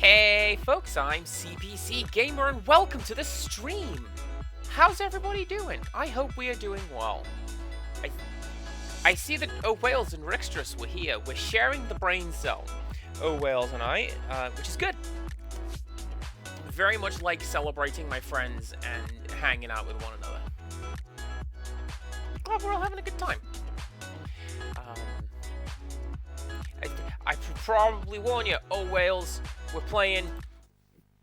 Hey folks, I'm CPC Gamer and welcome to the stream! How's everybody doing? I hope we are doing well. I see that Wales and Rixtrus were here. We're sharing the brain cell. Wales and I, which is good. Very much like celebrating my friends and hanging out with one another. Glad we're all having a good time. I should probably warn you, Wales, we're playing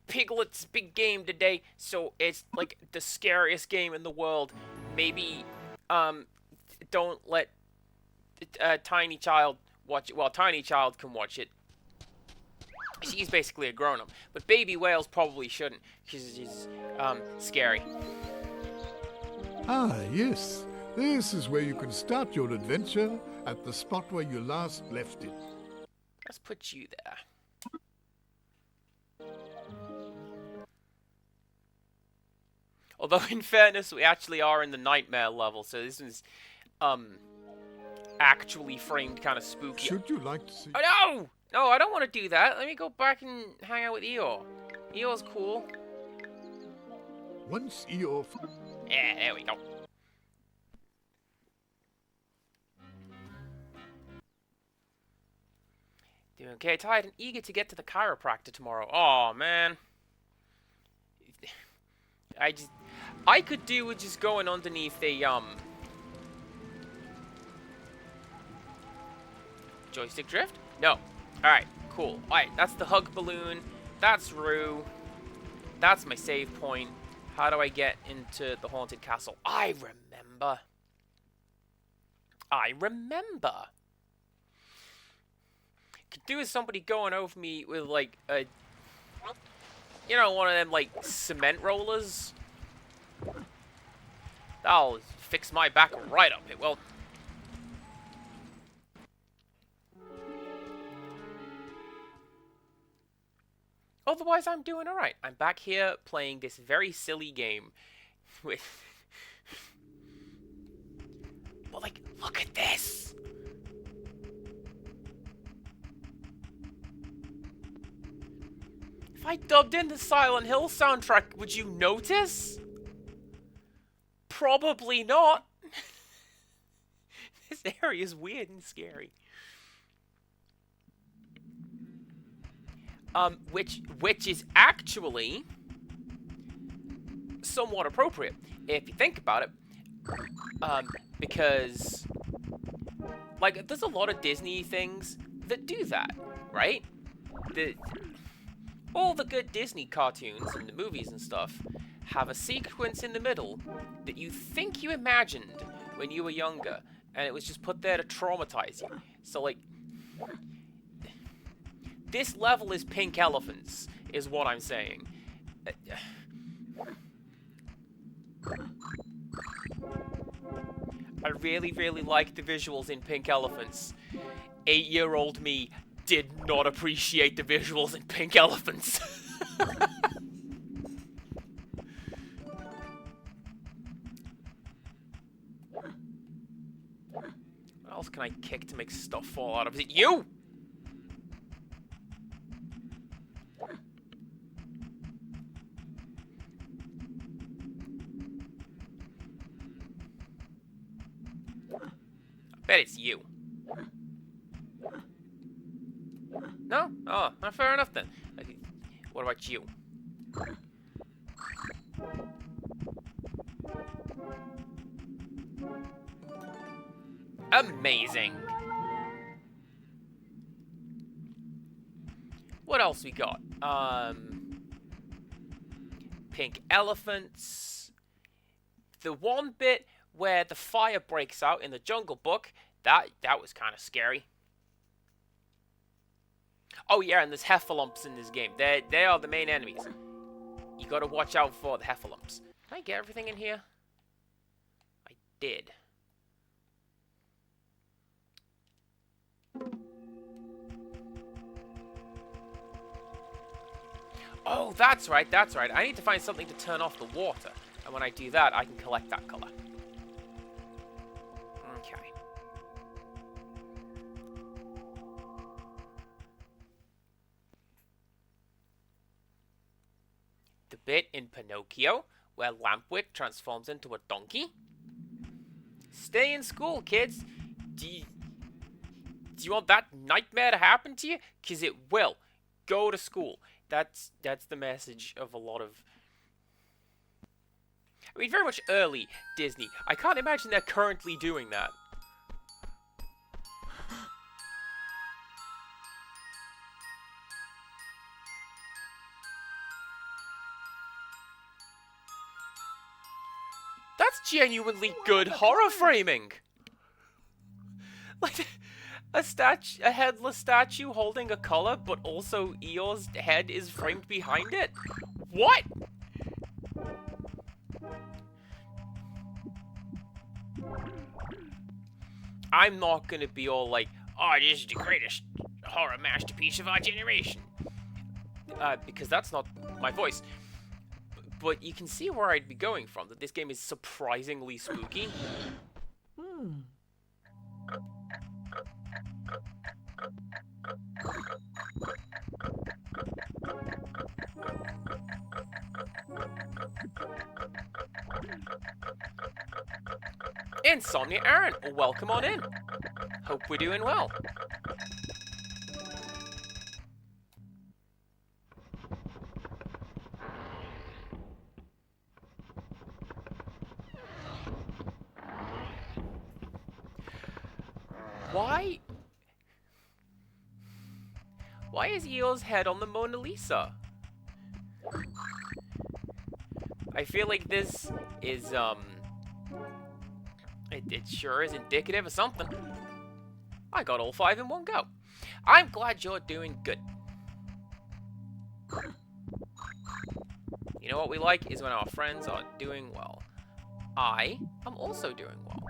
Piglet's big game today, so it's like the scariest game in the world. Maybe, don't let a tiny child watch it. Well, tiny child can watch it. She's basically a grown-up, but baby Wales probably shouldn't, because she's, scary. Ah, yes. This is where you can start your adventure at the spot where you last left it. Let's put you there. Although, in fairness, we actually are in the nightmare level, so this is, actually framed kind of spooky. Should you like to see... Oh, no! No, I don't want to do that. Let me go back and hang out with Eeyore. Eeyore's cool. Once Eeyore... Yeah, there we go. Doing okay, tired and eager to get to the chiropractor tomorrow. Oh man. I could do with just going underneath a, joystick drift? No. Alright, cool. Alright, that's the hug balloon. That's Rue. That's my save point. How do I get into the haunted castle? I remember. Could do with somebody going over me with, like, a... You know, one of them, like, cement rollers. That'll fix my back right up. It will. Otherwise, I'm doing alright. I'm back here playing this very silly game with... But, like, look at this! If I dubbed in the Silent Hill soundtrack, would you notice? Probably not. This area is weird and scary. Which is actually somewhat appropriate if you think about it, because like there's a lot of Disney things that do that, right? All the good Disney cartoons and the movies and stuff have a sequence in the middle that you think you imagined when you were younger, and it was just put there to traumatize you. So like. This level is pink elephants, is what I'm saying. I really, really like the visuals in Pink Elephants. 8-year-old me did not appreciate the visuals in Pink Elephants. What else can I kick to make stuff fall out of it? You! Bet it's you. No? Oh, not fair enough then. What about you? Amazing. What else we got? Pink elephants. The one bit where the fire breaks out in the Jungle Book, that was kind of scary. Oh yeah, and there's heffalumps in this game. They are the main enemies. You gotta watch out for the heffalumps. Can I get everything in here? I did. Oh, that's right, that's right. I need to find something to turn off the water. And when I do that, I can collect that color. Okay. the bit in Pinocchio where Lampwick transforms into a donkey? Stay in school, kids. Do you want that nightmare to happen to you? 'Cause it will. Go to school. That's the message of a lot of... I mean, very much early Disney. I can't imagine they're currently doing that. That's genuinely good horror framing. Like a headless statue holding a collar, but also Eeyore's head is framed behind it. What? I'm not gonna be all like, oh, this is the greatest horror masterpiece of our generation. Because that's not my voice. But you can see where I'd be going from, that this game is surprisingly spooky. Insomnia Aaron, welcome on in. Hope we're doing well. Why is Eeyore's head on the Mona Lisa? I feel like this is, it sure is indicative of something. I got all 5 in one go. I'm glad you're doing good. You know what we like is when our friends are doing well. I am also doing well.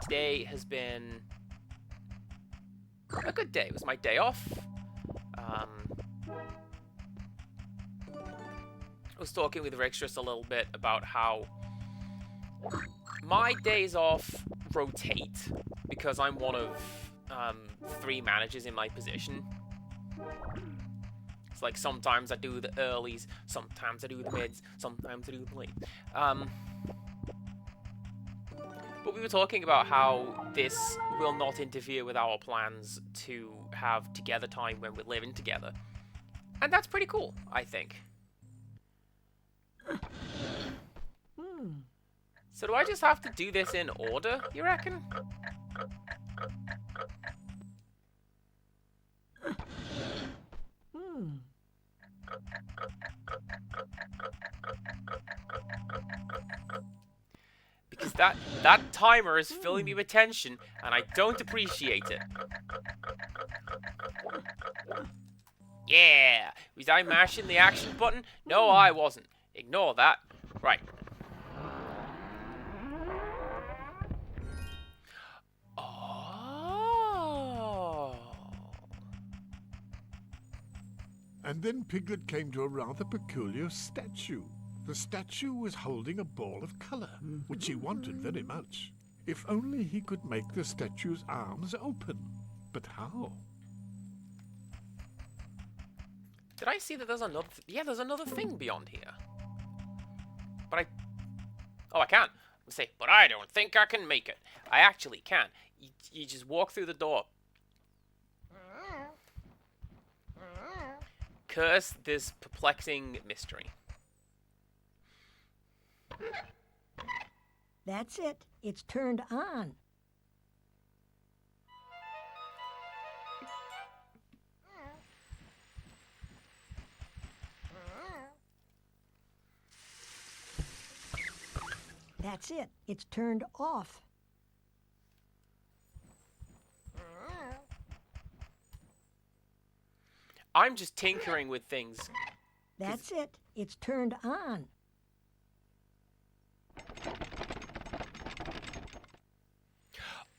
Today has been a good day. It was my day off. I was talking with Rick just a little bit about how my days off rotate because I'm one of 3 managers in my position. It's like sometimes I do the earlies, sometimes I do the mids, sometimes I do the late. But we were talking about how this will not interfere with our plans to have together time when we're living together. And that's pretty cool, I think. So do I just have to do this in order, you reckon? Because that timer is filling me with tension, and I don't appreciate it. Yeah! Was I mashing the action button? No, I wasn't. Ignore that. Right. Oh. And then Piglet came to a rather peculiar statue. The statue was holding a ball of color, which he wanted very much. If only he could make the statue's arms open. But how? Did I see that there's another... yeah, there's another thing beyond here. But oh, I can. I say, but I don't think I can make it. I actually can. You just walk through the door. Curse this perplexing mystery. That's it. It's turned on. That's it. It's turned off. I'm just tinkering with things. That's it. It's turned on.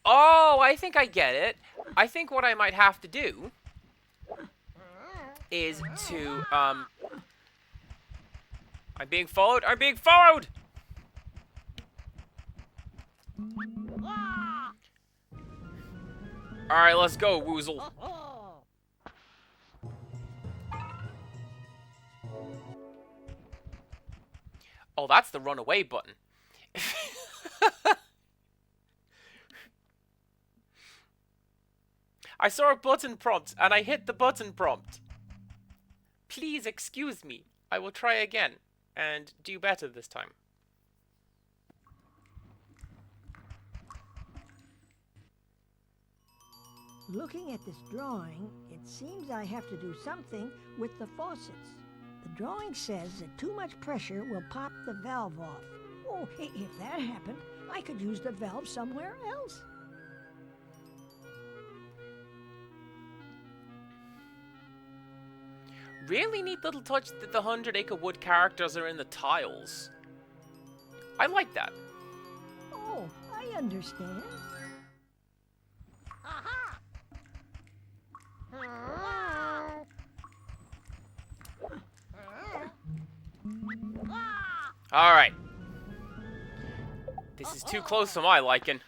Oh, I think I get it. I think what I might have to do is to, I'm being followed. I'm being followed! Alright, let's go, Woozle. Oh, that's the runaway button. I saw a button prompt, and I hit the button prompt. Please excuse me. I will try again, and do better this time. Looking at this drawing, it seems I have to do something with the faucets. The drawing says that too much pressure will pop the valve off. Oh, if that happened, I could use the valve somewhere else. Really neat little touch that the 100 Acre Wood characters are in the tiles. I like that. Oh, I understand. Alright. This is too close for my liking.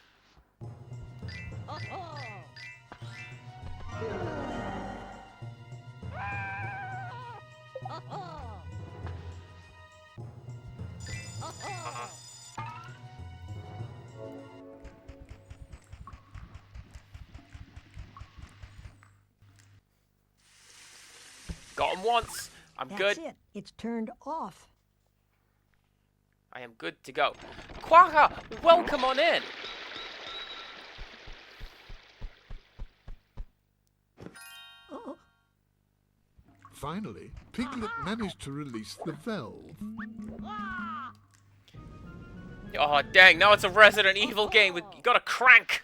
Got him once. I'm good. That's it. It's turned off. I am good to go. Quagga, welcome on in. Oh, Finally, Piglet managed to release the valve. Oh, dang, now it's a Resident Evil game with you got a crank.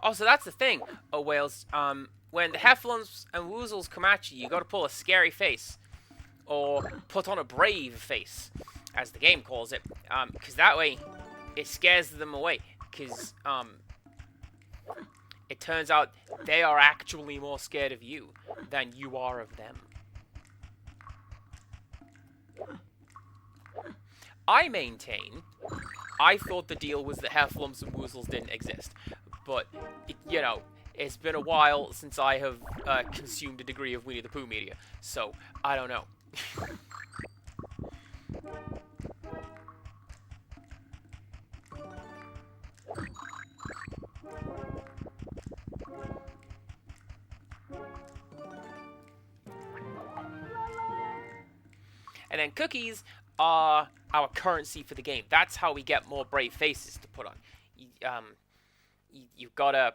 Oh, so that's the thing. Oh, Wales. When the Hefflums and Woozles come at you, you gotta pull a scary face. Or put on a brave face, as the game calls it. Because that way, it scares them away. Because, it turns out they are actually more scared of you than you are of them. I maintain, I thought the deal was that Hefflums and Woozles didn't exist. But, you know, it's been a while since I have consumed a degree of Winnie the Pooh media. So, I don't know. And then cookies are our currency for the game. That's how we get more brave faces to put on. You gotta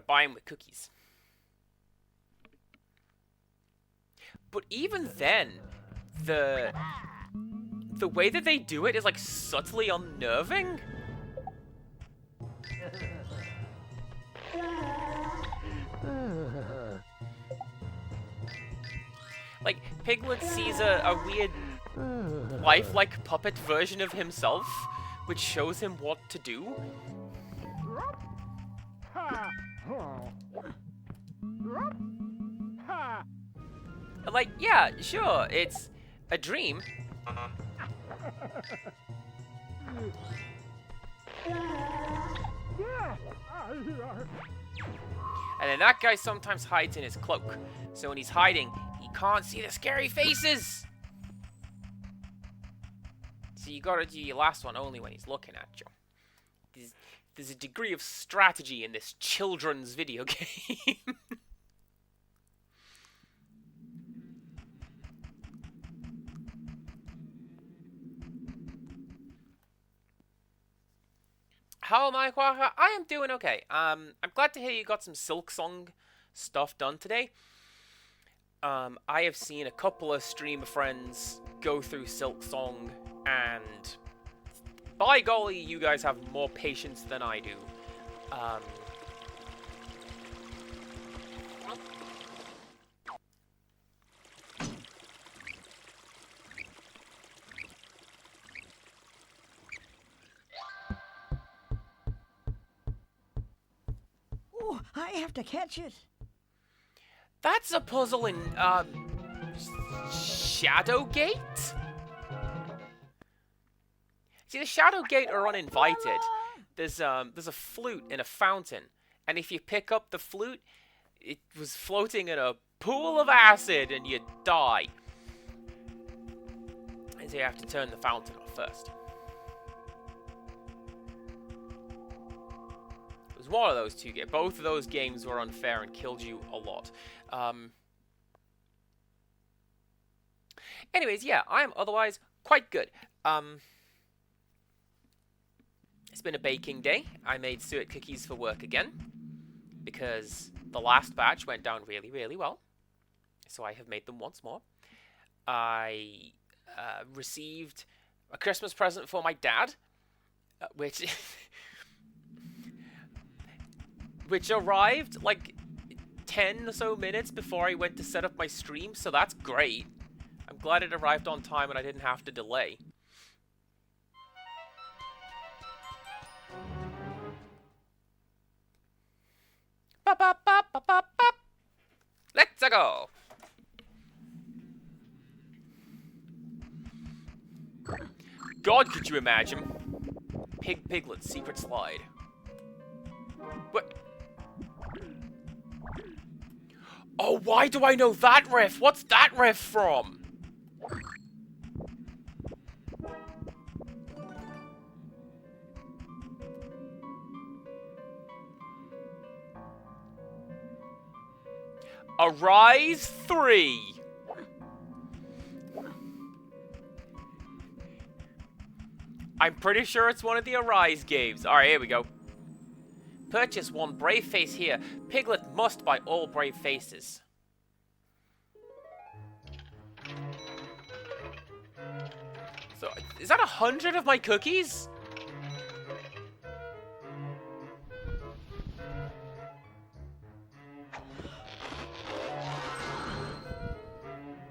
buy them with cookies. But even then, the way that they do it is like subtly unnerving. Like, Piglet sees a weird lifelike puppet version of himself, which shows him what to do. I'm like, yeah, sure, it's a dream. And then that guy sometimes hides in his cloak. So when he's hiding, he can't see the scary faces. So you gotta do your last one only when he's looking at you. There's a degree of strategy in this children's video game. How am I, Quagga? I am doing okay. I'm glad to hear you got some Silk Song stuff done today. I have seen a couple of streamer friends go through Silk Song, and by golly, you guys have more patience than I do. I have to catch it. That's a puzzle in, Shadowgate? See, the Shadowgate are uninvited. There's a flute in a fountain, and if you pick up the flute, it was floating in a pool of acid, and you die. And so you have to turn the fountain off first. It was one of those two games. Both of those games were unfair and killed you a lot. Anyways, yeah, I am otherwise quite good. It's been a baking day. I made suet cookies for work again because the last batch went down really, really well. So I have made them once more. I received a Christmas present for my dad, which arrived like 10 or so minutes before I went to set up my stream, so that's great. I'm glad it arrived on time and I didn't have to delay. Ba ba ba ba ba ba. Let's go. God, could you imagine? Piglet's secret slide. What? Oh, why do I know that riff? What's that riff from? Arise 3. I'm pretty sure it's one of the Arise games. Alright, here we go. Purchase one brave face here. Piglet must buy all brave faces. So, is that 100 of my cookies?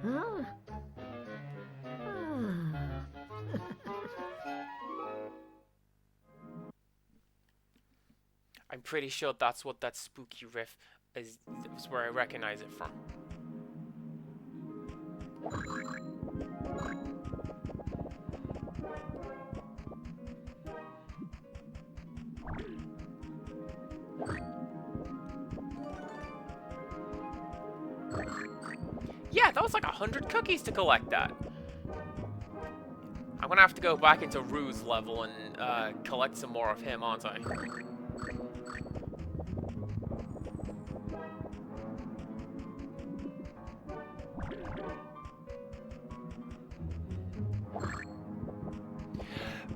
Huh? I'm pretty sure that's what that spooky riff is. That's where I recognize it from. Yeah, that was like 100 cookies to collect that. I'm gonna have to go back into Rue's level and collect some more of him, aren't I?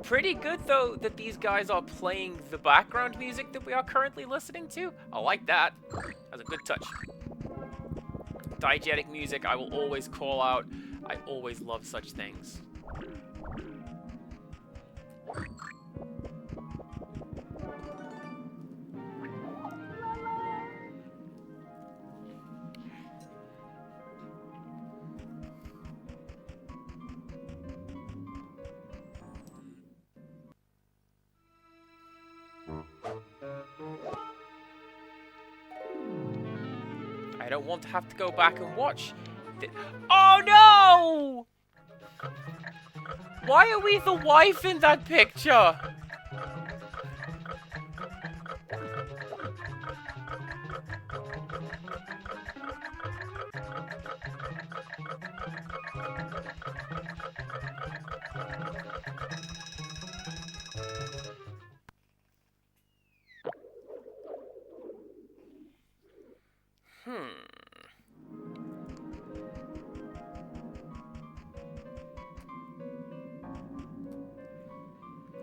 Pretty good, though, that these guys are playing the background music that we are currently listening to. I like that. That's a good touch. Diegetic music, I will always call out. I always love such things. I don't want to have to go back and watch. Oh no! Why are we the wife in that picture?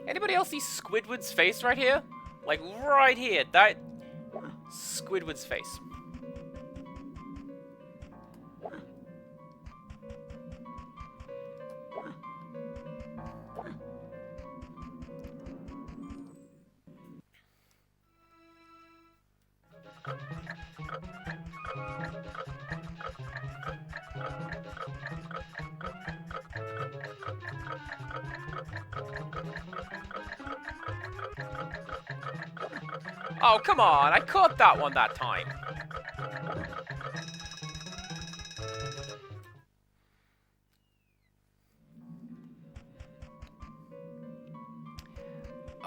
Anybody else see Squidward's face right here? Like, right here. That... Squidward's face. Oh, come on. I caught that one that time.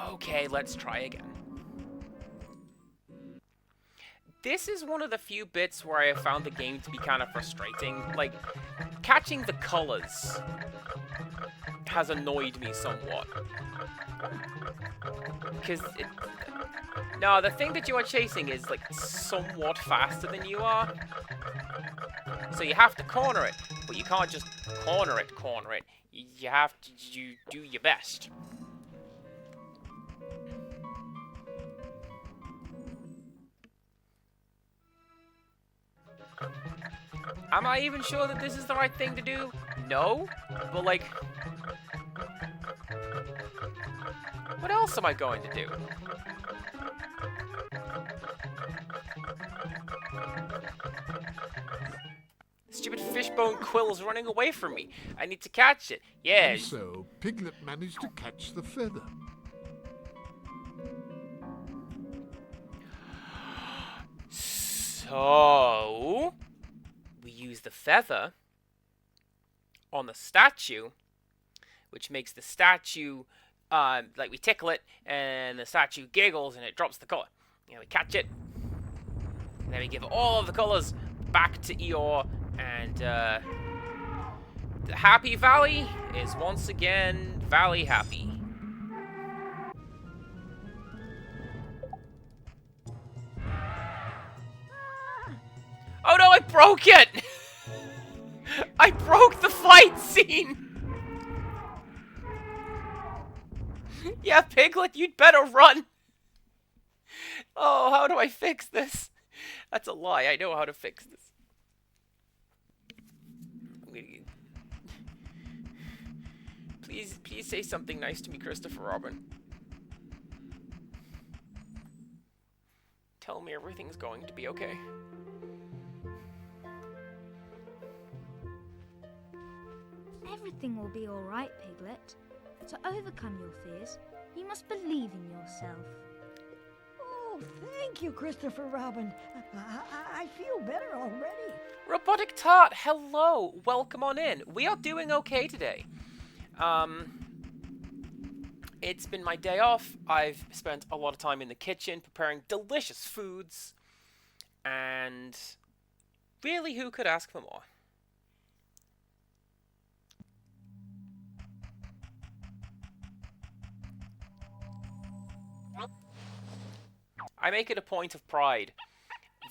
Okay, let's try again. This is one of the few bits where I have found the game to be kind of frustrating. Like, catching the colors has annoyed me somewhat. Because no, the thing that you are chasing is, like, somewhat faster than you are. So you have to corner it, but you can't just corner it. You have to do your best. Am I even sure that this is the right thing to do? No, but, like, what else am I going to do? Stupid fishbone quill's running away from me. I need to catch it. Yeah. And so Piglet managed to catch the feather. So we use the feather on the statue, which makes the statue, like, we tickle it, and the statue giggles, and it drops the color. We catch it, and then we give all of the colors back to Eeyore, and the Happy Valley is once again Valley Happy. Oh no, I broke it! I broke the fight scene! Yeah, Piglet, you'd better run! Oh, how do I fix this? That's a lie, I know how to fix this. Please say something nice to me, Christopher Robin. Tell me everything's going to be okay. Everything will be all right, Piglet. To overcome your fears, you must believe in yourself. Oh, thank you, Christopher Robin. I feel better already. Robotic Tart, hello. Welcome on in. We are doing okay today. It's been my day off. I've spent a lot of time in the kitchen preparing delicious foods. And really, who could ask for more? I make it a point of pride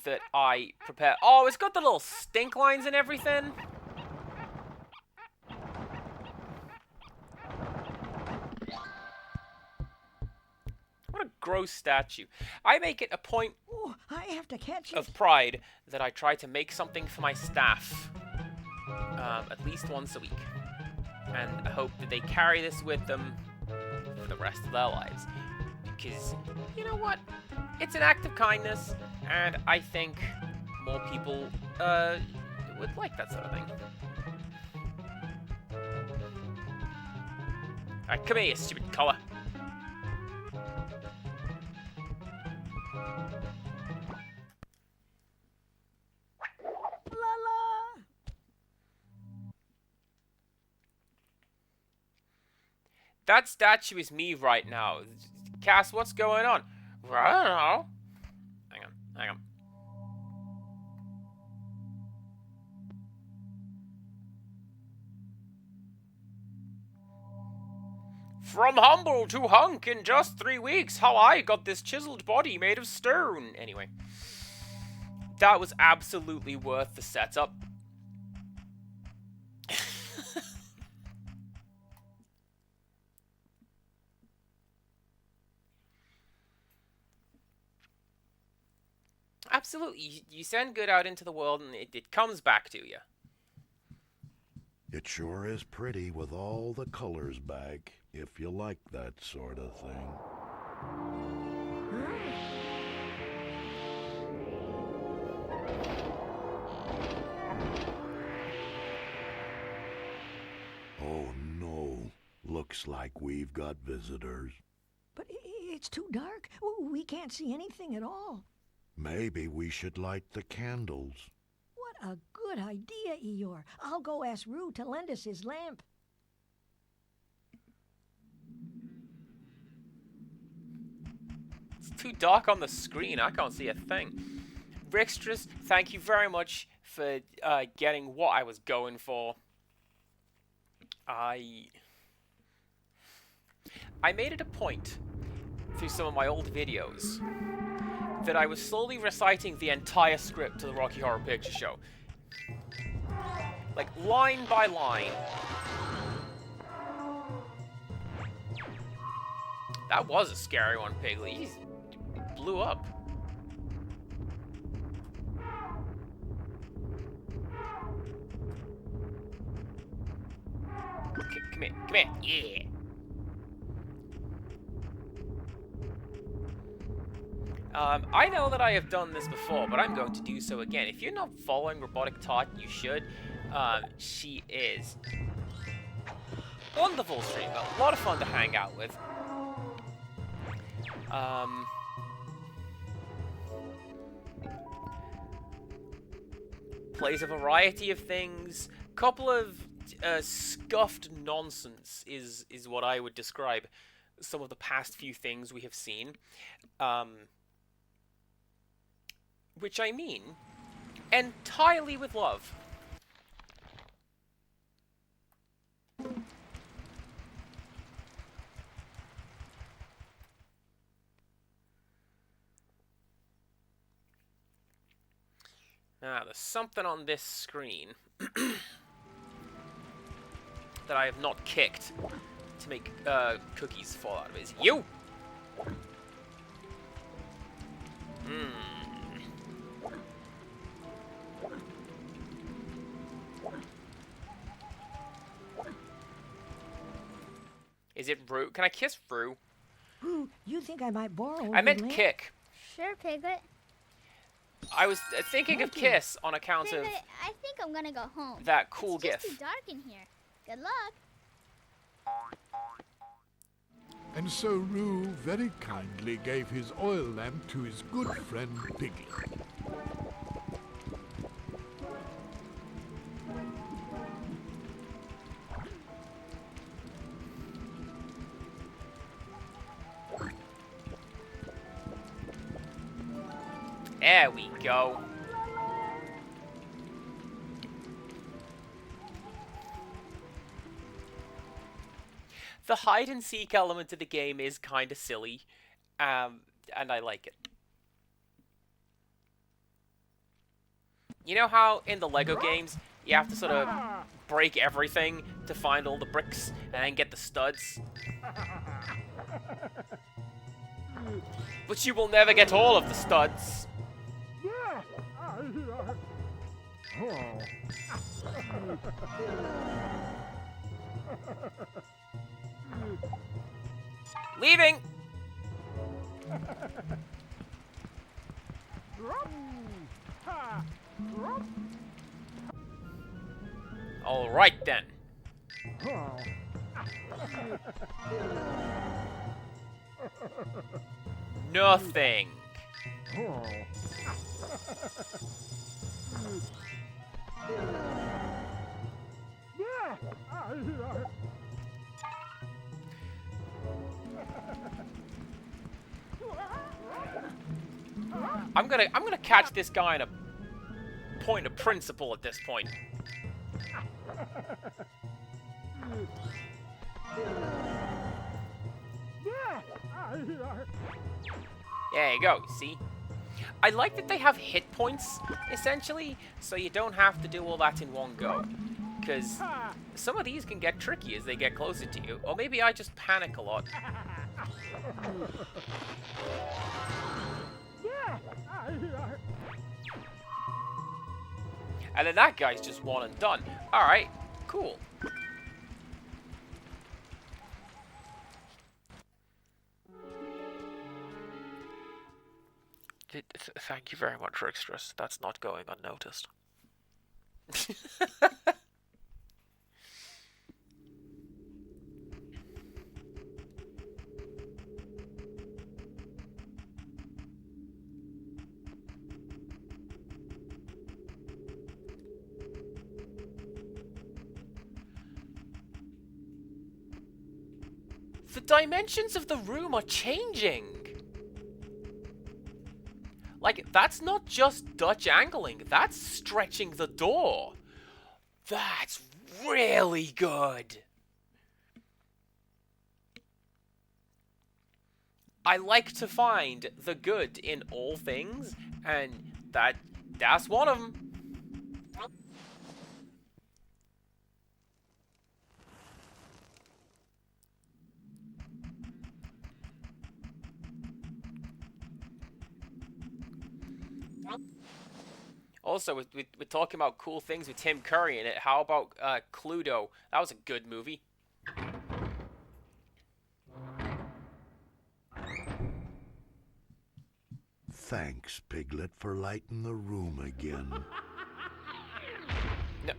that I prepare... Oh, it's got the little stink lines and everything. What a gross statue. I make it a point Oh, I have to catch it. of pride that I try to make something for my staff at least once a week. And I hope that they carry this with them for the rest of their lives. Because, you know what? It's an act of kindness, and I think more people would like that sort of thing. Alright, come here, you stupid color. La la. That statue is me right now. Cass, what's going on? I don't know. Hang on. From humble to hunk in just 3 weeks, how I got this chiseled body made of stone. Anyway, that was absolutely worth the setup. Absolutely. You send good out into the world and it comes back to you. It sure is pretty with all the colors back, if you like that sort of thing. Oh no, looks like we've got visitors. But It's too dark. We can't see anything at all. Maybe we should light the candles. What a good idea, Eeyore. I'll go ask Roo to lend us his lamp. It's too dark on the screen. I can't see a thing. Rickstress, thank you very much for getting what I was going for. I made it a point through some of my old videos that I was slowly reciting the entire script to the Rocky Horror Picture Show. Like, line by line. That was a scary one, Piglet. He blew up. Okay, come here, yeah. I know that I have done this before, but I'm going to do so again. If you're not following Robotic Tot, you should. She is wonderful streamer, a lot of fun to hang out with. Plays a variety of things. Couple of scuffed nonsense is what I would describe some of the past few things we have seen. Which I mean entirely with love. Now, there's something on this screen that I have not kicked to make cookies fall out of it. It's you! Is it Roo? Can I kiss Roo? Roo, you think I might borrow I meant your lamp? kick. Sure, Piglet. I was thinking of kiss on account of Piglet, I think I'm gonna go home. that cool It's gif. just too dark in here. Good luck. And so Roo very kindly gave his oil lamp to his good friend Piglet. There we go. The hide and seek element of the game is kind of silly, and I like it. You know how in the Lego games you have to sort of break everything to find all the bricks and then get the studs? But you will never get all of the studs. Leaving! All right then. Nothing. I'm gonna catch this guy in a point of principle at this point. There you go, see? I like that they have hit points, essentially, so you don't have to do all that in one go. Because some of these can get tricky as they get closer to you. Or maybe I just panic a lot. And then that guy's just one and done. Alright, cool. Thank you very much, Rickstress. That's not going unnoticed. The dimensions of the room are changing. Like, that's not just Dutch angling, that's stretching the door. That's really good. I like to find the good in all things, and that's one of them. Also, we're talking about cool things with Tim Curry in it. How about Cluedo? That was a good movie. Thanks, Piglet, for lighting the room again. No.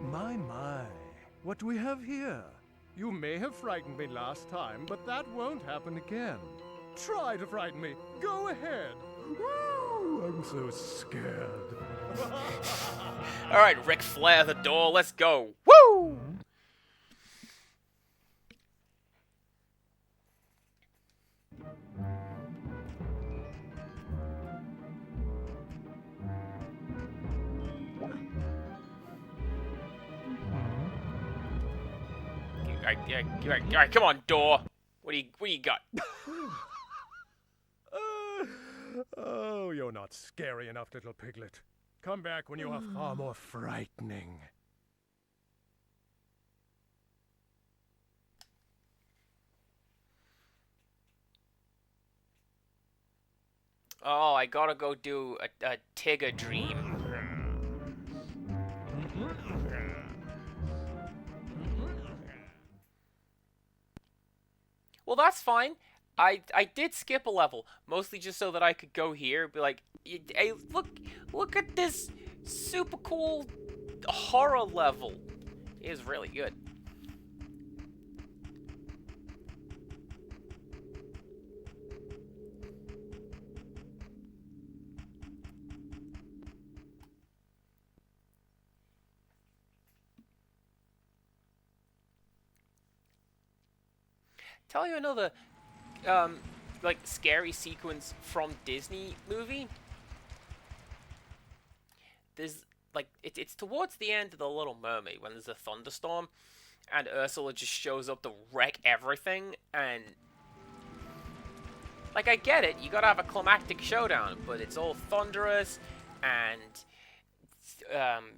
My, what do we have here? You may have frightened me last time, but that won't happen again. Try to frighten me. Go ahead. Woo! I'm so scared. All right, Ric Flair the door. Let's go. Woo! All right, come on, door. What do you got? Oh, you're not scary enough, little Piglet. Come back when you are far more frightening. Oh, I gotta go do a Tigger dream. Well, that's fine. I did skip a level, mostly just so that I could go here and be like, hey, look at this super cool horror level. It is really good. Tell you another like scary sequence from Disney movie. There's like it's towards the end of The Little Mermaid when there's a thunderstorm and Ursula just shows up to wreck everything, and like I get it, you gotta have a climactic showdown, but it's all thunderous and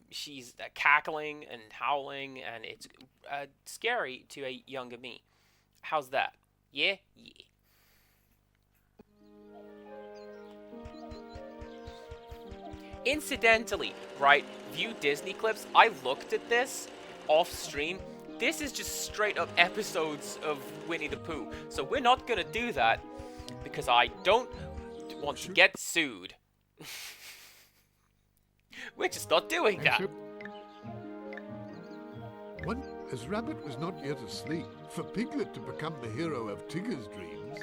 she's cackling and howling, and it's scary to a younger me. How's that? Yeah? Yeah. Incidentally, right, view Disney clips, I looked at this off stream. This is just straight up episodes of Winnie the Pooh. So we're not gonna do that because I don't want to get sued. We're just not doing that. As Rabbit was not yet asleep, for Piglet to become the hero of Tigger's dreams,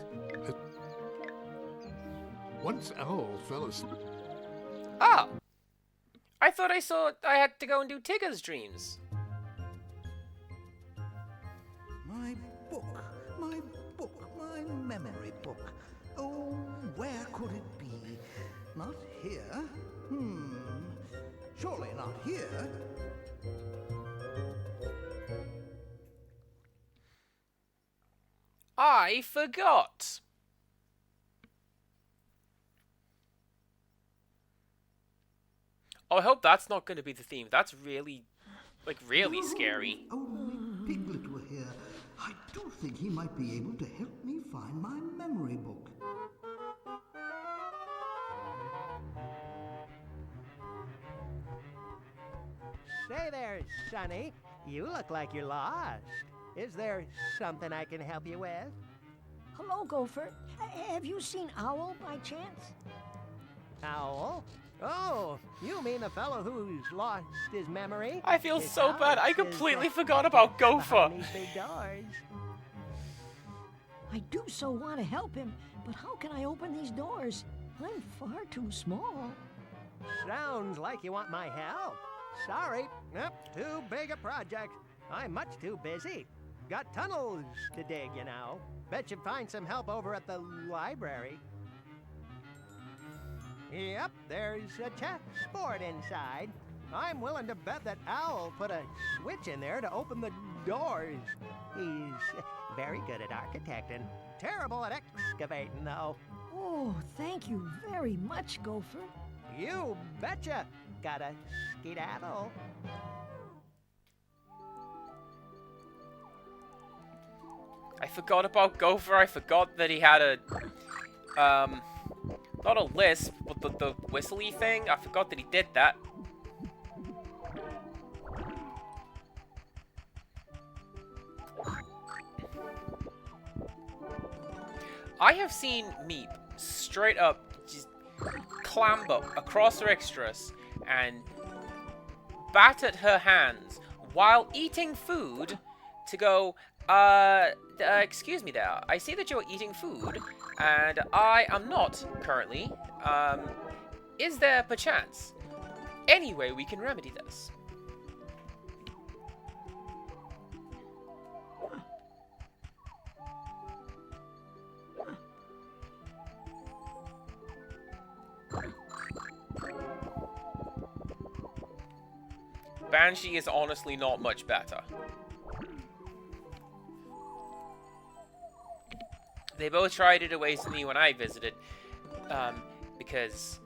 once Owl fell asleep. Ah! I thought I had to go and do Tigger's dreams. My book, my memory book. Oh, where could it be? Not here. Surely not here. I forgot. Oh, I hope that's not going to be the theme. That's really, like, really scary. Only Piglet were here. I do think he might be able to help me find my memory book. Say there, Sonny. You look like you're lost. Is there something I can help you with? Hello, Gopher. Have you seen Owl by chance? Owl? Oh, you mean the fellow who's lost his memory? I feel His so bad. I house completely is, forgot about Gopher. behind these big doors. I do so want to help him, but how can I open these doors? I'm far too small. Sounds like you want my help. Sorry, too big a project. I'm much too busy. got tunnels to dig, you know. Bet you'd find some help over at the library. Yep, there's a chessboard inside. I'm willing to bet that Owl put a switch in there to open the doors. He's very good at architecting. Terrible at excavating, though. Oh, thank you very much, Gopher. You betcha. Gotta skedaddle. I forgot about Gopher. I forgot that he had a, not a lisp, but the whistly thing. I forgot that he did that. I have seen Meep straight up just clamber across her extras and bat at her hands while eating food to go, excuse me there, I see that you're eating food, and I am not currently. Is there perchance any way we can remedy this? Banshee is honestly not much better. They both tried it away from me when I visited, because...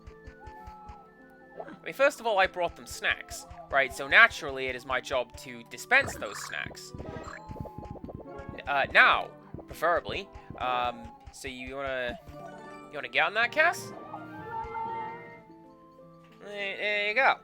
I mean, first of all, I brought them snacks, right? So naturally, it is my job to dispense those snacks. Now, preferably. So you wanna get on that, Cass? There you go.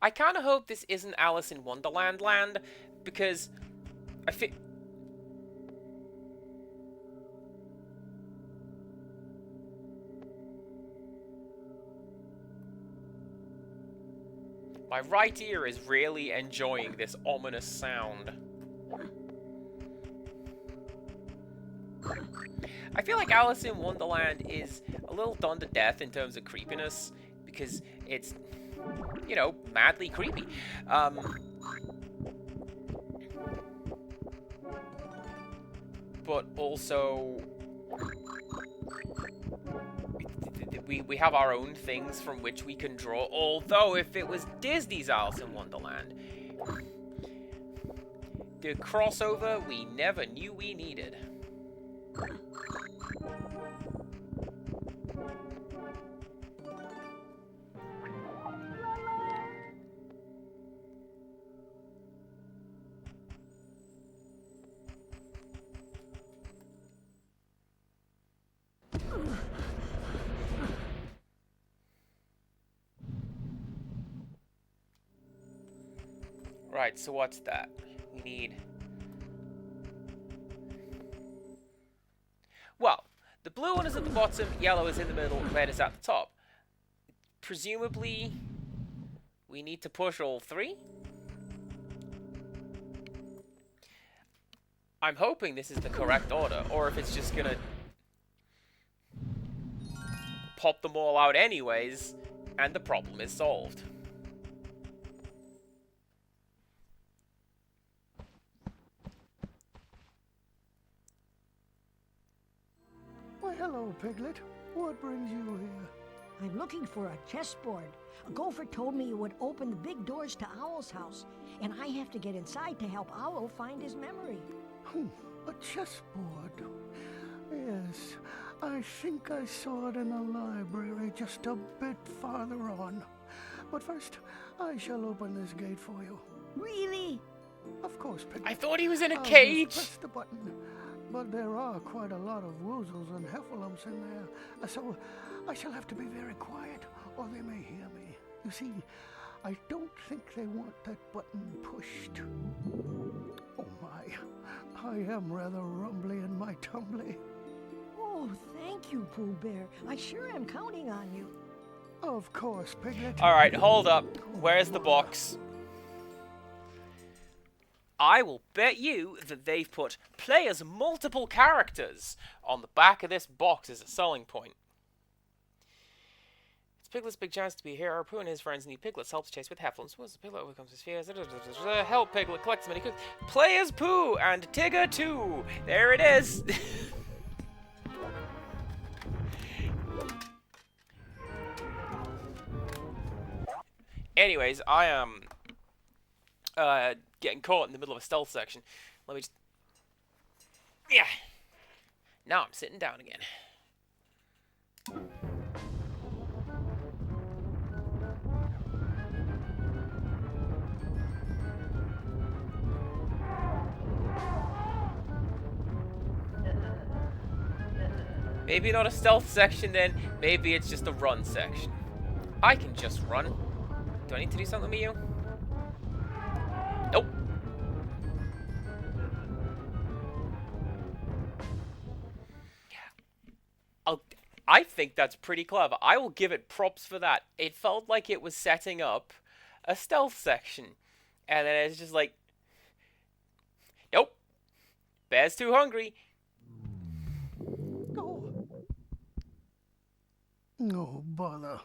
I kind of hope this isn't Alice in Wonderland land, because I feel... My right ear is really enjoying this ominous sound. I feel like Alice in Wonderland is a little done to death in terms of creepiness, because it's... you know, madly creepy. But also, we have our own things from which we can draw. Although, if it was Disney's Alice in Wonderland, the crossover we never knew we needed. Right, so what's that? We need... Well, the blue one is at the bottom, yellow is in the middle, red is at the top. Presumably, we need to push all three? I'm hoping this is the correct order, or if it's just gonna pop them all out anyways, and the problem is solved. Why, hello, Piglet. What brings you here? I'm looking for a chessboard. Gopher told me it would open the big doors to Owl's house, and I have to get inside to help Owl find his memory. A chessboard. Yes, I think I saw it in the library just a bit farther on. But first, I shall open this gate for you. Really? Of course, Piglet. I thought he was in a I'll cage! just press the button. But there are quite a lot of woozles and heffalumps in there, so I shall have to be very quiet, or they may hear me. You see, I don't think they want that button pushed. Oh my, I am rather rumbly in my tumbly. Oh, thank you, Pooh Bear. I sure am counting on you. Of course, Piglet. Alright, hold up. Where's the box? I will bet you that they've put play as multiple characters on the back of this box as a selling point. It's Piglet's big chance to be a hero. Pooh and his friends need Piglet's help to chase with Hefflums. Once the Piglet overcomes his fears, help Piglet collect as many cookies. Play as Pooh and Tigger too. There it is. Anyways, I am getting caught in the middle of a stealth section. Let me just... Yeah. Now I'm sitting down again. Maybe not a stealth section then. Maybe it's just a run section. I can just run. Do I need to do something with you? Nope. I think that's pretty clever. I will give it props for that. It felt like it was setting up a stealth section. And then it's just like... Nope. Bear's too hungry. Oh. No bother.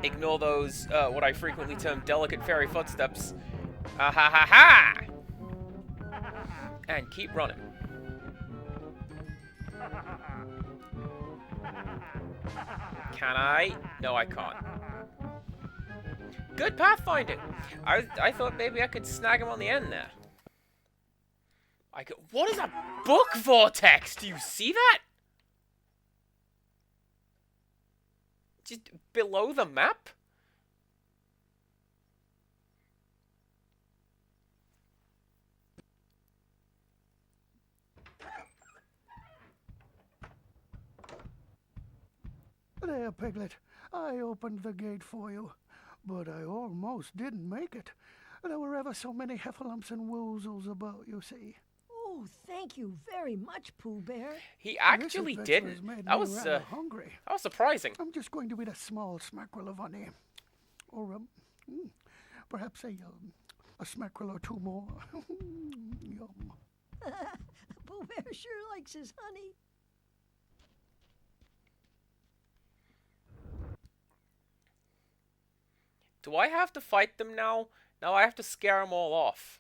Ignore those, what I frequently term delicate fairy footsteps. Ha ha ha ha! And keep running. Can I? No, I can't. Good pathfinding. I thought maybe I could snag him on the end there. I could. What is a book vortex? Do you see that? Just below the map? There, Piglet. I opened the gate for you, but I almost didn't make it. There were ever so many heffalumps and woozles about, you see. Oh, thank you very much, Pooh Bear. He actually didn't. That was hungry. That was surprising. I'm just going to eat a small smackerel of honey, or perhaps a smackerel or two more. Yum. Pooh Bear sure likes his honey. Do I have to fight them now? Now I have to scare them all off.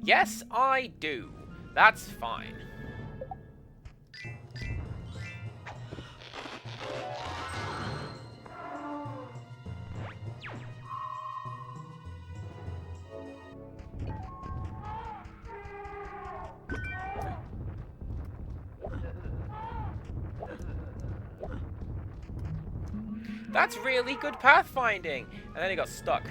Yes, I do. That's fine. That's really good pathfinding. And then he got stuck.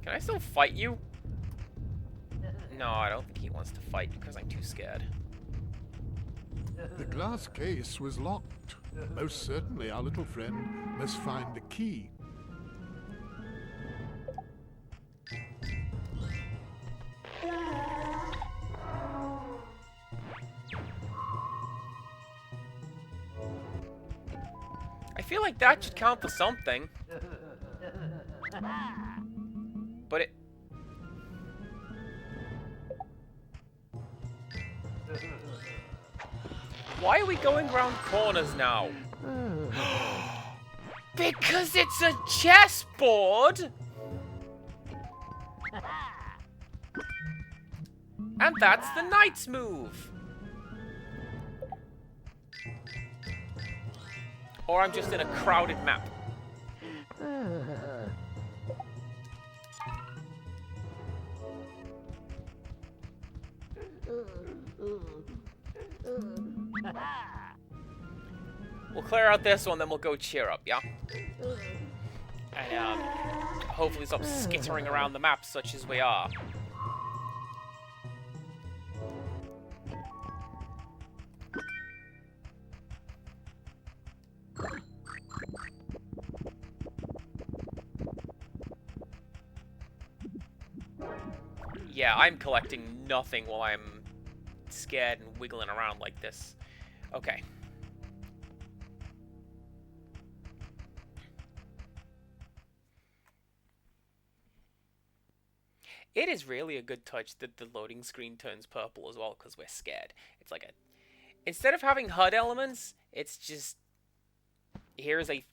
Can I still fight you? No, I don't think he wants to fight because I'm too scared. The glass case was locked. Most certainly our little friend must find the key. I feel like that should count for something. But it... Why are we going around corners now? Because it's a chessboard! And that's the knight's move! Or I'm just in a crowded map. We'll clear out this one, then we'll go cheer up, yeah? And hopefully stop skittering around the map such as we are. Yeah, I'm collecting nothing while I'm scared and wiggling around like this. Okay. It is really a good touch that the loading screen turns purple as well because we're scared. It's like a... Instead of having HUD elements, it's just... Here is a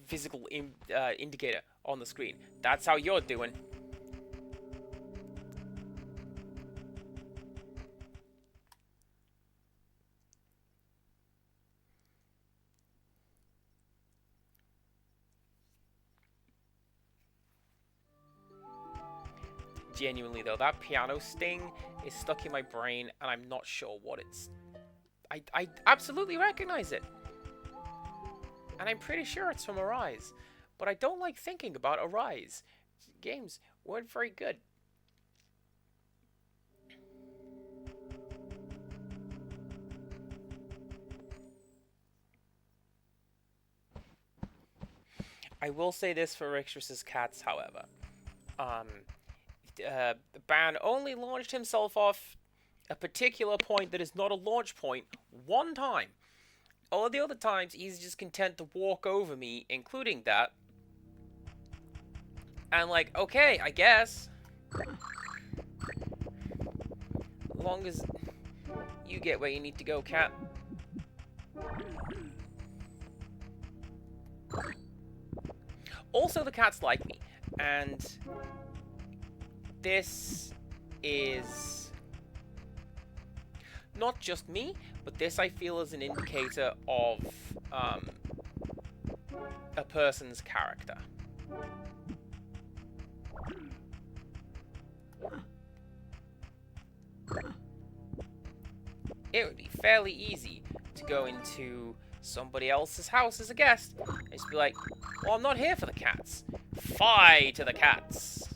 physical indicator on the screen. That's how you're doing. Genuinely though, that piano sting is stuck in my brain and I'm not sure what it's... I absolutely recognize it. And I'm pretty sure it's from Arise. But I don't like thinking about Arise. Games weren't very good. I will say this for Rixtrus's cats, however. Ban only launched himself off a particular point that is not a launch point one time. All the other times, he's just content to walk over me, including that. And like, okay, I guess. As long as you get where you need to go, cat. Also, the cats like me, and this is not just me, but this I feel is an indicator of a person's character. It would be fairly easy to go into somebody else's house as a guest and just be like, well, I'm not here for the cats. Fie to the cats.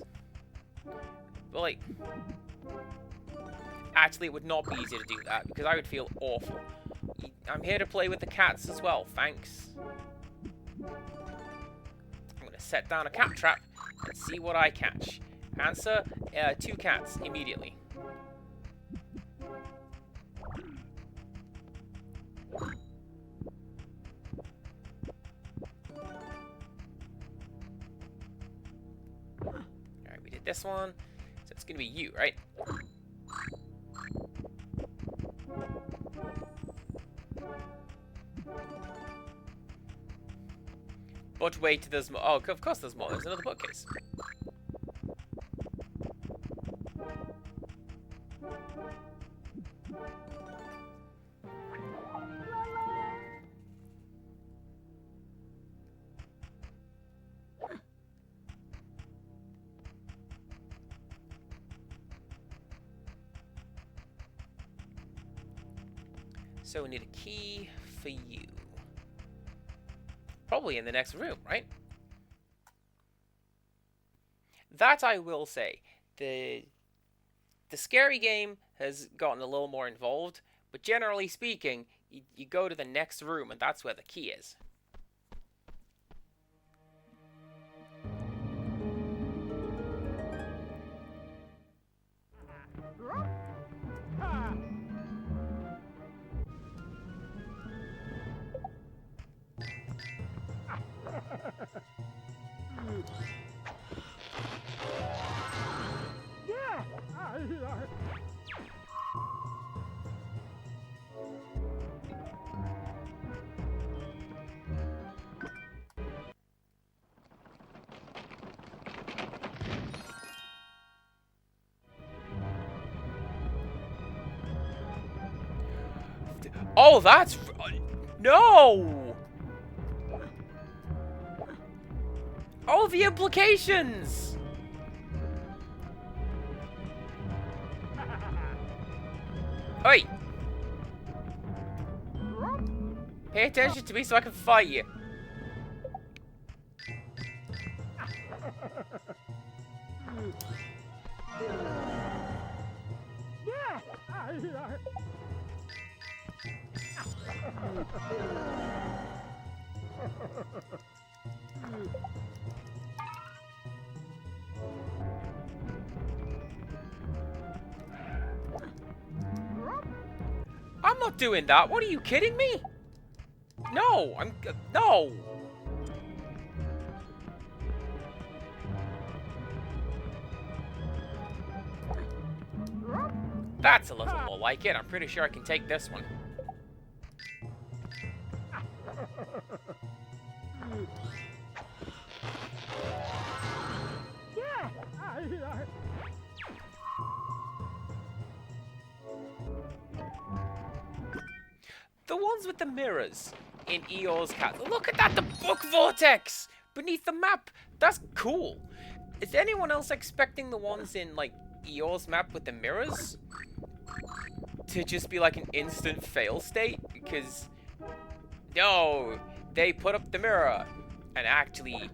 But like, actually it would not be easy to do that because I would feel awful. I'm here to play with the cats as well, thanks. I'm gonna set down a cat trap and see what I catch. Answer, 2 cats immediately. Alright, we did this one. So it's gonna be you, right? But wait, there's more. Oh, of course there's more. There's another bookcase. So we need a key for you. Probably in the next room, right? That I will say. The scary game has gotten a little more involved, but generally speaking, you go to the next room and that's where the key is. Oh, that's... No! Oh, the implications! Oi! Pay attention to me so I can fight you. I'm not doing that. What, are you kidding me? No, no. That's a little more like it. I'm pretty sure I can take this one. The ones with the mirrors in Eeyore's castle. Look at that, the book vortex beneath the map. That's cool. Is anyone else expecting the ones in, like, Eeyore's map with the mirrors to just be like an instant fail state? Because, no, they put up the mirror and actually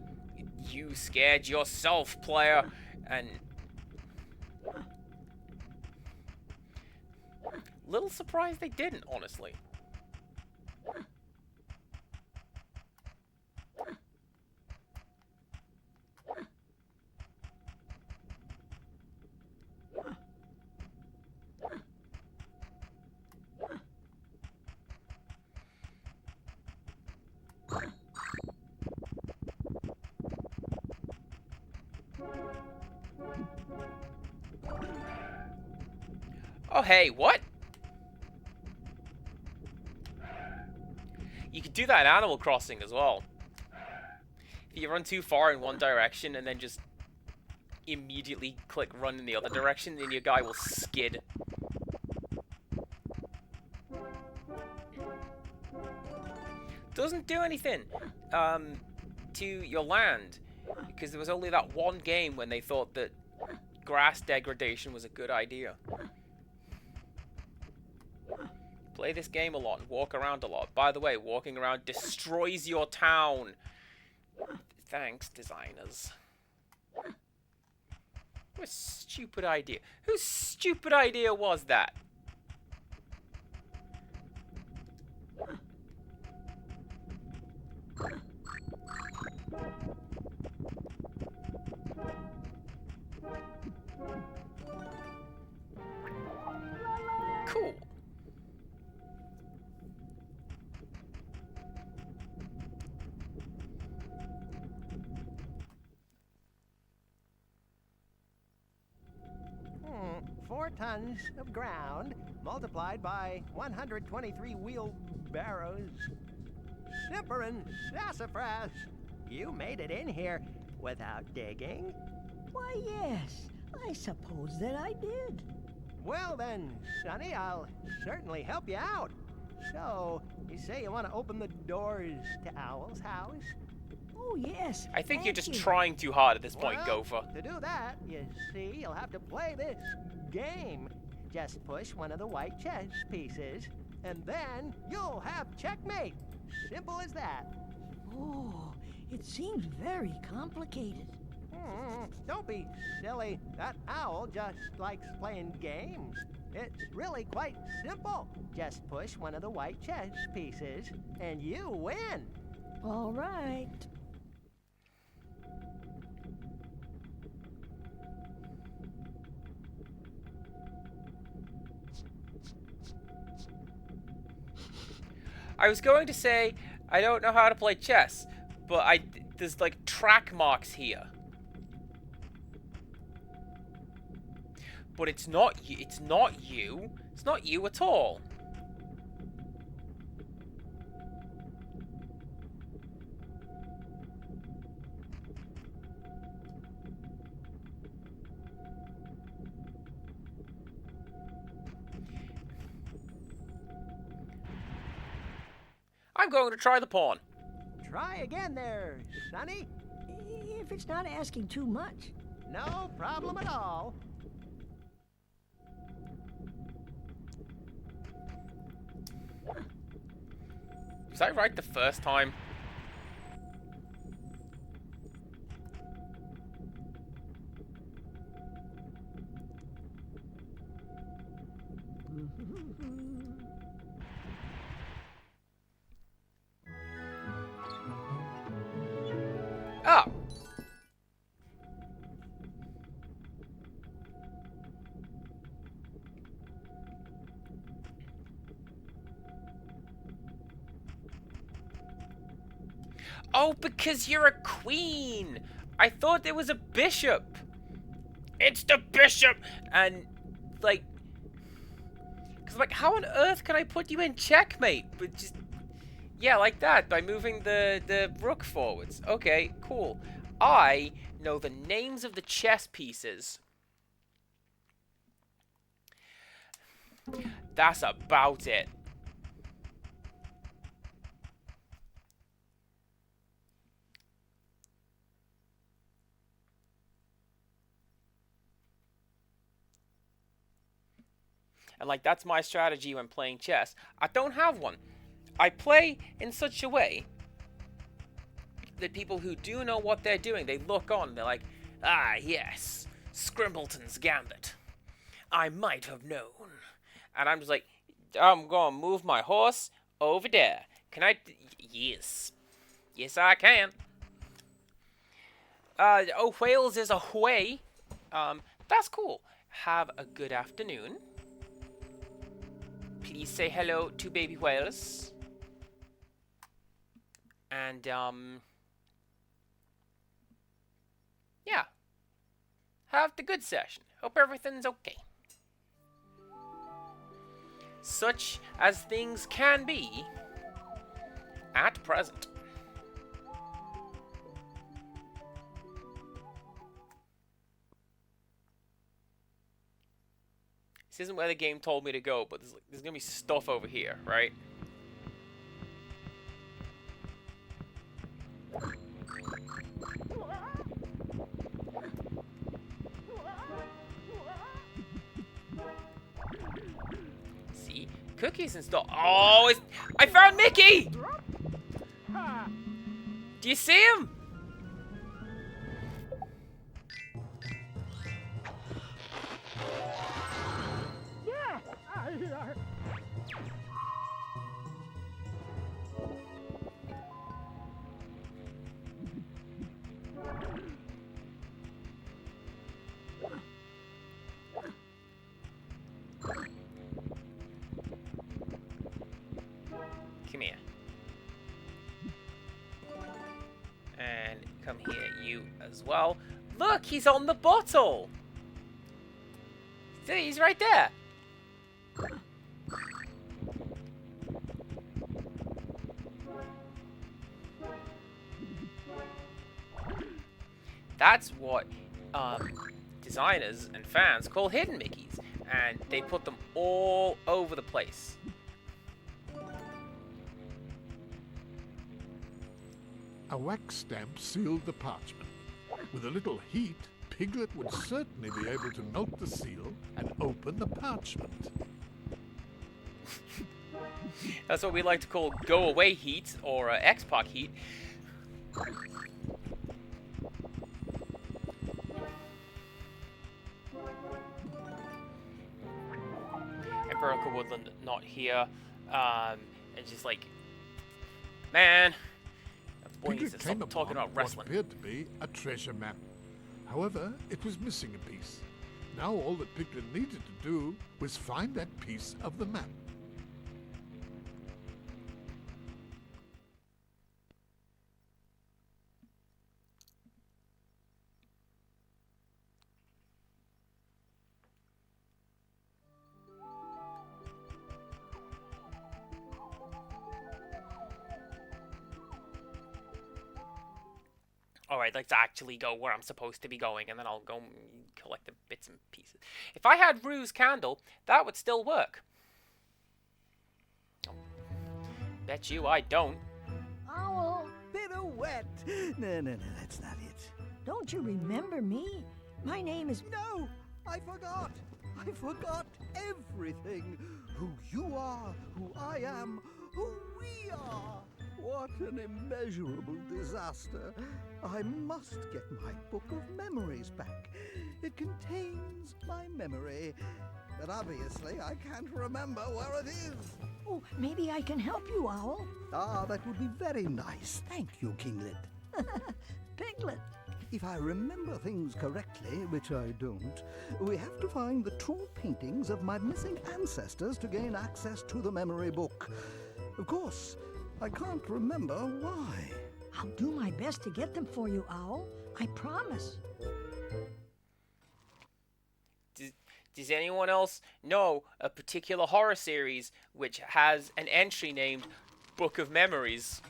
you scared yourself, player, and little surprised they didn't, honestly. Oh, hey, what? You could do that in Animal Crossing as well. If you run too far in one direction and then just immediately click run in the other direction, then your guy will skid. Doesn't do anything to your land, because there was only that one game when they thought that grass degradation was a good idea. Play this game a lot and walk around a lot. By the way, walking around destroys your town. Thanks, designers. What a stupid idea. Whose stupid idea was that? Cool. Hmm, 4 tons of ground multiplied by 123 wheelbarrows. Simperin' sassafras! You made it in here without digging? Why, yes, I suppose that I did. Well then, Sonny, I'll certainly help you out. So, you say you want to open the doors to Owl's house? Oh, yes. I think you're thank just you. trying too hard at this point, Well, Gopher. to do that, you see, you'll have to play this game. Just push one of the white chess pieces, and then you'll have checkmate. Simple as that. Oh, it seems very complicated. Don't be silly. That owl just likes playing games. It's really quite simple. Just push one of the white chess pieces, and you win. All right. I was going to say I don't know how to play chess, but there's like track marks here. But it's not you. It's not you. It's not you at all. I'm going to try the pawn. Try again there, Sonny. If it's not asking too much. No problem at all. Was I right the first time? Oh. Oh, because you're a queen. I thought there was a bishop. It's the bishop. And, like... Because, like, how on earth can I put you in checkmate? But just... Yeah, like that, by moving the rook forwards. Okay, cool. I know the names of the chess pieces. That's about it. And, like, that's my strategy when playing chess. I don't have one. I play in such a way that people who do know what they're doing, they look on, they're like, ah, yes, Scrimbleton's Gambit. I might have known. And I'm just like, I'm going to move my horse over there. Can I? Yes. Yes, I can. Oh, Wales is away. That's cool. Have a good afternoon. Please say hello to baby whales. And, yeah. Have the good session. Hope everything's okay. Such as things can be at present. This isn't where the game told me to go, but there's gonna be stuff over here, right? See? Cookies and stuff. Oh, I found Mickey! Do you see him? Come here. And come here, you as well. Look, he's on the bottle! See, he's right there. That's what designers and fans call hidden Mickeys, and they put them all over the place. A wax stamp sealed the parchment. With a little heat, Piglet would certainly be able to melt the seal and open the parchment. That's what we like to call go-away heat, or X-Pac heat. Empirical Woodland not here. And just like, man, that boy needs to stop talking about wrestling. What appeared to be a treasure map. However, it was missing a piece. Now all that Piglet needed to do was find that piece of the map. Alright, let's actually go where I'm supposed to be going, and then I'll go collect the bits and pieces. If I had Rue's candle, that would still work. Oh, bet you I don't. Owl, Pirouette. No, that's not it. don't you remember me? My name is... No, I forgot. I forgot everything. Who you are, who I am, who we are. What an immeasurable disaster. I must get my book of memories back. It contains my memory, but obviously I can't remember where it is. Oh, maybe I can help you, Owl. Ah, that would be very nice. Thank you, Kinglet. Piglet. If I remember things correctly, which I don't, we have to find the true paintings of my missing ancestors to gain access to the memory book. Of course, I can't remember why. I'll do my best to get them for you, Owl. I promise. Does anyone else know a particular horror series which has an entry named Book of Memories?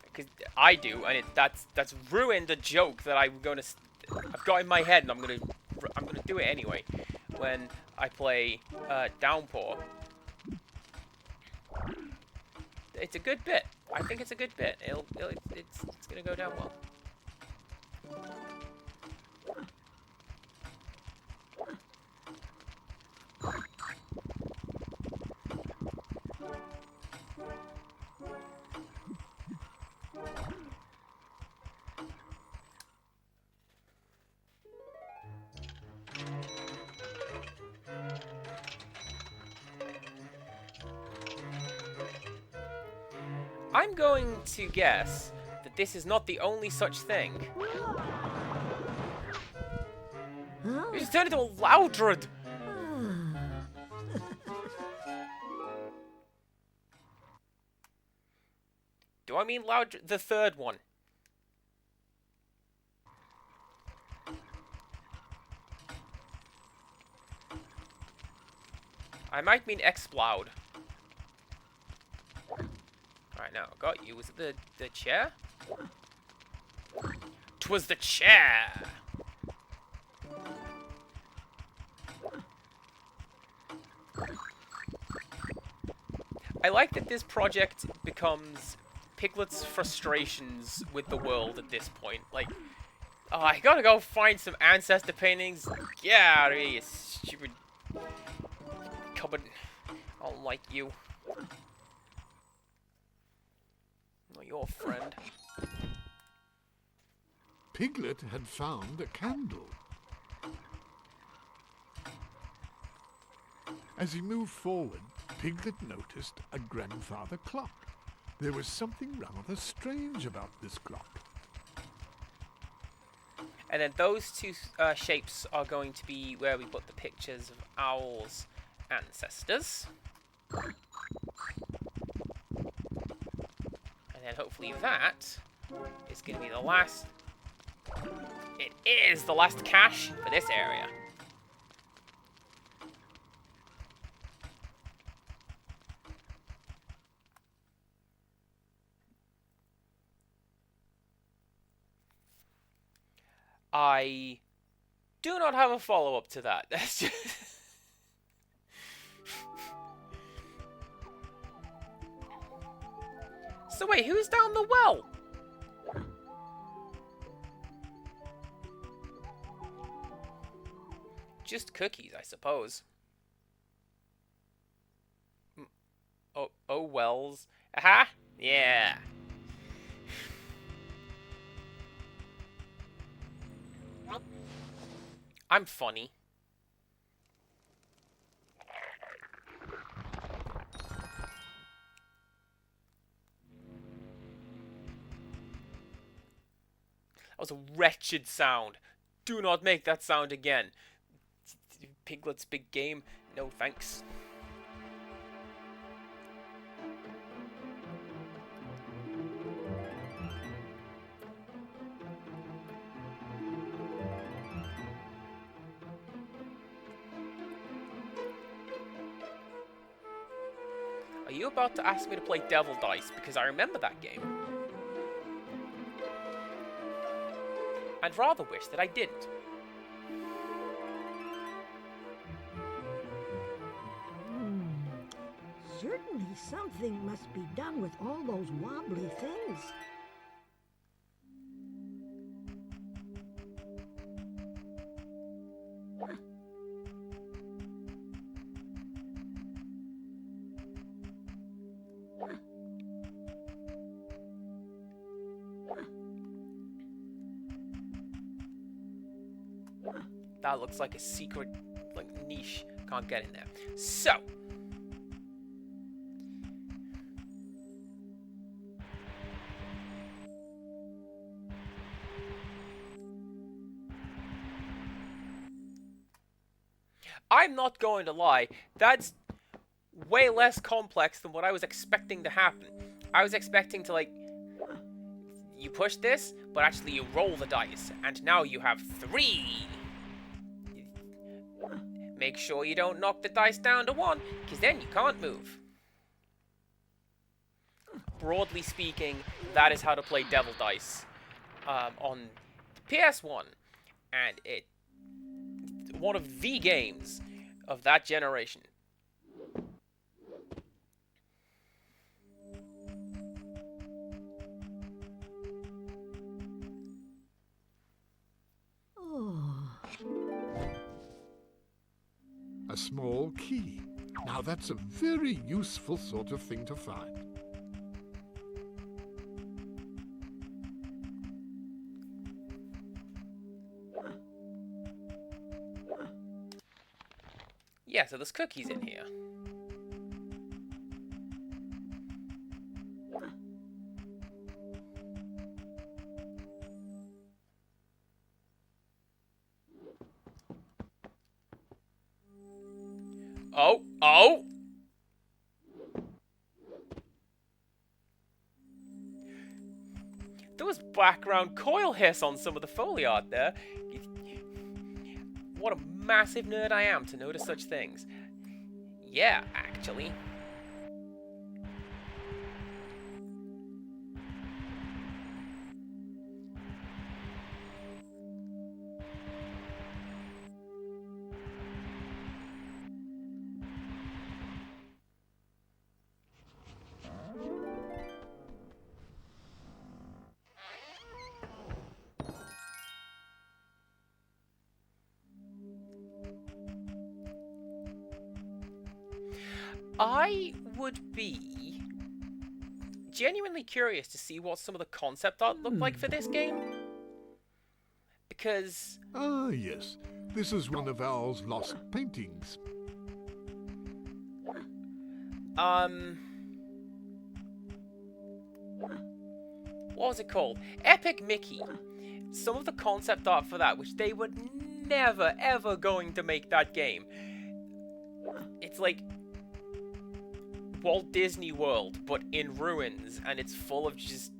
Because I do, and that's ruined a joke that I've got in my head, and I'm gonna do it anyway when I play Downpour. It's a good bit. I think it's a good bit. It's gonna go down well. I'm going to guess that this is not the only such thing. Huh? You just turned into a Loudred! Do I mean Loudred, the third one? I might mean Exploud. Alright, now, got you. Was it the chair? 'Twas the chair! I like that this project becomes Piglet's frustrations with the world at this point. Like, oh, I gotta go find some ancestor paintings. Get out of here, you stupid cupboard. I don't like you. Not your friend. Piglet had found a candle. As he moved forward, Piglet noticed a grandfather clock. There was something rather strange about this clock. And then those two shapes are going to be where we put the pictures of Owl's ancestors. And then hopefully that is going to be the last... It is the last cache for this area. I do not have a follow-up to that. That's just... So wait, who's down the well? Just cookies, I suppose. Oh, Wells. Aha! Yeah. I'm funny. That was a wretched sound. Do not make that sound again. Piglet's big game. No thanks. Are you about to ask me to play Devil Dice? Because I remember that game. I'd rather wish that I didn't. Certainly something must be done with all those wobbly things. That looks like a secret, like, niche. Can't get in there. So. I'm not going to lie. That's way less complex than what I was expecting to happen. I was expecting to, like, you push this, but actually you roll the dice, and now you have 3. Make sure you don't knock the dice down to 1, because then you can't move. Broadly speaking, that is how to play Devil Dice on PS1, and it's one of the games of that generation. A small key. Now that's a very useful sort of thing to find. Yeah, so there's cookies in here. Oh, oh! There was background coil hiss on some of the Foley art there. What a massive nerd I am to notice such things. Yeah, actually. I would be genuinely curious to see what some of the concept art looked like for this game. Because... Ah, yes. This is one of Al's lost paintings. What was it called? Epic Mickey. Some of the concept art for that, which they were never, ever going to make that game. It's like Walt Disney World, but in ruins, and it's full of just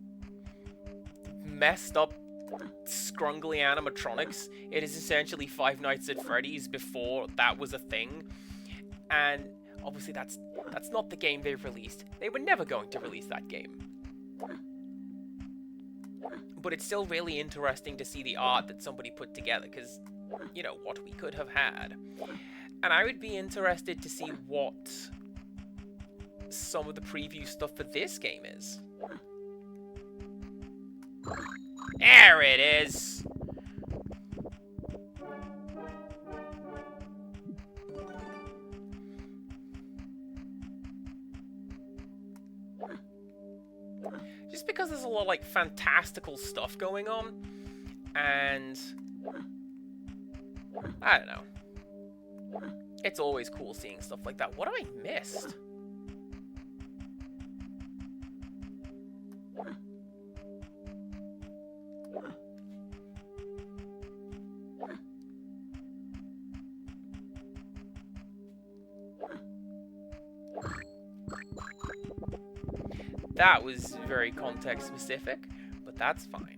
messed up, scrungly animatronics. It is essentially Five Nights at Freddy's before that was a thing, and obviously that's not the game they've released. They were never going to release that game. But it's still really interesting to see the art that somebody put together, because, you know, what we could have had. And I would be interested to see what some of the preview stuff for this game is. There it is! Just because there's a lot of, like, fantastical stuff going on, and I don't know. It's always cool seeing stuff like that. What have I missed? That was very context specific, but that's fine.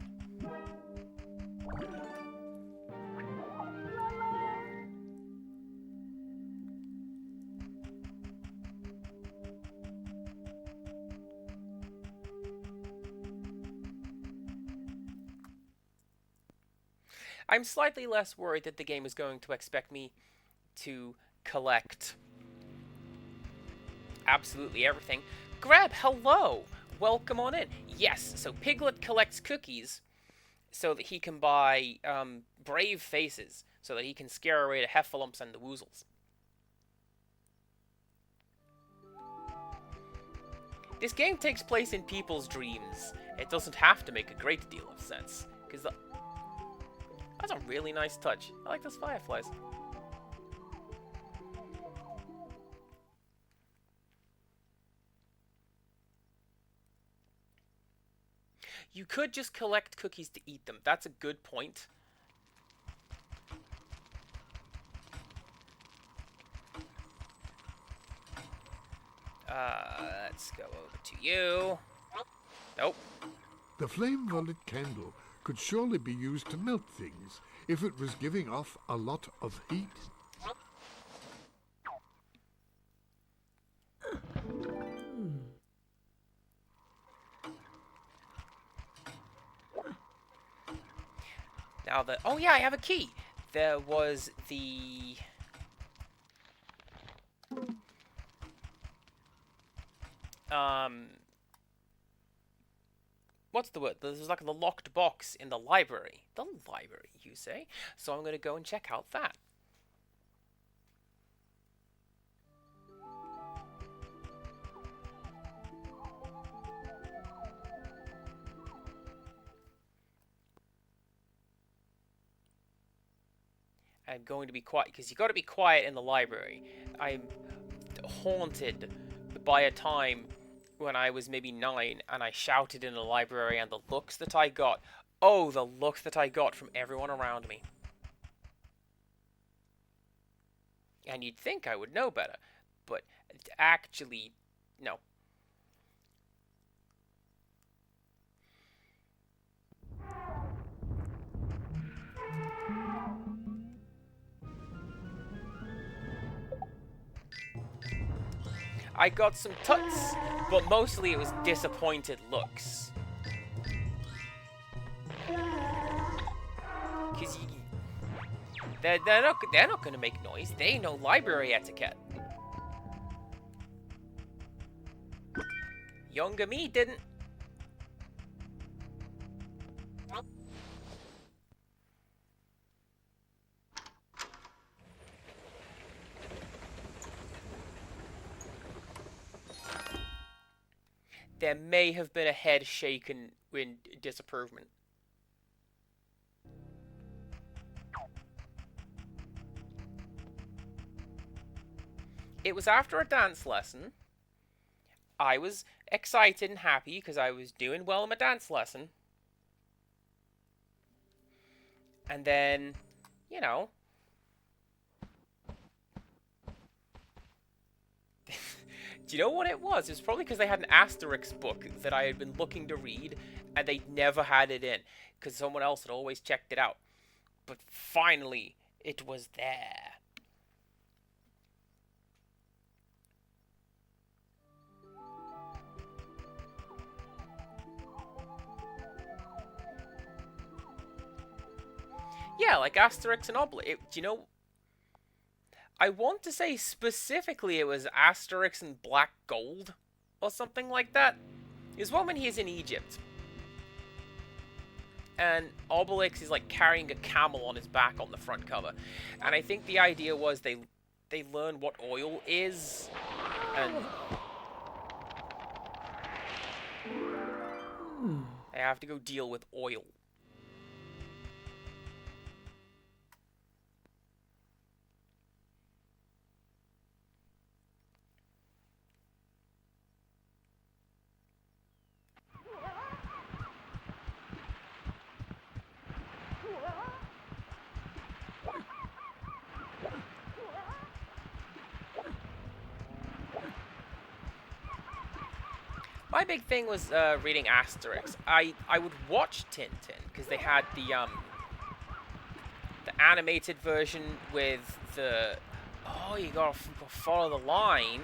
I'm slightly less worried that the game is going to expect me to collect absolutely everything. Greb, hello! Welcome on in. Yes, so Piglet collects cookies so that he can buy brave faces, so that he can scare away the heffalumps and the woozles. This game takes place in people's dreams. It doesn't have to make a great deal of sense. Because that's a really nice touch. I like those fireflies. You could just collect cookies to eat them. That's a good point. Let's go over to you. Nope. The flame-violet candle could surely be used to melt things if it was giving off a lot of heat. Now oh yeah, I have a key. There was the... What's the word? There's like the locked box in the library. The library, you say? So I'm going to go and check out that. I'm going to be quiet, because you got to be quiet in the library. I'm haunted by a time when I was maybe 9 and I shouted in the library, and the looks that I got. Oh, the looks that I got from everyone around me. And you'd think I would know better, but actually, no. I got some tuts, but mostly it was disappointed looks. Cause they're not gonna make noise. They know library etiquette. Younger me didn't. There may have been a head shaken in disapproval. It was after a dance lesson. I was excited and happy because I was doing well in my dance lesson. And then, you know... Do you know what it was? It was probably because they had an Asterix book that I had been looking to read, and they never had it in, because someone else had always checked it out. But finally, it was there. Yeah, like Asterix and Obelix. Do you know... I want to say specifically it was Asterix and Black Gold, or something like that. It was one when he's in Egypt. And Obelix is like carrying a camel on his back on the front cover. And I think the idea was they learn what oil is, and they have to go deal with oil. My big thing was reading Asterix. I would watch Tintin because they had the animated version with the you gotta follow the line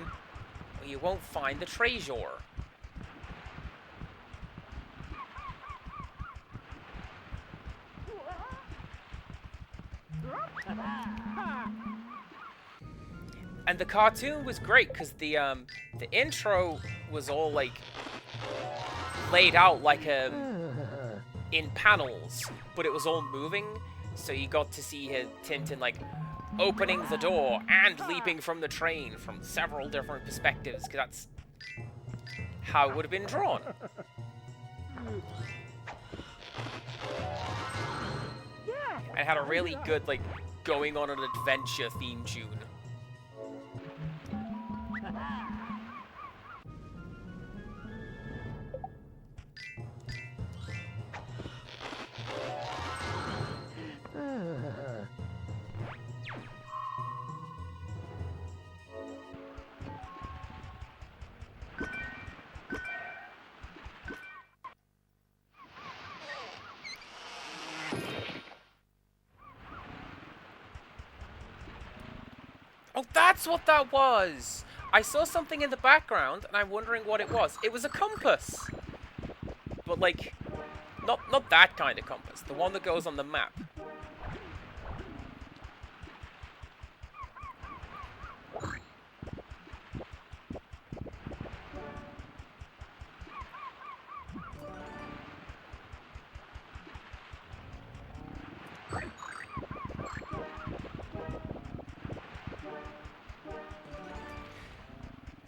or you won't find the treasure. And the cartoon was great because the intro was all like laid out like in panels, but it was all moving, so you got to see Tintin like opening the door and leaping from the train from several different perspectives, because that's how it would have been drawn. And it had a really good, like, going on an adventure theme tune. Oh, that's what that was! I saw something in the background, and I'm wondering what it was. It was a compass! But, like, not that kind of compass. The one that goes on the map.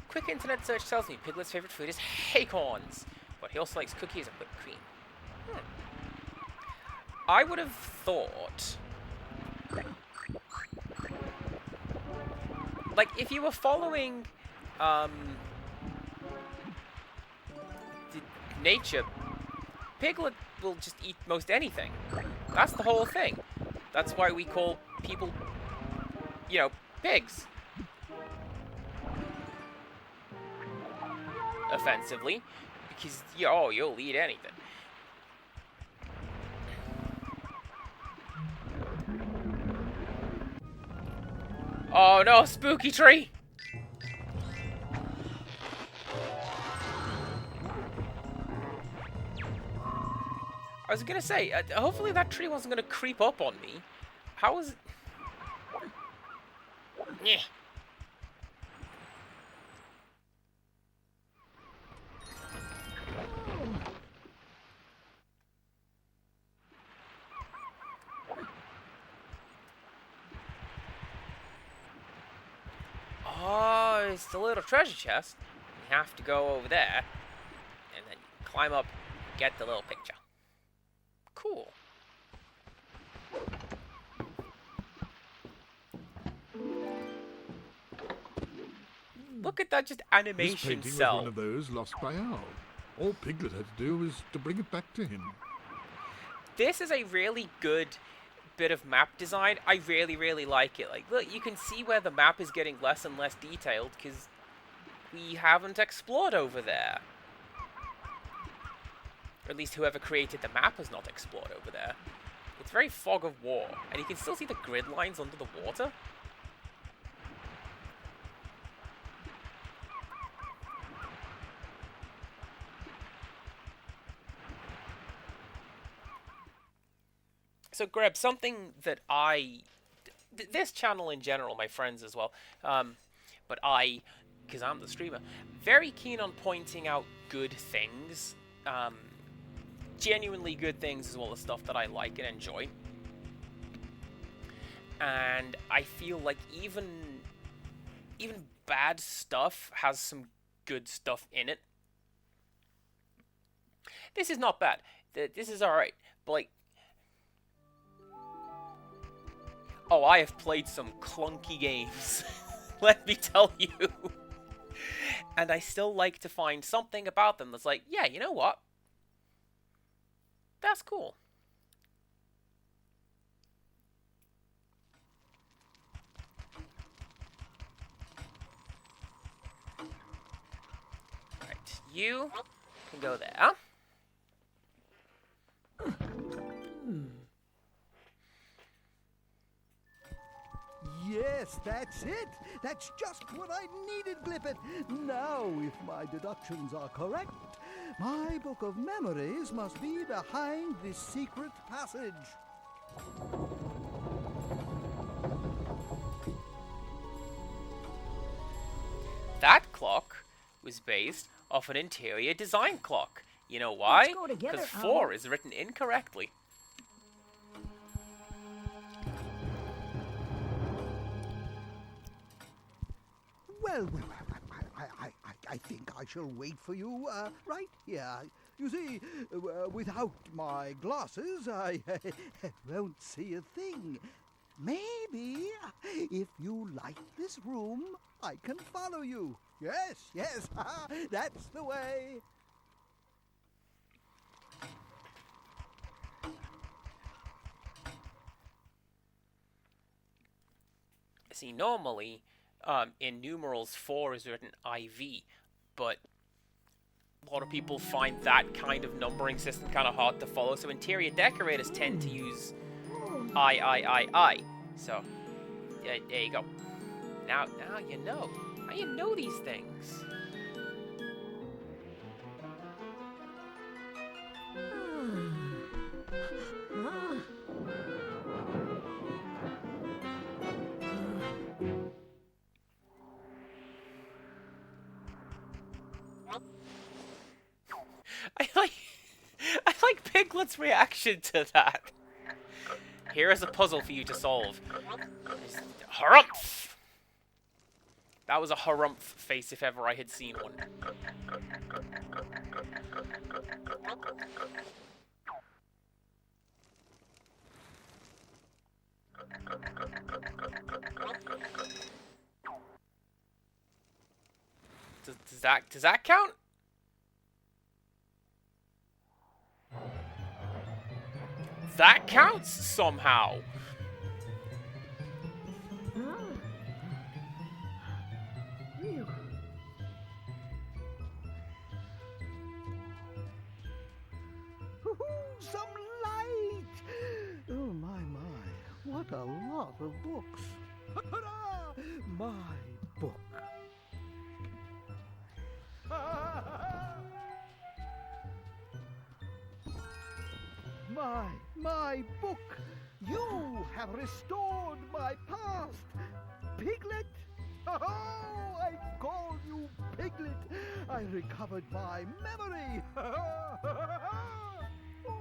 Quick internet search tells me Piglet's favorite food is acorns, but he also likes cookies and whipped cream. I would have thought, like, if you were following nature, Piglet will just eat most anything. That's the whole thing. That's why we call people, you know, pigs. Offensively, because you'll eat anything. Oh no, spooky tree! I was gonna say, hopefully that tree wasn't gonna creep up on me. How was it? Yeah. Oh, it's the little treasure chest. You have to go over there, and then you climb up, get the little picture. Cool. Look at that, just This animation painting was cell. one of those lost by Owl. All Piglet had to do was to bring it back to him. This is a really good bit of map design. I really like it. Like, look, you can see where the map is getting less and less detailed because we haven't explored over there. Or at least whoever created the map has not explored over there. It's very fog of war, and you can still see the grid lines under the water. So, Greb, something that this channel in general, my friends as well, but because I'm the streamer, very keen on pointing out good things, genuinely good things as well as stuff that I like and enjoy. And I feel like even bad stuff has some good stuff in it. This is not bad. This is alright, but like, oh, I have played some clunky games, let me tell you. And I still like to find something about them that's like, yeah, you know what? That's cool. Right, you can go there. Yes, that's it. That's just what I needed, Glippet. Now, if my deductions are correct, my book of memories must be behind this secret passage. That clock was based off an interior design clock. You know why? Let's go together, Because Owl. 4 is written incorrectly. Well, I think I shall wait for you right here. You see, without my glasses, I won't see a thing. Maybe, if you like this room, I can follow you. Yes, yes, that's the way. See, normally, in numerals, 4 is written IV, but a lot of people find that kind of numbering system kind of hard to follow, so interior decorators tend to use I. So, there you go. Now you know. Now you know these things. I like Piglet's reaction to that. Here is a puzzle for you to solve. Harumph! That was a harumph face if ever I had seen one. Does that count? That counts somehow. Some light! Oh, my. What a lot of books. Hurrah! My book. My book! You have restored my past! Piglet! Oh, I call you Piglet! I recovered my memory! Oh,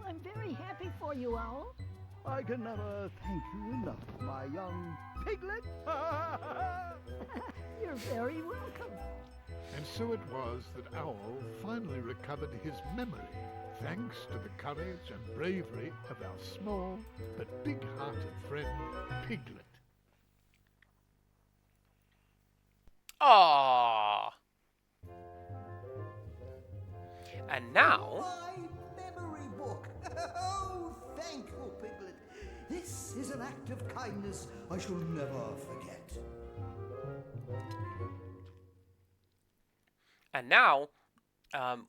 I'm very happy for you, Owl. I can never thank you enough, my young Piglet! You're very welcome. And so it was that Owl finally recovered his memory, thanks to the courage and bravery of our small but big-hearted friend, Piglet. Aww. And now... My memory book! Oh, thank you, Piglet. This is an act of kindness I shall never forget. And now,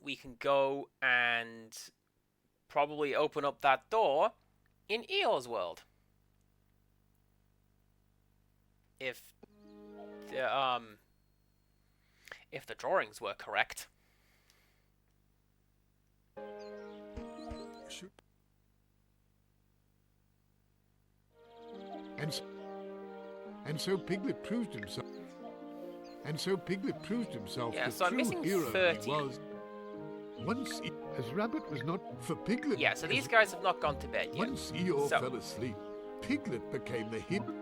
we can go and probably open up that door in Eeyore's world. If the drawings were correct. Shoot. And so Piglet proved himself. Yeah, the so I'm true missing hero 30. he was. As Rabbit was not for Piglet. Yeah, so these guys have not gone to bed yet. Once Eeyore So- fell asleep, Piglet became the hero.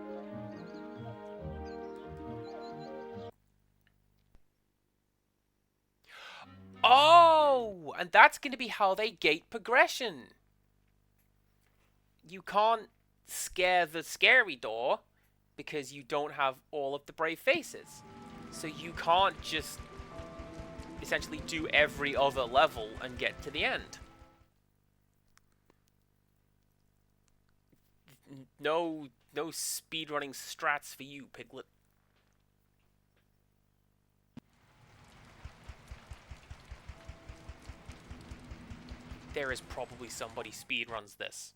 Oh, and that's going to be how they gate progression. You can't scare the scary door because you don't have all of the brave faces. So you can't just essentially do every other level and get to the end. No speedrunning strats for you, Piglet. There is probably somebody speedruns this.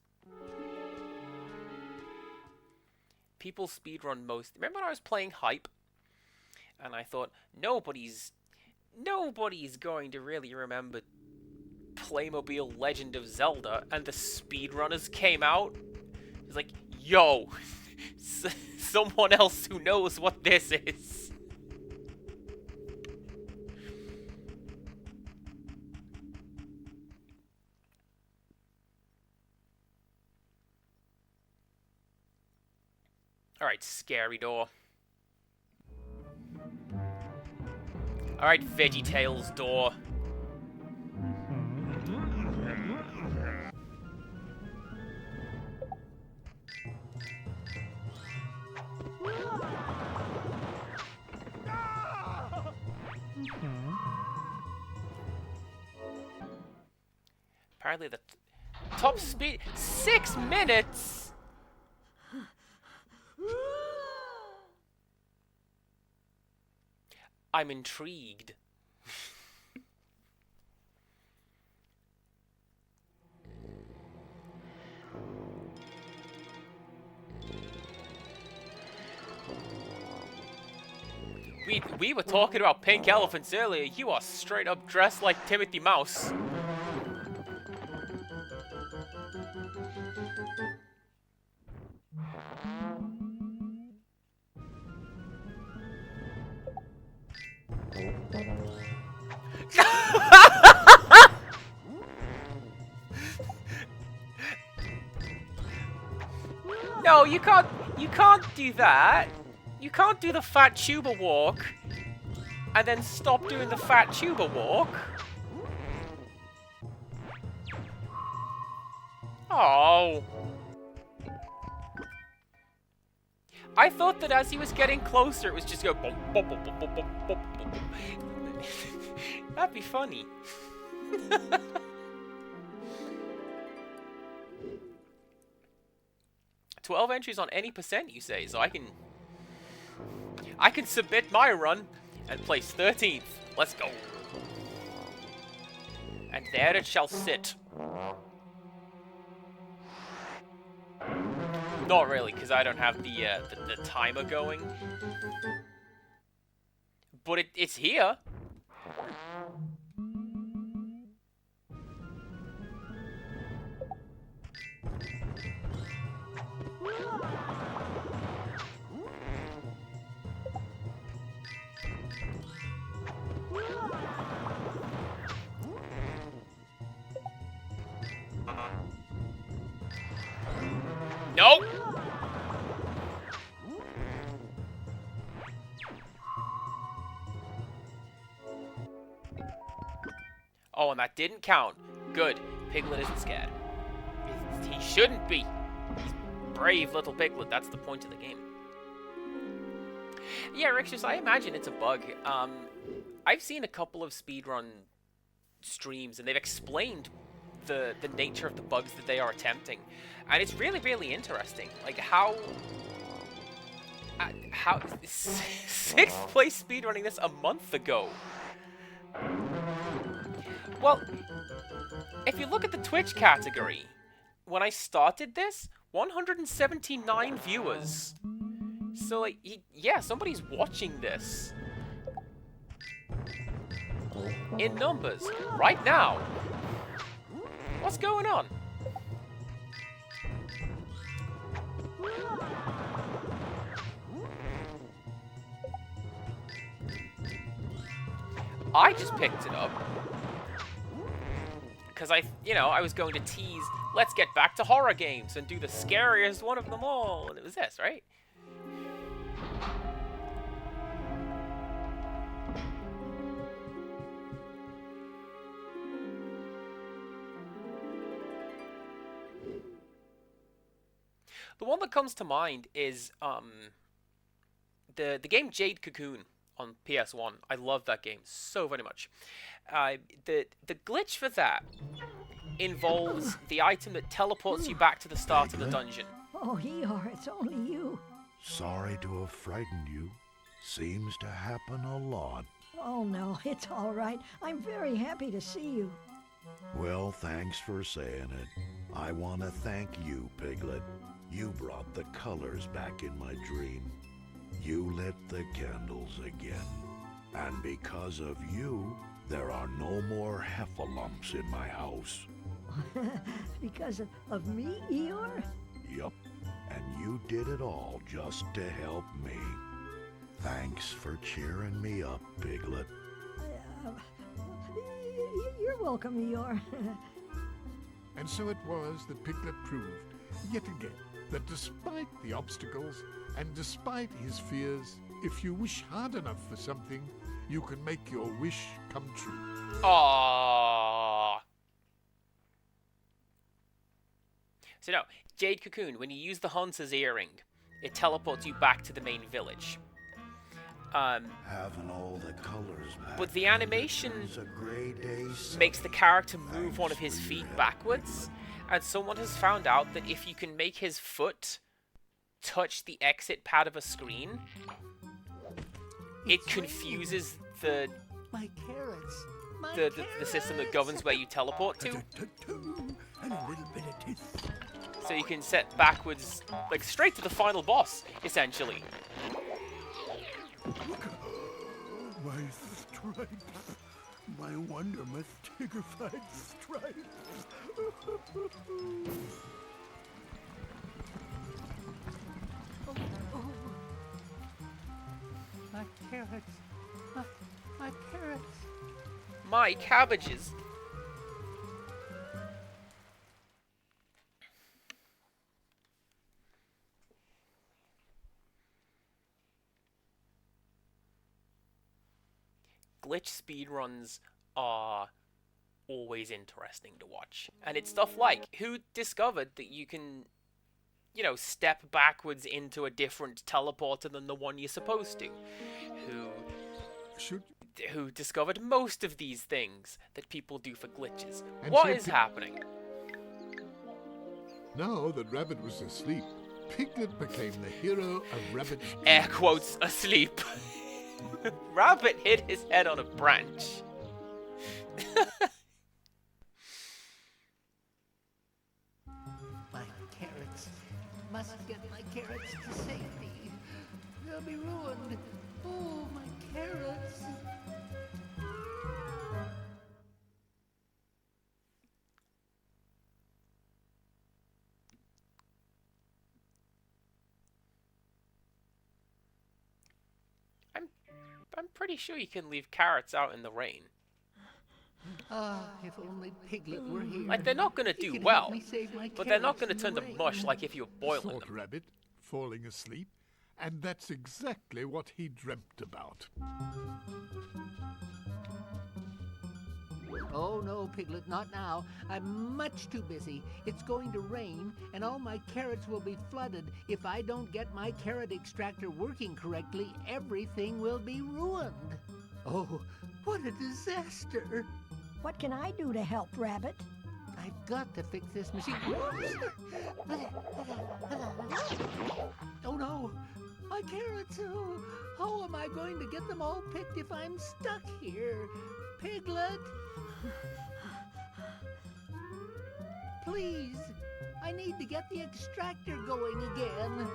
People speedrun most. Remember when I was playing Hype? And I thought, nobody's going to really remember Playmobil Legend of Zelda, and the speedrunners came out. It's like, yo, someone else who knows what this is. Alright, scary door. Alright, VeggieTales door. Apparently the top speed... 6 minutes?! I'm intrigued. We were talking about pink elephants earlier. You are straight up dressed like Timothy Mouse. No, you can't do that. You can't do the fat tuba walk and then stop doing the fat tuba walk. Oh. I thought that as he was getting closer, it was just go bum, bum, bum, bum, bum, bum, bum, bum. That'd be funny. 12 entries on any percent, you say, so I can submit my run and place 13th. Let's go. And there it shall sit. Not really, because I don't have the timer going. But it's here. Nope. Oh, and that didn't count. Good. Piglet isn't scared. He shouldn't be. He's brave little Piglet. That's the point of the game. Yeah, Rixus, I imagine it's a bug. I've seen a couple of speedrun streams, and they've explained the nature of the bugs that they are attempting, and it's really, really interesting. Like how 6th place speedrunning this a month ago. Well, if you look at the Twitch category, when I started this, 179 viewers. So like, yeah, somebody's watching this in numbers right now. What's going on? I just picked it up because I was going to tease, let's get back to horror games and do the scariest one of them all, and it was this, right? The one that comes to mind is the game Jade Cocoon on PS1. I love that game so very much. The glitch for that involves the item that teleports you back to the start of the dungeon. Oh, Eeyore, it's only you. Sorry to have frightened you. Seems to happen a lot. Oh, no, it's all right. I'm very happy to see you. Well, thanks for saying it. I want to thank you, Piglet. You brought the colors back in my dream. You lit the candles again. And because of you, there are no more heffalumps in my house. Because of me, Eeyore? Yup. And you did it all just to help me. Thanks for cheering me up, Piglet. You're welcome, Eeyore. And so it was that Piglet proved, yet again, that despite the obstacles and despite his fears, if you wish hard enough for something, you can make your wish come true. Aww. So now, Jade Cocoon, when you use the Hunter's Earring, it teleports you back to the main village. Having all the colors back. But the animation It's a gray day. makes the character move one of his feet backwards, and someone has found out that if you can make his foot touch the exit pad of a screen, it confuses the My carrots. My the system that governs where you teleport to. And a little bit of tooth. So you can set backwards, like straight to the final boss, essentially. My stripes. My wonderment tigrified stripes. My carrots. My carrots. My cabbages. Glitch speedruns are always interesting to watch. And it's stuff like, who discovered that you can, you know, step backwards into a different teleporter than the one you're supposed to? Who discovered most of these things that people do for glitches? And What so is happening? Now that Rabbit was asleep, Piglet became the hero of Rabbit's Air dreams. quotes, asleep. Rabbit hit his head on a branch. My carrots. Must get my carrots to safety. They'll be ruined. Oh, my carrots. I'm pretty sure you can leave carrots out in the rain. Ah, if only Piglet were here. Like, they're not gonna He do could well, help me save my but they're not carrots gonna in the turn to mush rain. like if you were boiling Thought them. Rabbit, falling asleep, and that's exactly what he dreamt about. Oh, no, Piglet, not now. I'm much too busy. It's going to rain, and all my carrots will be flooded. If I don't get my carrot extractor working correctly, everything will be ruined. Oh, what a disaster. What can I do to help, Rabbit? I've got to fix this machine. Oh, no. My carrots. Oh, how am I going to get them all picked if I'm stuck here? Piglet? Please, I need to get the extractor going again.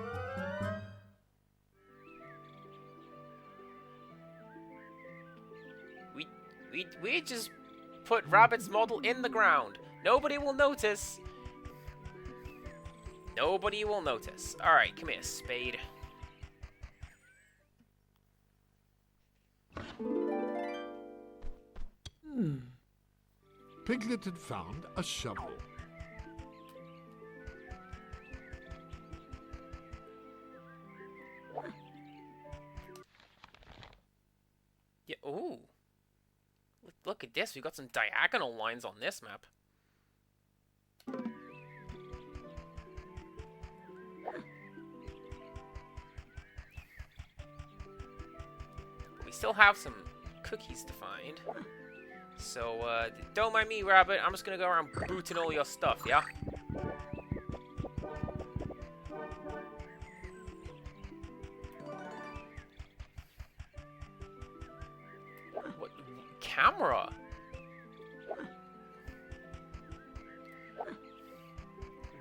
We just put Rabbit's model in the ground. Nobody will notice. Nobody will notice. Alright, come here, Spade. Piglet had found a shovel. Yeah, ooh. Look at this, we got some diagonal lines on this map. But we still have some cookies to find. So, don't mind me, Rabbit. I'm just gonna go around booting all your stuff, yeah? What? Camera?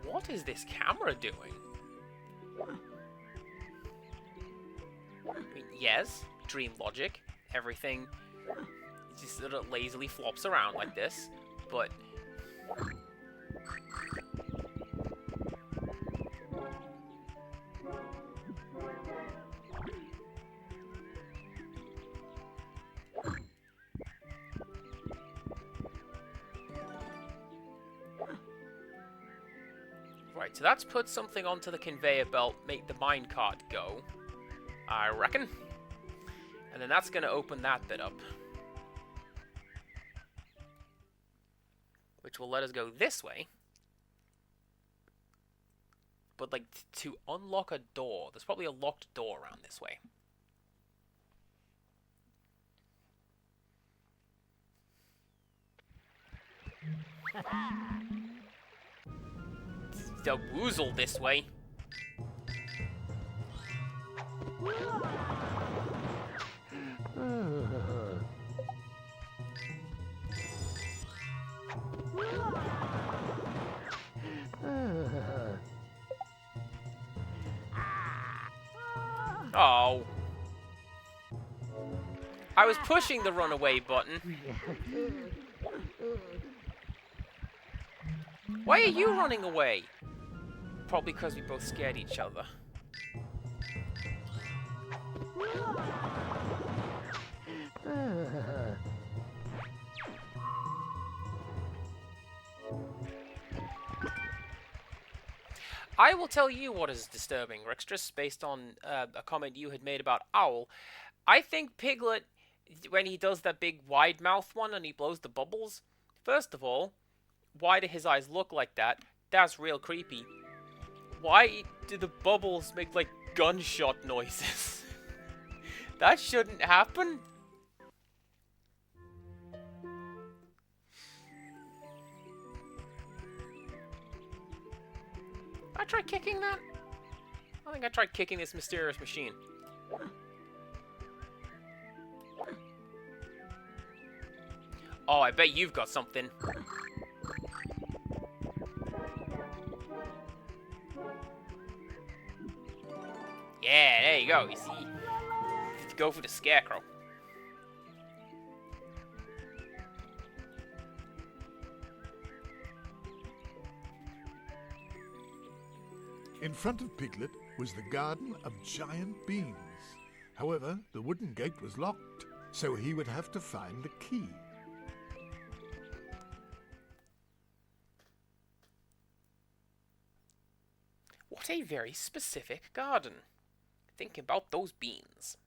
What is this camera doing? I mean, yes, dream logic. Everything just sort of lazily flops around like this, but right, so that's put something onto the conveyor belt, make the minecart go, I reckon. And then that's going to open that bit up. Which will let us go this way. But, like, to unlock a door, there's probably a locked door around this way. The woozle this way. Oh. I was pushing the runaway button. Why are you running away? Probably because we both scared each other. I will tell you what is disturbing, Rixtress, based on a comment you had made about Owl. I think Piglet, when he does that big wide mouth one and he blows the bubbles, first of all, why do his eyes look like that? That's real creepy. Why do the bubbles make, like, gunshot noises? That shouldn't happen. I tried kicking that? I think I tried kicking this mysterious machine. Oh, I bet you've got something. Yeah, there you go, you see. You have to go for the scarecrow. In front of Piglet was the garden of giant beans. However, the wooden gate was locked, so he would have to find the key. What a very specific garden. Think about those beans.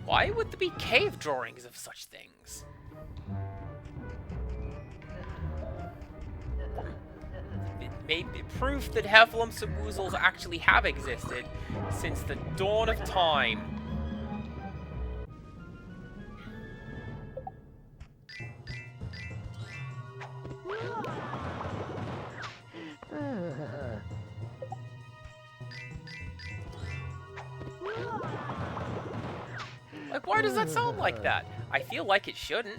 Why would there be cave drawings of such things? It made proof that heffalumps and woozles actually have existed since the dawn of time. Like, why does that sound like that? I feel like it shouldn't.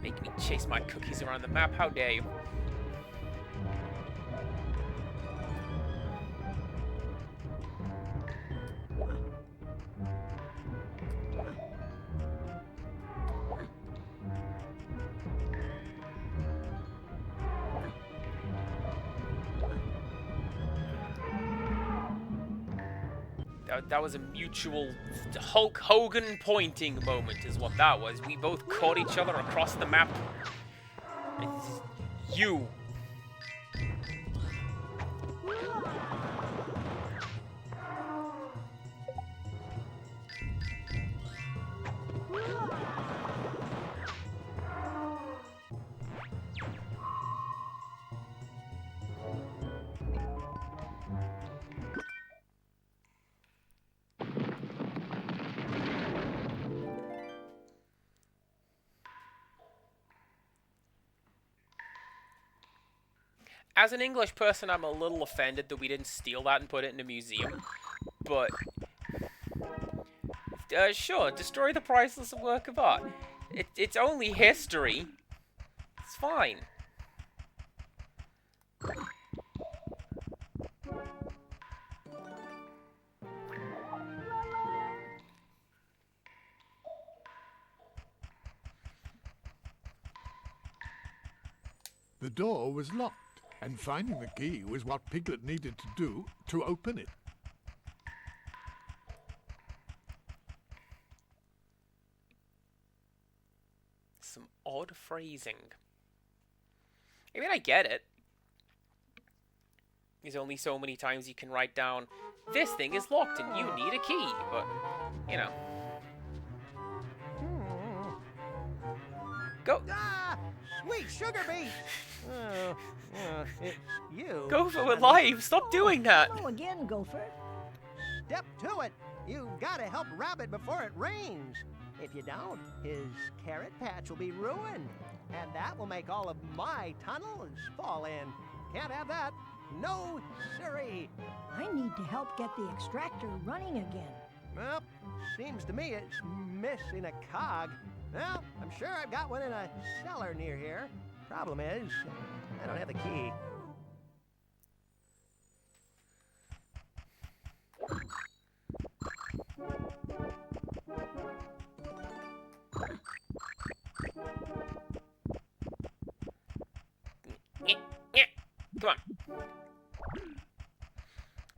Make me chase my cookies around the map, how dare you? That was a mutual Hulk Hogan pointing moment is what that was. We both caught each other across the map. You. As an English person, I'm a little offended that we didn't steal that and put it in a museum. But, sure, destroy the priceless work of art. It's only history. It's fine. The door was locked, and finding the key was what Piglet needed to do to open it. Some odd phrasing. I mean, I get it. There's only so many times you can write down, this thing is locked and you need a key, but, you know. Go! Ah! Sweet sugar beet! Oh, it's you. Gopher, we're live! Stop doing that! Hello again, Gopher. Step to it. You've got to help Rabbit before it rains. If you don't, his carrot patch will be ruined. And that will make all of my tunnels fall in. Can't have that. No siree. I need to help get the extractor running again. Well, seems to me it's missing a cog. Well, I'm sure I've got one in a cellar near here. Problem is, I don't have the key. Come on.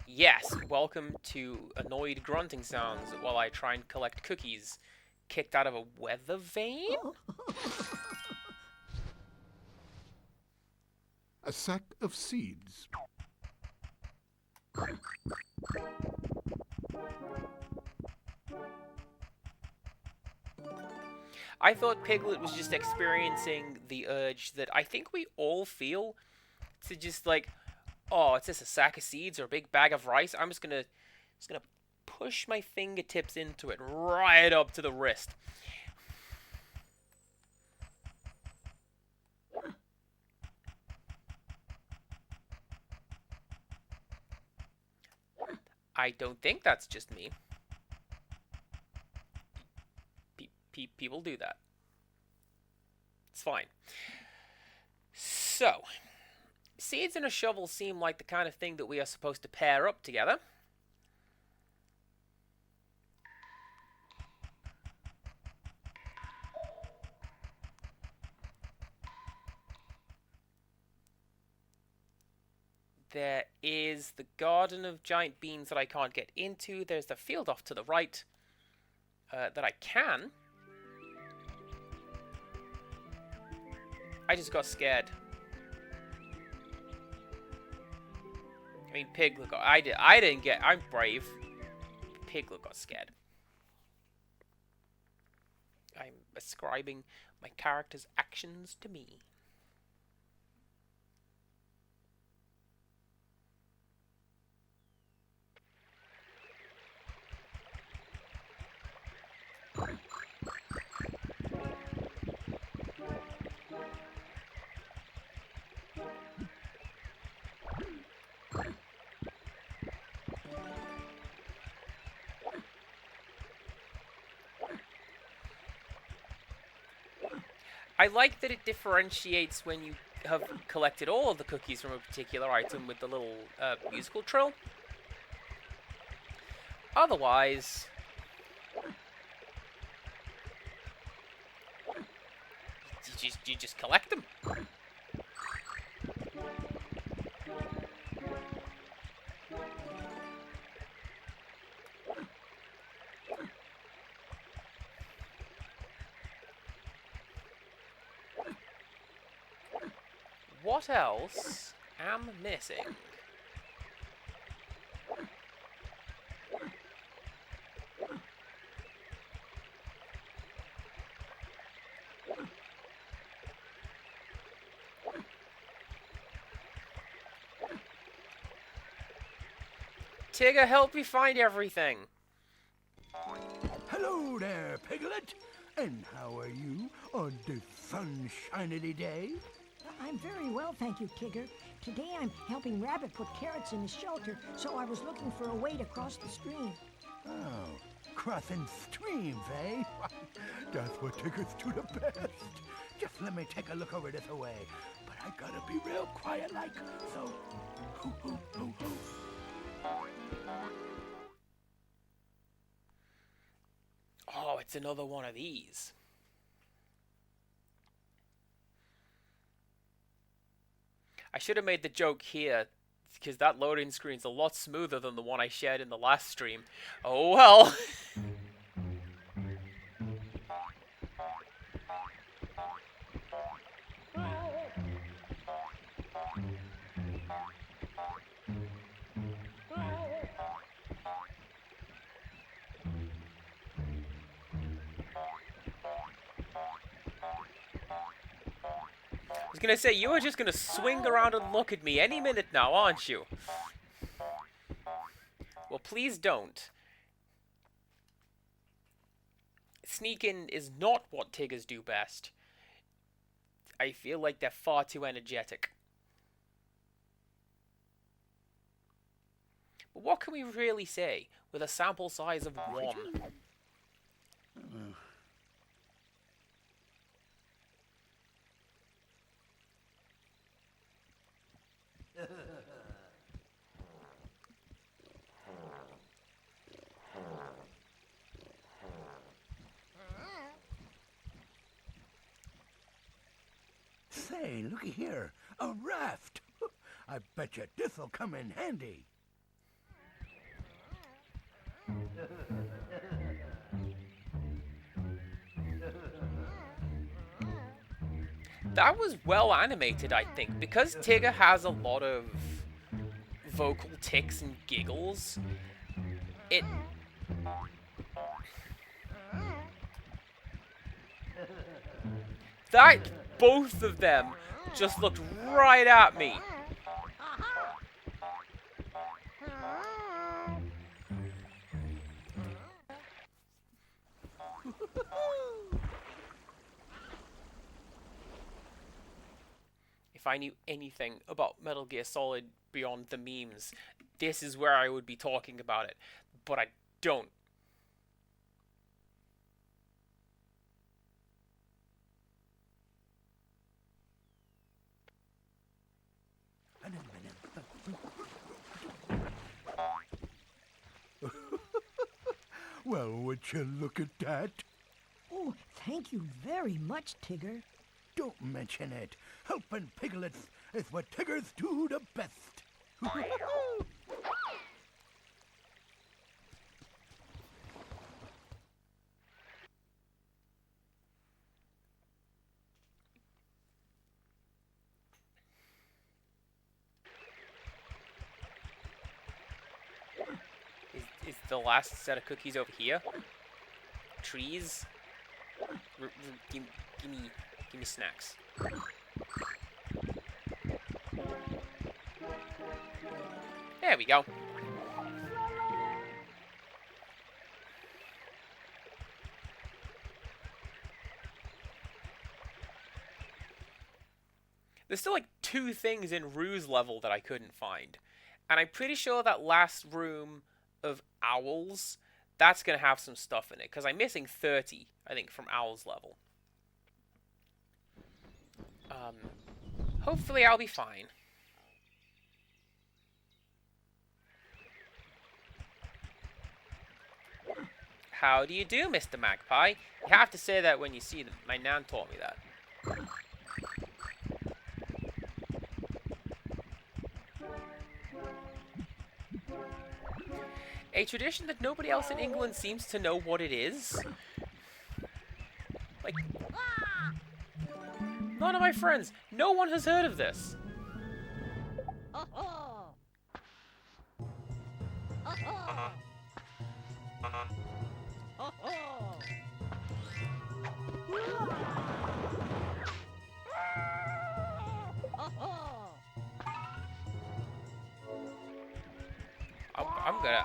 Yes, welcome to annoyed grunting sounds while I try and collect cookies kicked out of a weather vane? A sack of seeds. I thought Piglet was just experiencing the urge that I think we all feel to just like, oh, it's just a sack of seeds or a big bag of rice. I'm just gonna push my fingertips into it right up to the wrist. I don't think that's just me. People do that. It's fine. So, seeds and a shovel seem like the kind of thing that we are supposed to pair up together. There is the garden of giant beans that I can't get into. There's the field off to the right that I can. I just got scared. I mean, Piglet got... I didn't get... I'm brave. Piglet got scared. I'm ascribing my character's actions to me. I like that it differentiates when you have collected all of the cookies from a particular item with the little musical trill. Otherwise, you just collect them. What else am missing? Tigger, help me find everything. Hello there, Piglet. And how are you on this sunshiny day? I'm very well, thank you, Tigger. Today I'm helping Rabbit put carrots in his shelter, so I was looking for a way to cross the stream. Oh, crossing streams, eh? That's what Tiggers do the best. Just let me take a look over this way. But I gotta be real quiet like, so... Hoo, hoo, hoo, hoo. Oh, it's another one of these. I should have made the joke here, because that loading screen's a lot smoother than the one I shared in the last stream. Oh well. I was gonna say, you are just gonna swing around and look at me any minute now, aren't you? Well, please don't. Sneaking is not what Tiggers do best. I feel like they're far too energetic. But what can we really say with a sample size of 1? Say, looky here, a raft. I bet you this'll come in handy. That was well animated, I think. Because Tigger has a lot of vocal tics and giggles, both of them just looked right at me. If I knew anything about Metal Gear Solid beyond the memes, this is where I would be talking about it. But I don't. Well, would you look at that? Oh, thank you very much, Tigger. Don't mention it. Helping piglets is what Tiggers do the best. Is the last set of cookies over here? Trees? Give me snacks. There we go. There's still like 2 things in Rue's level that I couldn't find. And I'm pretty sure that last room of Owl's, that's going to have some stuff in it. Because I'm missing 30, I think, from Owl's level. Hopefully I'll be fine. How do you do, Mr. Magpie? You have to say that when you see them. My nan taught me that. A tradition that nobody else in England seems to know what it is. Like, none of my friends, no one has heard of this.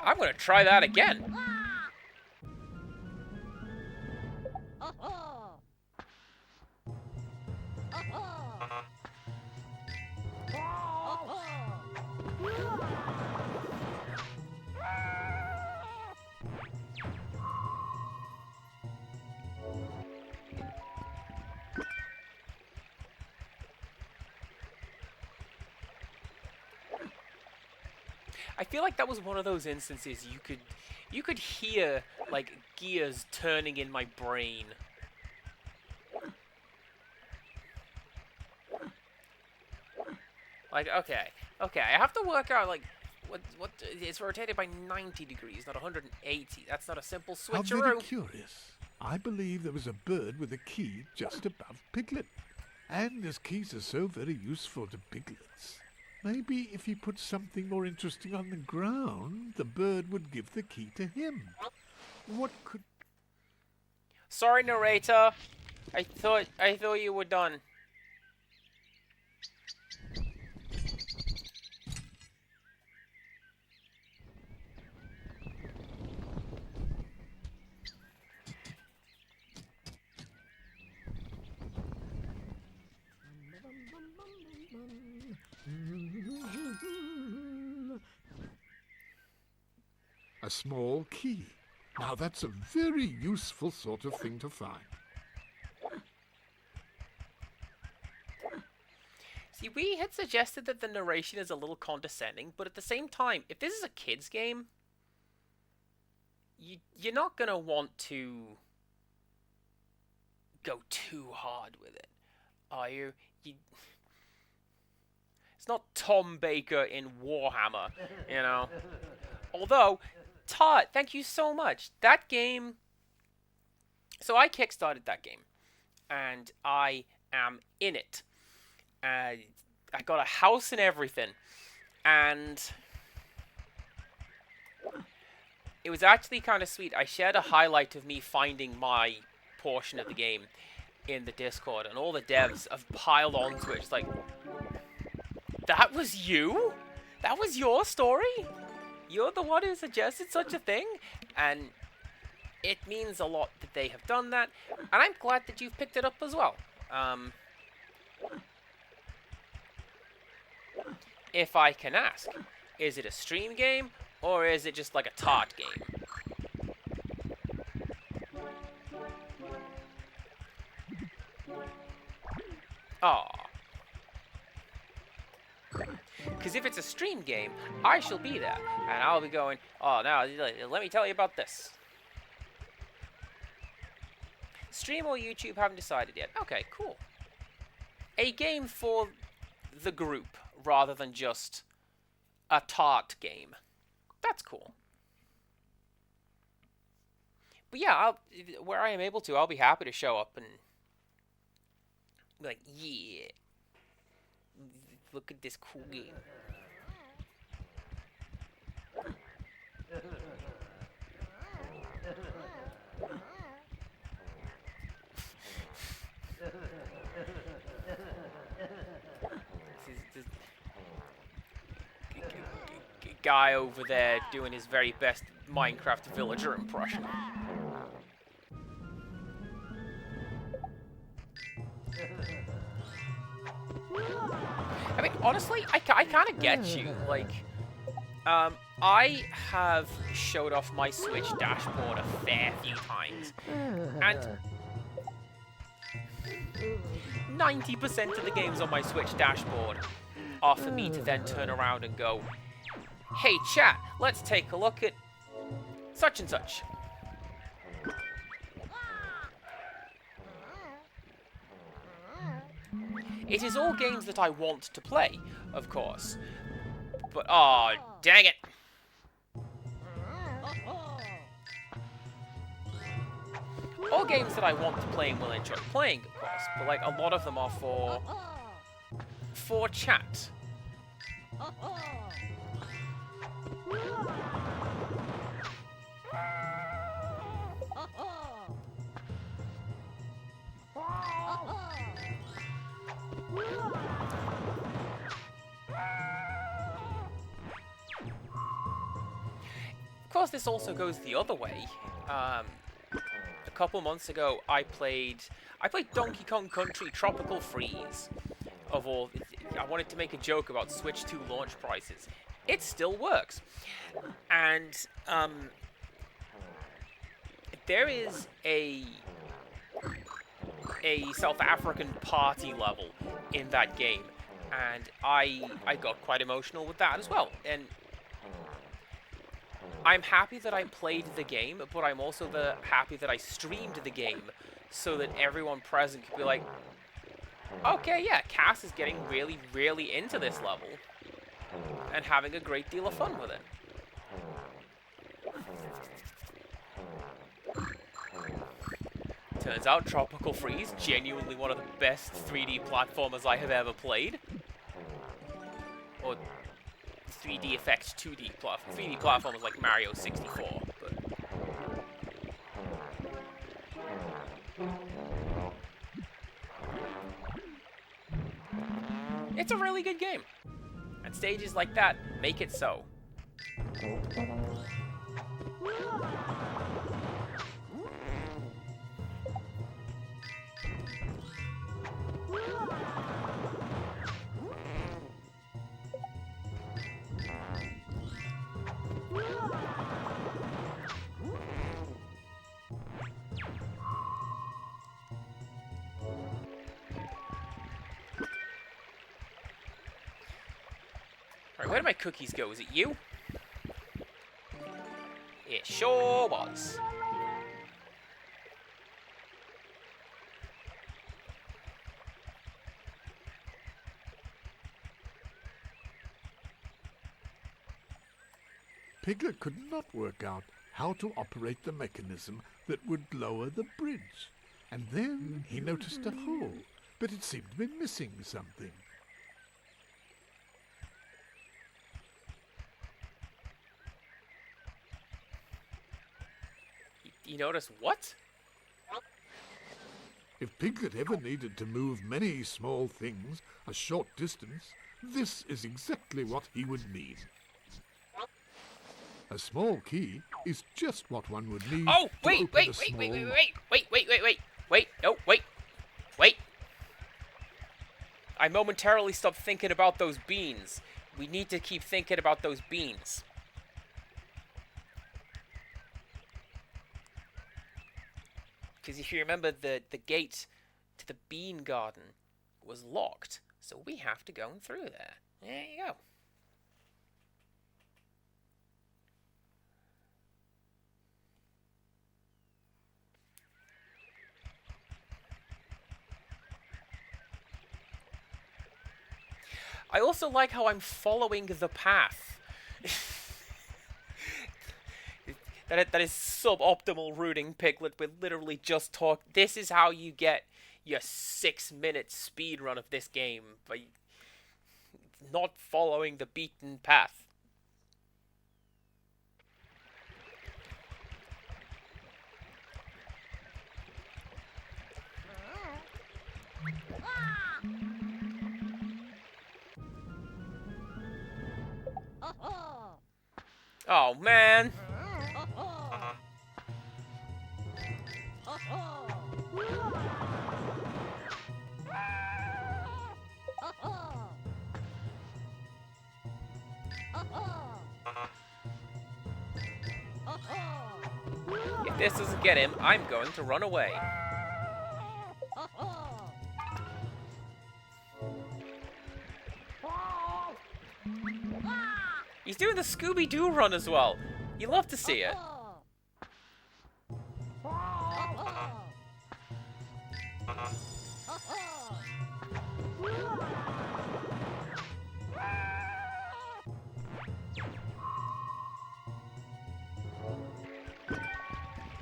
I'm gonna try that again. I feel like that was one of those instances you could hear like gears turning in my brain. Like, okay, I have to work out, like, what it's rotated by 90 degrees, not 180. That's not a simple How very switcheroo. curious. I believe there was a bird with a key just above Piglet. And as keys are so very useful to piglets, maybe if he put something more interesting on the ground, the bird would give the key to him. What could... Sorry, narrator. I thought you were done. A small key. Now that's a very useful sort of thing to find. See, we had suggested that the narration is a little condescending, but at the same time, if this is a kid's game, you're not gonna want to go too hard with it, are you? It's not Tom Baker in Warhammer, you know? Although, Todd, thank you so much. That game... So I kickstarted that game, and I am in it. I got a house and everything, and it was actually kind of sweet. I shared a highlight of me finding my portion of the game in the Discord, and all the devs have piled onto it. It's like, that was you? That was your story? You're the one who suggested such a thing? And it means a lot that they have done that, and I'm glad that you've picked it up as well. If I can ask, is it a stream game, or is it just like a tart game? Aw. Because if it's a stream game, I shall be there, and I'll be going, oh, now, let me tell you about this. Stream or YouTube, haven't decided yet. Okay, cool. A game for the group, rather than just a tart game. That's cool. But yeah, where I am able to, I'll be happy to show up and be like, yeah, look at this cool game. This guy over there doing his very best Minecraft villager impression. I mean, honestly, I kind of get you. Like, I have showed off my Switch dashboard a fair few times, and 90% of the games on my Switch dashboard are for me to then turn around and go, hey chat, let's take a look at such and such. It is all games that I want to play, of course. But, oh, dang it. All games that I want to play and will enjoy playing, of course. But, like, a lot of them are for chat. Of course, this also goes the other way. A couple months ago, I played Donkey Kong Country Tropical Freeze. I wanted to make a joke about Switch 2 launch prices. It still works. And there is a South African party level in that game, and I got quite emotional with that as well. And I'm happy that I played the game, but I'm also happy that I streamed the game so that everyone present could be like, okay, yeah, Cass is getting really, really into this level and having a great deal of fun with it. Turns out Tropical Freeze, genuinely one of the best 3D platformers I have ever played. Or 3D effects 2D platform. 3D platformers like Mario 64, but... It's a really good game. And stages like that make it so. Alright, where did my cookies go? Was it you? It sure was. Piglet could not work out how to operate the mechanism that would lower the bridge. And then he noticed a hole, but it seemed to be missing something. You notice what? If Piglet ever needed to move many small things a short distance, this is exactly what he would need. A small key is just what one would need. Oh, to wait, open wait, a wait, small wait, wait, lock. wait, no, wait. I momentarily stopped thinking about those beans. We need to keep thinking about those beans. Because if you remember, the gate to the bean garden was locked, so we have to go through there. There you go. I also like how I'm following the path. That is suboptimal routing, Piglet. We literally just talked. This is how you get your 6-minute speed run of this game, by not following the beaten path. Oh man. If this doesn't get him, I'm going to run away. He's doing the Scooby-Doo run as well. You love to see it.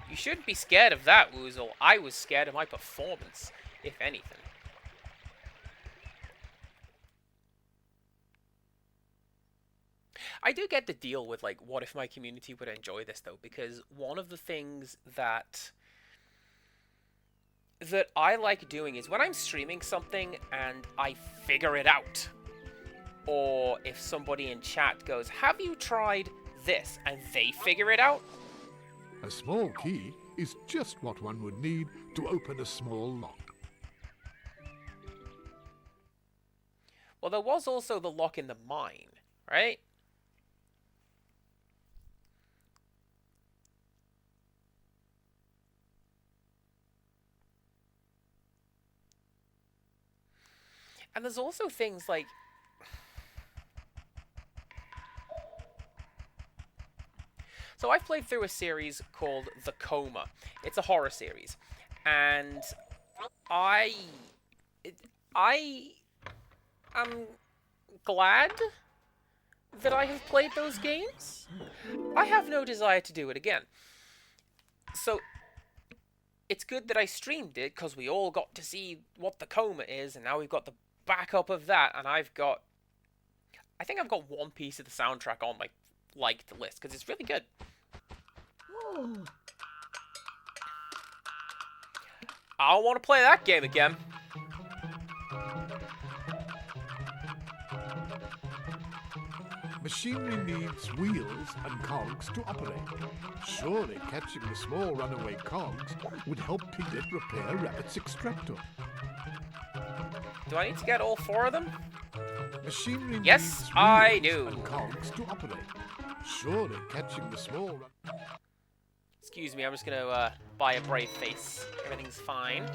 You shouldn't be scared of that, Woozle. I was scared of my performance, if anything. I do get the deal with, like, what if my community would enjoy this, though, because one of the things that I like doing is when I'm streaming something and I figure it out, or if somebody in chat goes, have you tried this, and they figure it out, A small key is just what one would need to open a small lock. well, there was also the lock in the mine, right? And there's also things like... So I've played through a series called The Coma. It's a horror series, and I am glad that I have played those games. I have no desire to do it again. So it's good that I streamed it, because we all got to see what The Coma is, and now we've got the backup of that, and I think I've got one piece of the soundtrack on my liked list, because it's really good. Oh, I don't want to play that game again. Machinery needs wheels and cogs to operate. Surely catching the small runaway cogs would help Piglet repair Rabbit's extractor. Do I need to get all 4 of them? Machinery Yes, needs I wheels do. and cogs to operate. Surely catching the small Excuse me, I'm just gonna buy a brave face. Everything's fine.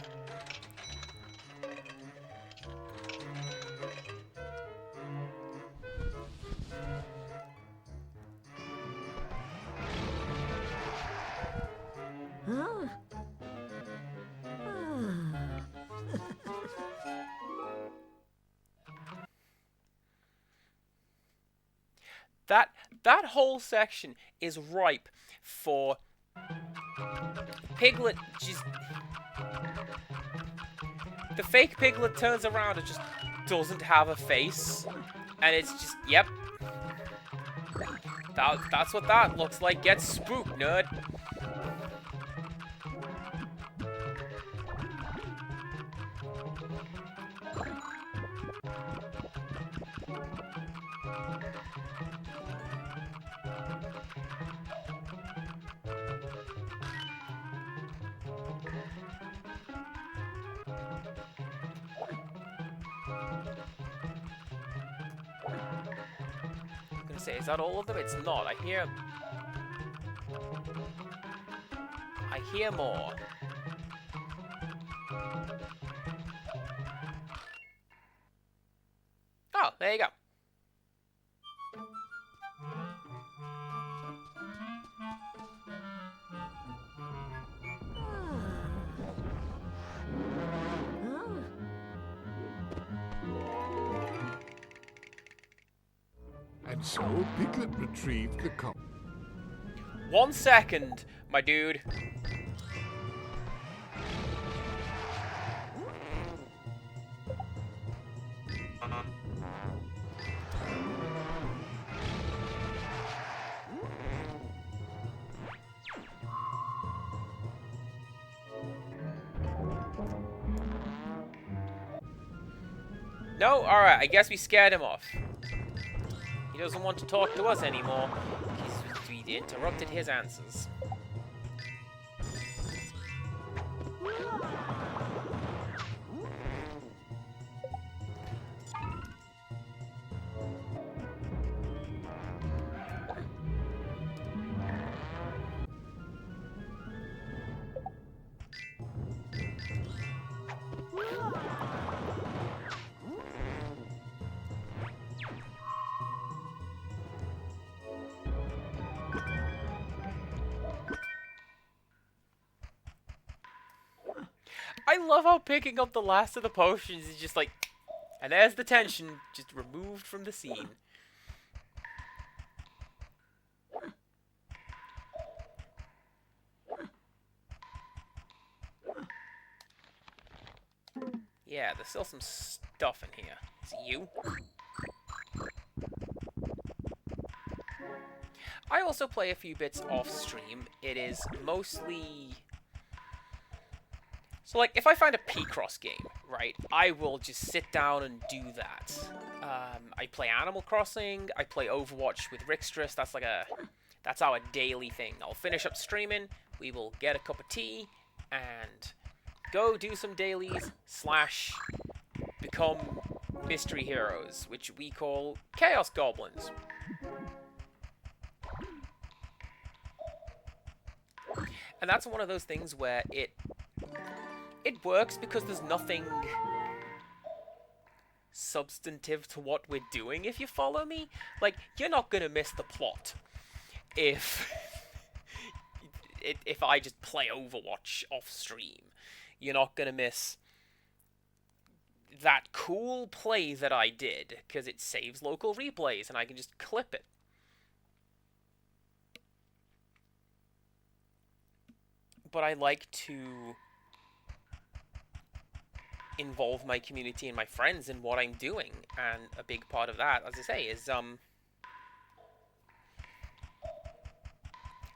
huh? That whole section is ripe for Piglet. Just the fake Piglet turns around and just doesn't have a face, and it's just yep. That's what that looks like. Get spooked, nerd. Say, is that all of them? It's not. I hear more. Oh, there you go. And so Piglet retrieved the cog. 1 second, my dude. No? Alright, I guess we scared him off. He doesn't want to talk to us anymore. We interrupted his answers. I love how picking up the last of the potions is just like, and there's the tension just removed from the scene. Yeah, there's still some stuff in here. Is it you? I also play a few bits off stream. It is mostly... So, like, if I find a P-Cross game, right, I will just sit down and do that. I play Animal Crossing, I play Overwatch with Rickstress, that's our daily thing. I'll finish up streaming, we will get a cup of tea, and go do some dailies, / become mystery heroes, which we call Chaos Goblins. And that's one of those things where it works because there's nothing substantive to what we're doing, if you follow me. Like, you're not gonna miss the plot if if I just play Overwatch off stream, you're not gonna miss that cool play that I did, because it saves local replays and I can just clip it. But I like to involve my community and my friends in what I'm doing, and a big part of that, as I say, is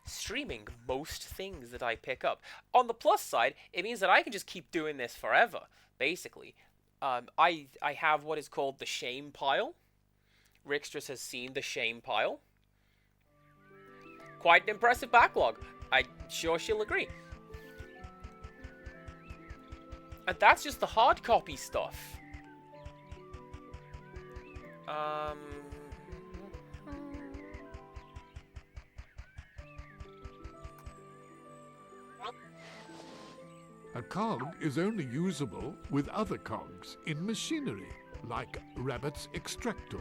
streaming most things that I pick up. On the plus side, it means that I can just keep doing this forever, basically. I have what is called the shame pile. Rixtress has seen the shame pile. Quite an impressive backlog. I'm sure she'll agree. And that's just the hard copy stuff. A cog is only usable with other cogs in machinery, like Rabbit's extractor.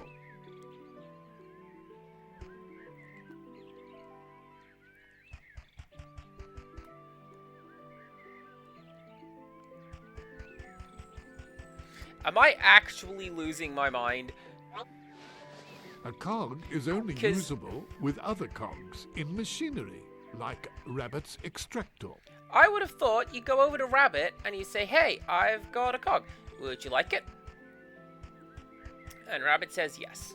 Am I actually losing my mind? A cog is only usable with other cogs in machinery, like Rabbit's extractor. I would have thought you go over to Rabbit and you say, hey, I've got a cog. Would you like it? And Rabbit says yes.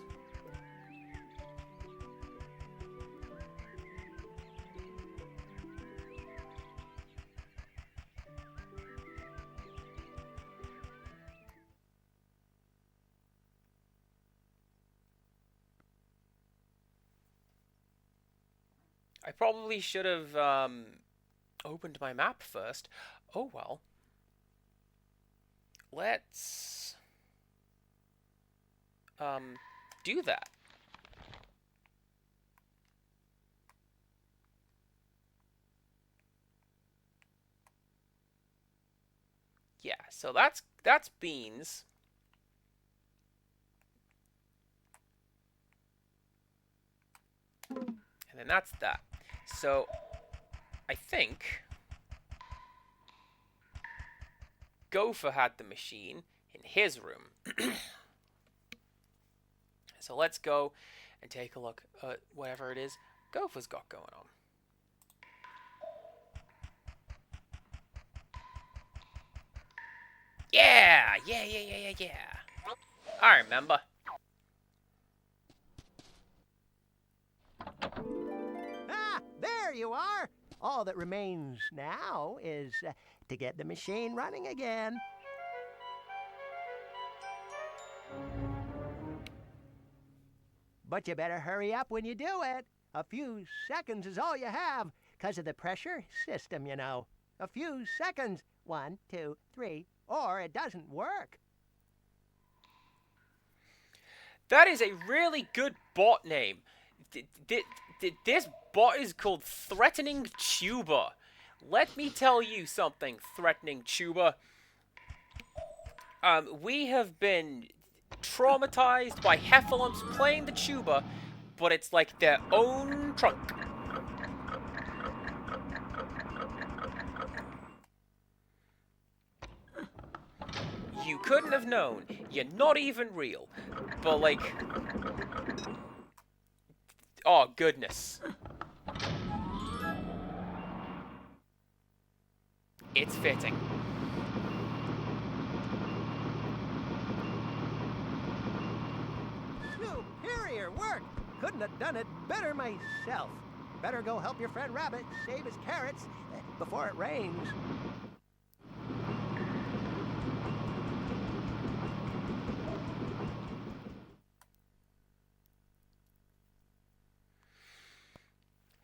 I probably should have opened my map first. Oh well. Let's do that. Yeah, so that's beans. And then that's that. So I think Gopher had the machine in his room. So let's go and take a look at whatever it is Gopher's got going on. Yeah! I remember. Ah, there you are. All that remains now is to get the machine running again. But you better hurry up when you do it. A few seconds is all you have, 'cause of the pressure system, you know. A few seconds. 1, 2, 3, or it doesn't work. That is a really good bot name. This bot is called Threatening Tuba. Let me tell you something, Threatening Tuba. We have been traumatized by heffalumps playing the tuba, but it's like their own trunk. You couldn't have known. You're not even real. But like... oh, goodness. It's fitting. Superior work! Couldn't have done it better myself. Better go help your friend Rabbit save his carrots before it rains.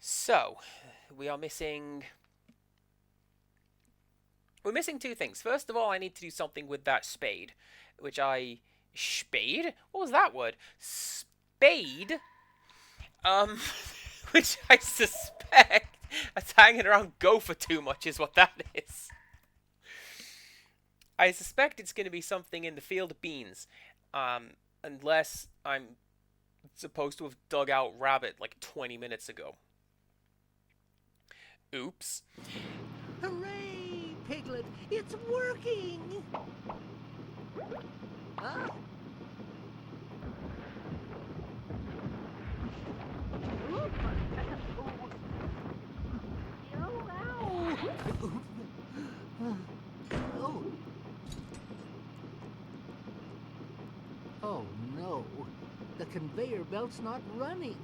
So, we're missing two things. First of all, I need to do something with that spade, which I... Spade? What was that word? Spade? Which I suspect that's hanging around Gopher too much is what that is. I suspect it's going to be something in the field of beans. Unless I'm supposed to have dug out Rabbit like 20 minutes ago. Oops. Hooray, Piglet! It's working! Huh? Oh no, the conveyor belt's not running.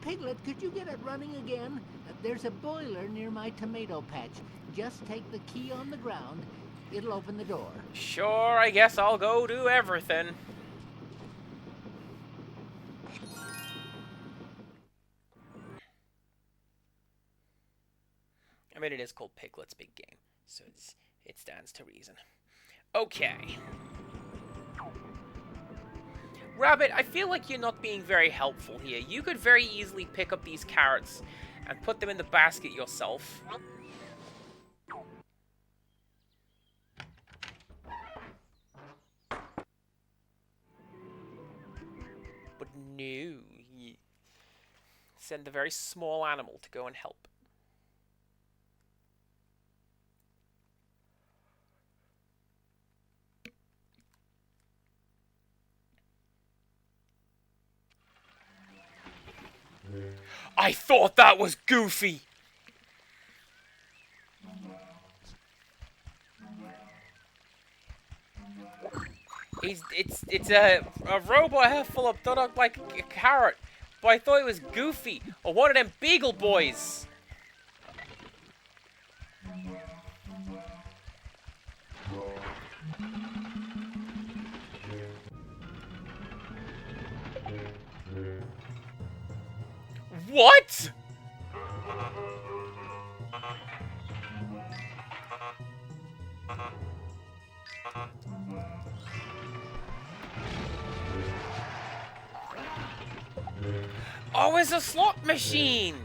Piglet, could you get it running again? There's a boiler near my tomato patch. Just take the key on the ground. It'll open the door. Sure, I guess I'll go do everything. I mean, it is called Piglet's Big Game, so it stands to reason. Okay. Rabbit, I feel like you're not being very helpful here. You could very easily pick up these carrots and put them in the basket yourself. But no, you send a very small animal to go and help. I thought that was Goofy! It's a robot head full of done like a carrot, but I thought it was Goofy, or one of them Beagle Boys. What? Oh, it's a slot machine!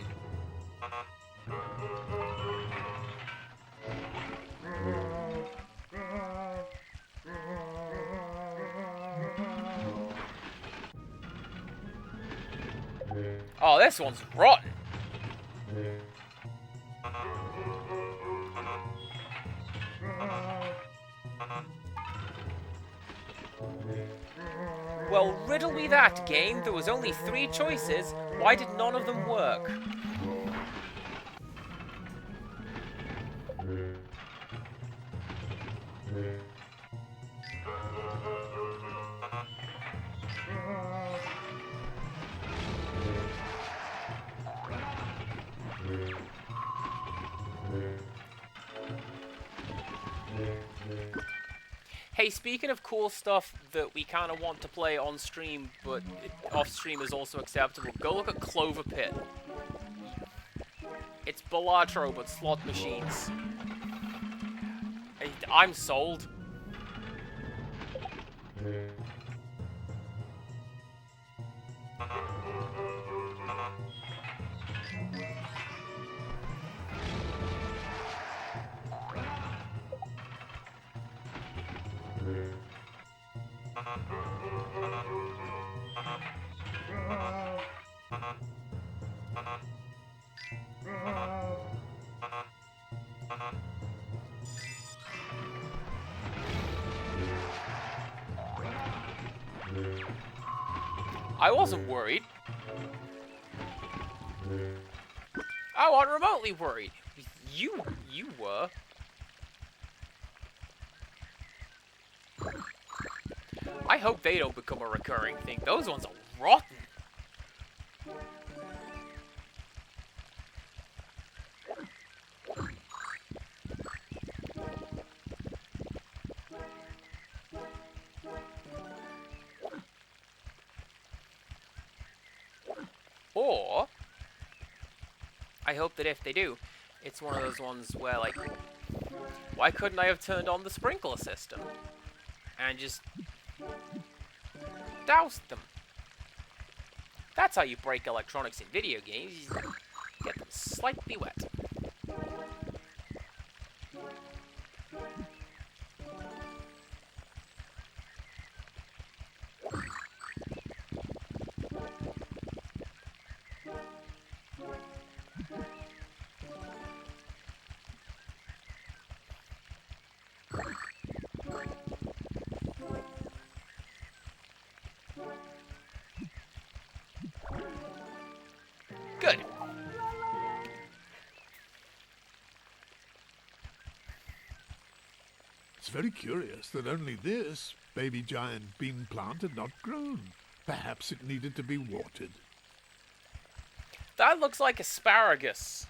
Oh, this one's rotten. Well, riddle me that, game. There was only 3 choices. Why did none of them work? Hey, speaking of cool stuff that we kind of want to play on stream, but off stream is also acceptable, go look at Clover Pit. It's Balatro, but slot machines. I'm sold. I wasn't worried. I wasn't remotely worried. You were. I hope they don't become a recurring thing. Those ones are rotten. Or, I hope that if they do, it's one of those ones where, like, why couldn't I have turned on the sprinkler system? And just doused them. That's how you break electronics in video games. You get them slightly wet. Good. It's very curious that only this baby giant bean plant had not grown. Perhaps it needed to be watered. That looks like asparagus.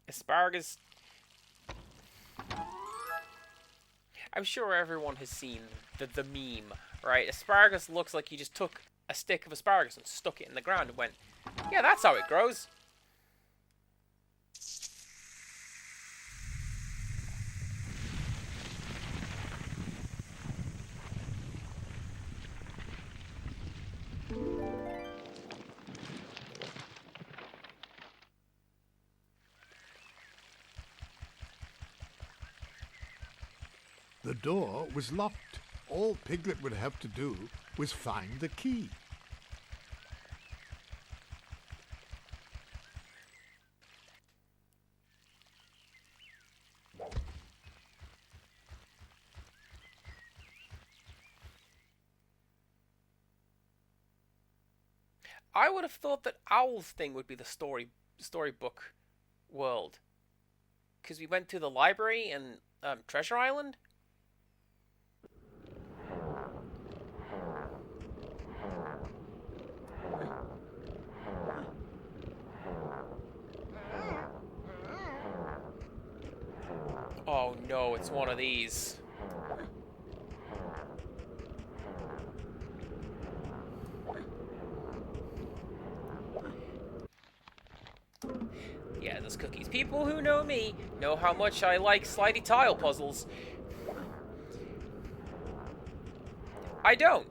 Asparagus. I'm sure everyone has seen the meme, right? Asparagus looks like you just took a stick of asparagus and stuck it in the ground and went, yeah, that's how it grows. The door was locked. All Piglet would have to do was find the key. I would have thought that Owl's thing would be the storybook world. Because we went to the library and Treasure Island. Oh no, it's one of these. Yeah, those cookies. People who know me know how much I like slidey tile puzzles. I don't.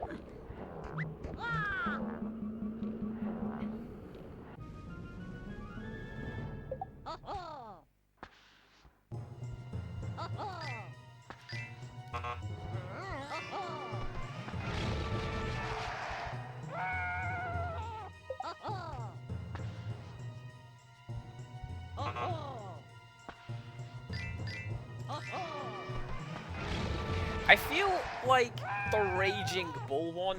I feel like the Raging Bull one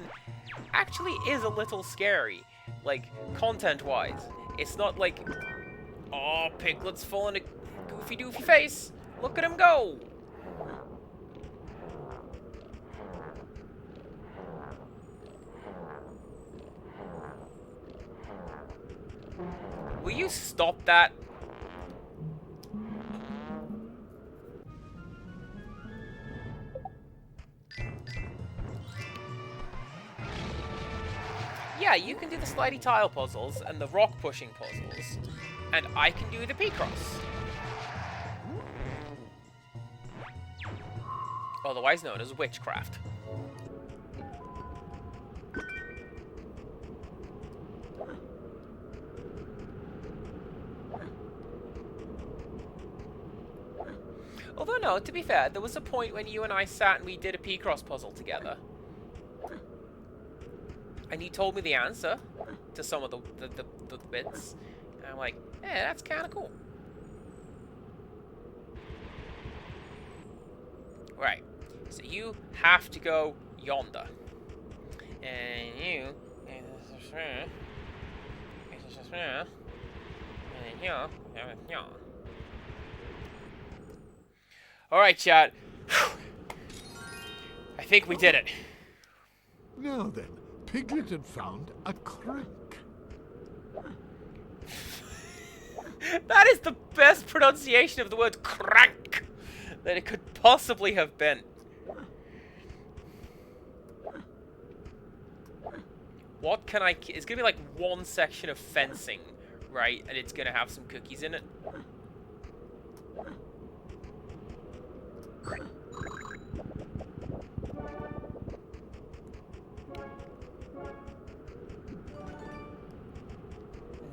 actually is a little scary, like, content-wise. It's not like, oh, Piglet's full in a goofy-doofy face. Look at him go. Will you stop that? Yeah, you can do the slidey tile puzzles and the rock pushing puzzles, and I can do the P-cross. Otherwise known as witchcraft. Although no, to be fair, there was a point when you and I sat and we did a P-cross puzzle together. And you told me the answer to some of the bits. And I'm like, yeah, that's kind of cool. Right. So you have to go yonder. And you... And then here. Alright, chat. I think we did it. Now then, Piglet had found a crack. That is the best pronunciation of the word crank that it could possibly have been. What can I... It's going to be like one section of fencing, right? And it's going to have some cookies in it.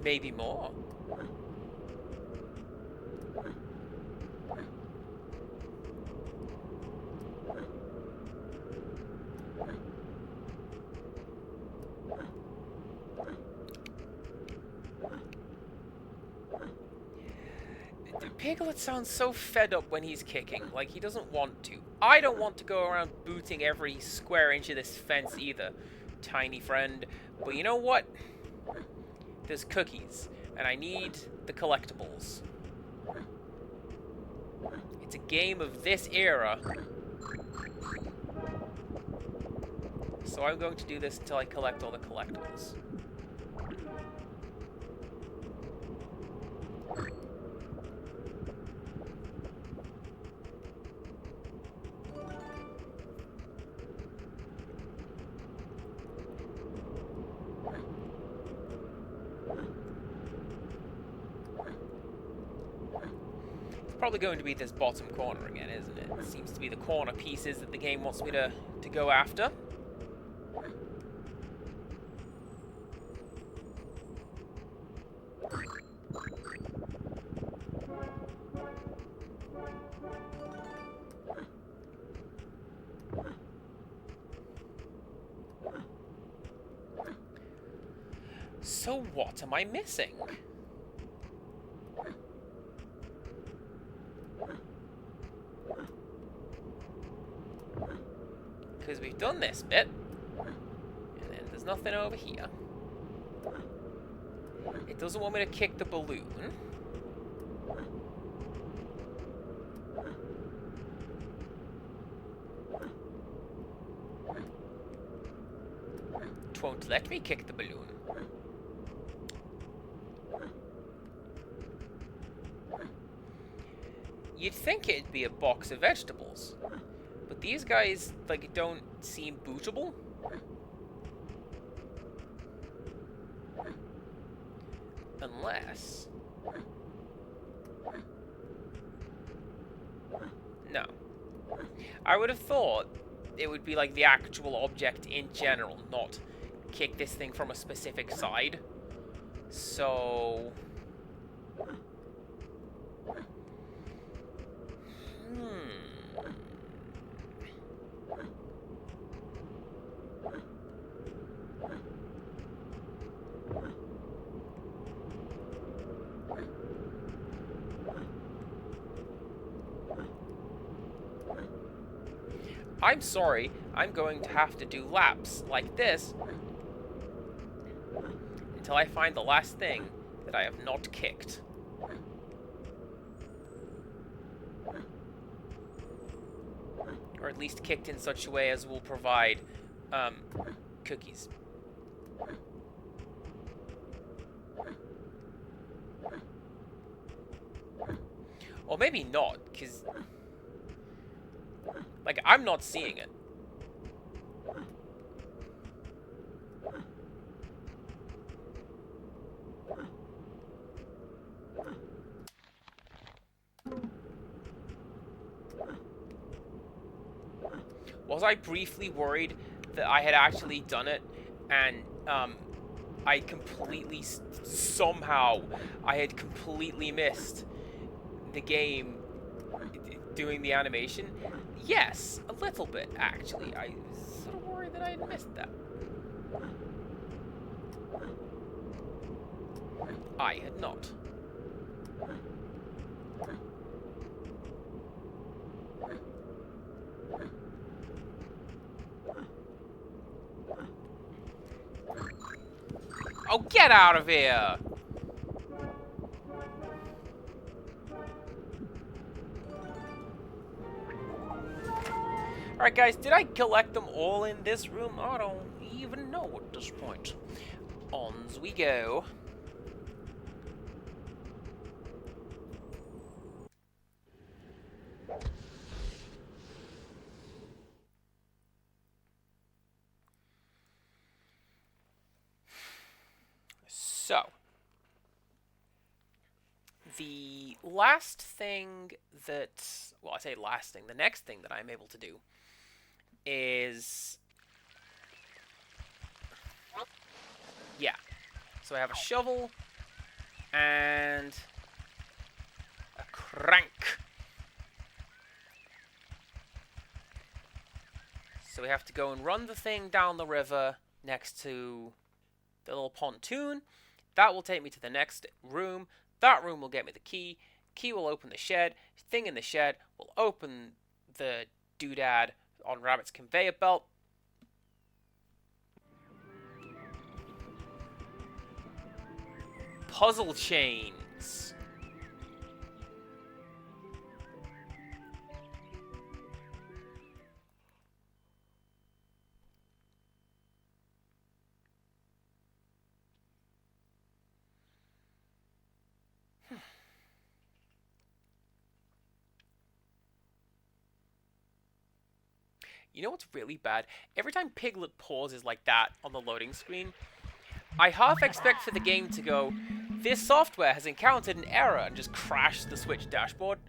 Maybe more. Piglet sounds so fed up when he's kicking, like he doesn't want to. I don't want to go around booting every square inch of this fence either, tiny friend. But you know what? There's cookies, and I need the collectibles. It's a game of this era. So I'm going to do this until I collect all the collectibles. Probably going to be this bottom corner again, isn't it? It seems to be the corner pieces that the game wants me to go after. So what am I missing? Because we've done this bit, and then there's nothing over here. It doesn't want me to kick the balloon. It won't let me kick the balloon. You'd think it'd be a box of vegetables. But these guys, like, don't seem bootable. Unless... No. I would have thought it would be like the actual object in general, not kick this thing from a specific side. So... I'm sorry, I'm going to have to do laps like this until I find the last thing that I have not kicked. Or at least kicked in such a way as will provide cookies. Or maybe not, because... like, I'm not seeing it. Was I briefly worried that I had actually done it and I completely somehow I had completely missed the game doing the animation? Yes, a little bit actually. I was sort of worried that I had missed that. I had not. Oh, get out of here! Alright guys, did I collect them all in this room? I don't even know at this point. Ons we go. So, the last thing that, well, I say last thing, the next thing that I'm able to do is, yeah, so I have a shovel and a crank. So we have to go and run the thing down the river next to the little pontoon. That will take me to the next room. That room will get me the key. Key will open the shed. Thing in the shed will open the doodad on Rabbit's conveyor belt. Puzzle chains. You know what's really bad? Every time Piglet pauses like that on the loading screen, I half expect for the game to go, "This software has encountered an error," and just crash the Switch dashboard.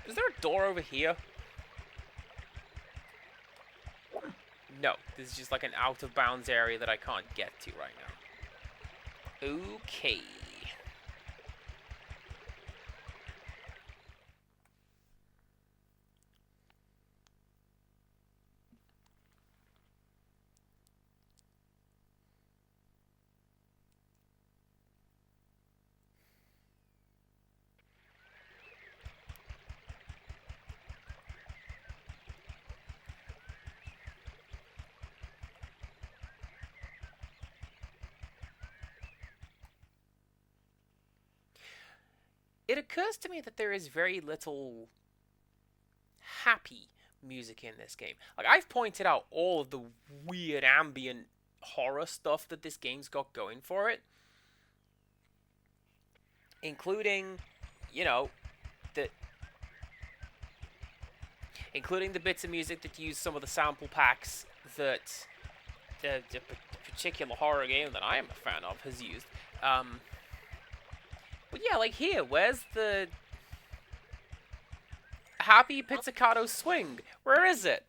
Is there a door over here? No, this is just like an out of bounds area that I can't get to right now. Okay. It occurs to me that there is very little happy music in this game. Like, I've pointed out all of the weird ambient horror stuff that this game's got going for it. Including, you know, including the bits of music that use some of the sample packs that the particular horror game that I am a fan of has used. But yeah, like here, where's the Happy Pizzicato Swing? Where is it?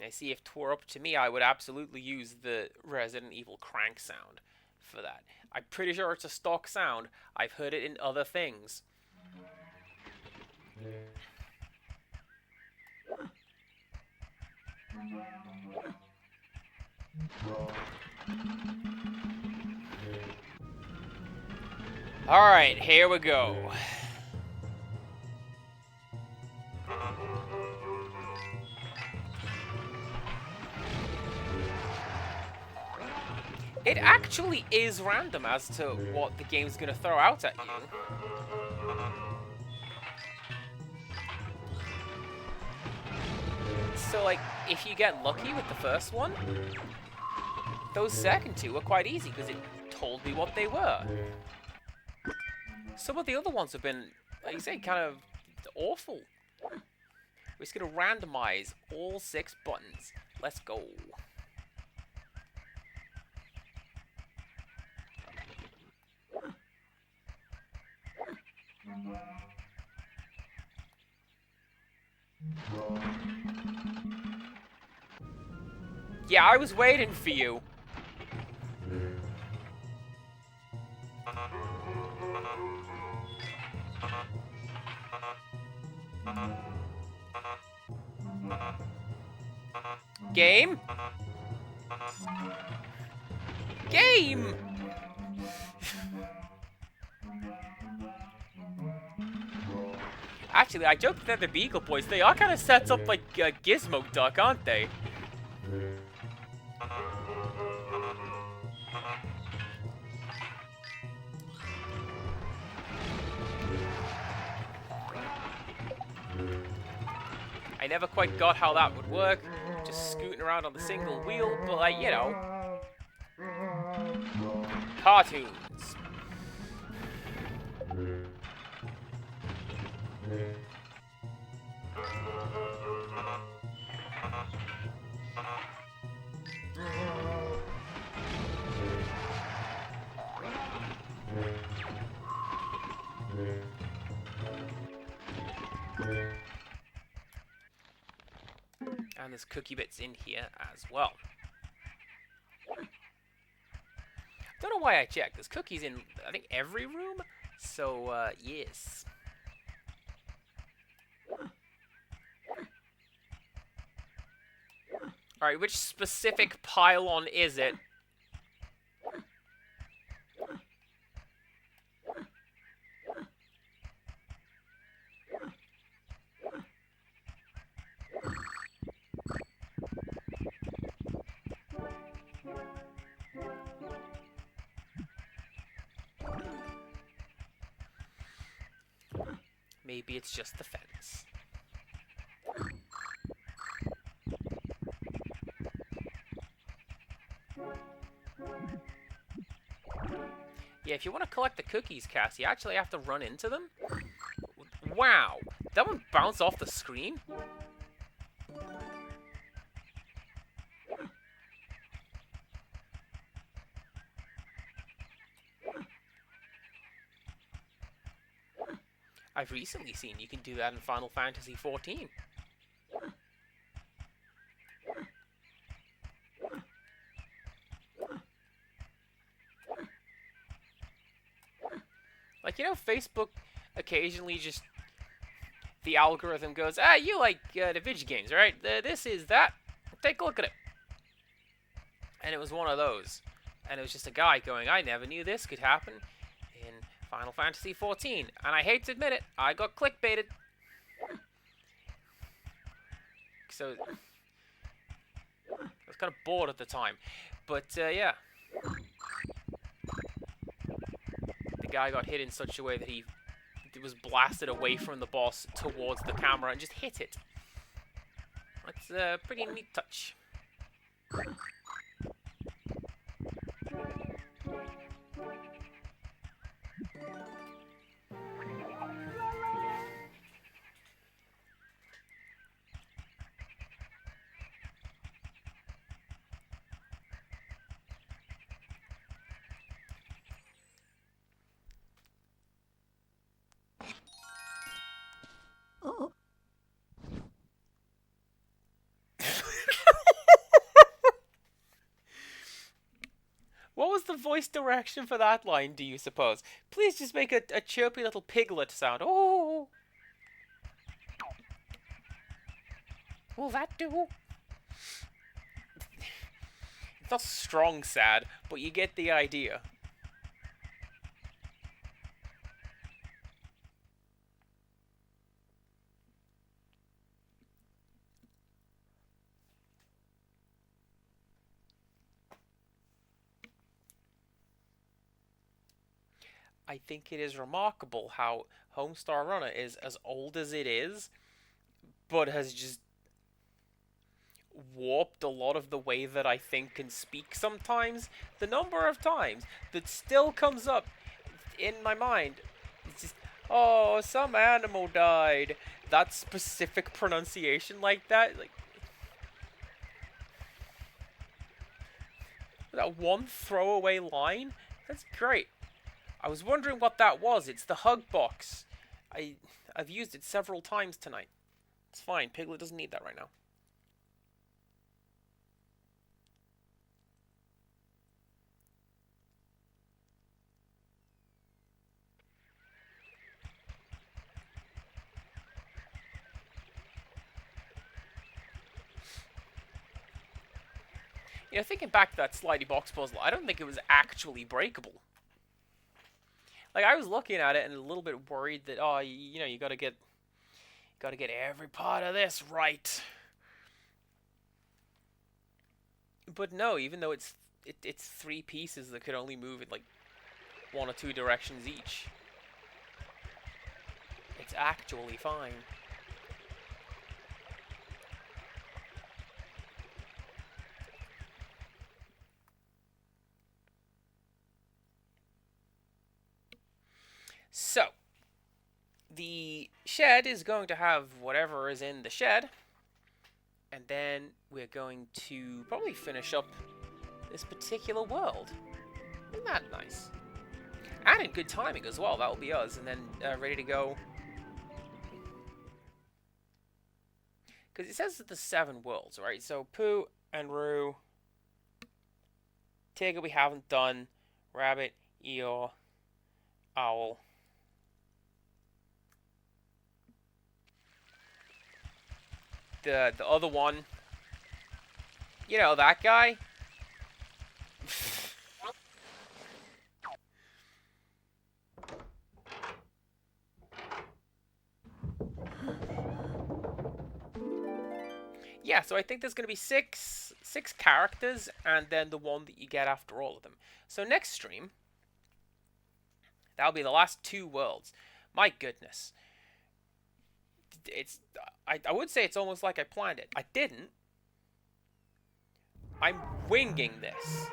I see if 'twere up to me, I would absolutely use the Resident Evil crank sound for that. I'm pretty sure it's a stock sound. I've heard it in other things. Alright, here we go. It actually is random as to what the game's gonna throw out at you. So, like, if you get lucky with the first one, those second two were quite easy because it told me what they were. Some of the other ones have been, like you say, kind of awful. We're just gonna randomize all 6 buttons. Let's go. Yeah, I was waiting for you. Game? Game! Actually, I joked that the Beagle Boys, they are kind of set up like Gizmo Duck, aren't they? I never quite got how that would work, just scooting around on the single wheel, but like, you know. Cartoons. And there's cookie bits in here as well. Don't know why I checked. There's cookies in, I think, every room. So, yes. Alright, which specific pylon is it? Maybe it's just the fence. Yeah, if you want to collect the cookies, Cass, you actually have to run into them. Wow, that one bounced off the screen? I've recently seen you can do that in Final Fantasy XIV. Like, you know, Facebook occasionally just... the algorithm goes, ah, you like the video games, right? This is that. Take a look at it. And it was one of those. And it was just a guy going, I never knew this could happen in Final Fantasy XIV. And I hate to admit it, I got clickbaited. So, I was kind of bored at the time. But, yeah. The guy got hit in such a way that he was blasted away from the boss towards the camera and just hit it. That's a pretty neat touch. Oh, What was the voice direction for that line, do you suppose? Please just make a chirpy little piglet sound. Oh! Will that do? It's not strong sad, but you get the idea. I think it is remarkable how Homestar Runner is as old as it is, but has just warped a lot of the way that I think and speak sometimes. The number of times that still comes up in my mind, it's just, oh, some animal died. That specific pronunciation like that, like that one throwaway line, that's great. I was wondering what that was. It's the hug box. I've used it several times tonight. It's fine. Piglet doesn't need that right now. You know, thinking back to that slidey box puzzle, I don't think it was actually breakable. Like, I was looking at it and a little bit worried that, oh, you know, you gotta get every part of this right. But no, even though it's three pieces that could only move in like one or two directions each, it's actually fine. So, the shed is going to have whatever is in the shed, and then we're going to probably finish up this particular world. Isn't that nice? And in good timing as well, that will be us, and then ready to go. Because it says that there's 7 worlds, right? So Pooh and Roo. Tigger we haven't done. Rabbit, Eeyore, Owl. The other one. You know, that guy. Yeah, so I think there's going to be six characters, and then the one that you get after all of them. So next stream, that'll be the last 2 worlds. My goodness. I would say it's almost like I planned it. I didn't. I'm winging this.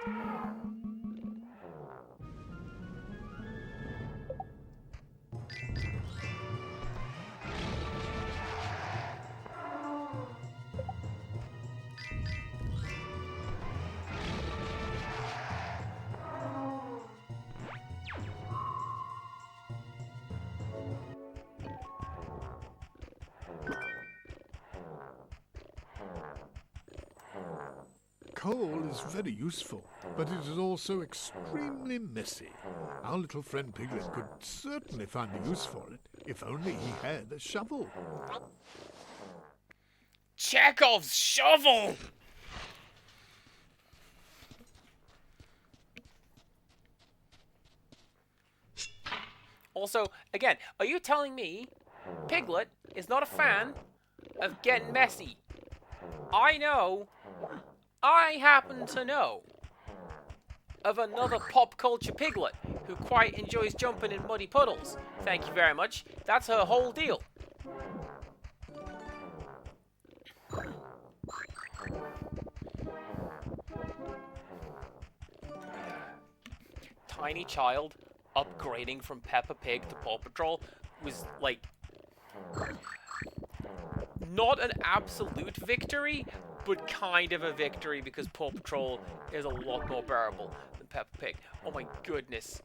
Coal is very useful, but it is also extremely messy. Our little friend Piglet could certainly find a use for it, if only he had a shovel. Chekhov's shovel! Also, again, are you telling me Piglet is not a fan of getting messy? I know. I happen to know of another pop culture Piglet who quite enjoys jumping in muddy puddles. Thank you very much. That's her whole deal. Tiny child upgrading from Peppa Pig to Paw Patrol was like not an absolute victory, but kind of a victory because Paw Patrol is a lot more bearable than Peppa Pig. Oh my goodness.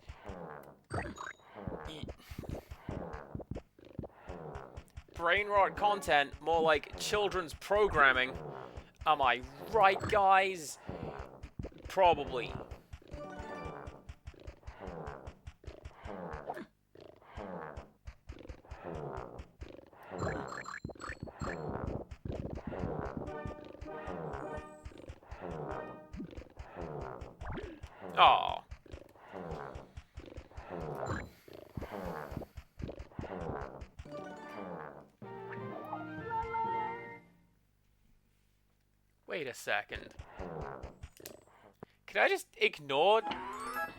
Brain rot content, more like children's programming. Am I right, guys? Probably. Oh. Wait a second. Can I just ignore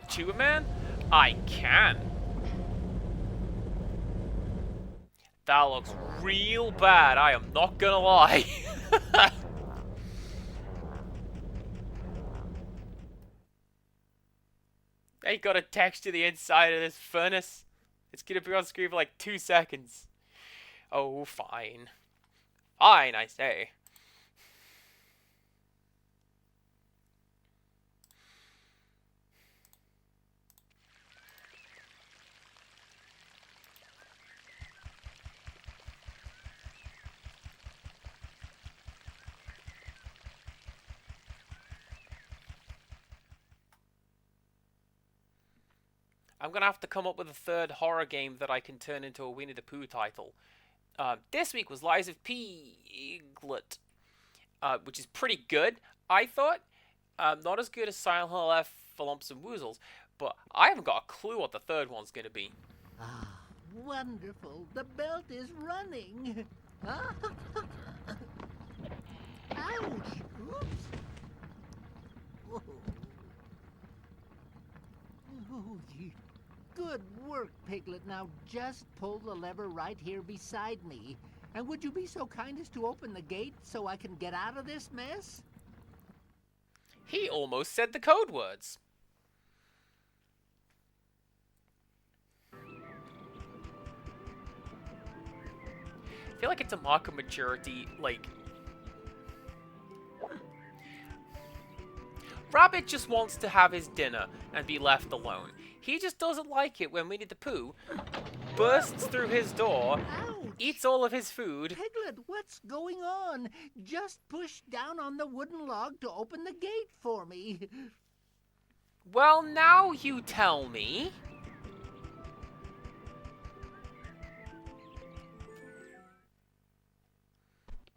Tuba Man? I can. That looks real bad, I am not gonna lie. They got a text to the inside of this furnace. It's gonna be on screen for like 2 seconds. Oh, fine. Fine, I say. I'm going to have to come up with a 3rd horror game that I can turn into a Winnie the Pooh title. This week was Lies of Piglet, which is pretty good, I thought. Not as good as Silent Hill F for Lumps and Woozles, but I haven't got a clue what the 3rd one's going to be. Ah, wonderful. The belt is running. Ouch. Oops. Whoa. Oh, good work, Piglet. Now just pull the lever right here beside me. And would you be so kind as to open the gate so I can get out of this mess? He almost said the code words. I feel like it's a mark of maturity, like... Rabbit just wants to have his dinner and be left alone. He just doesn't like it when Winnie the Pooh bursts through his door, Ouch. eats all of his food. Piglet, what's going on? Just push down on the wooden log to open the gate for me. Well, now you tell me.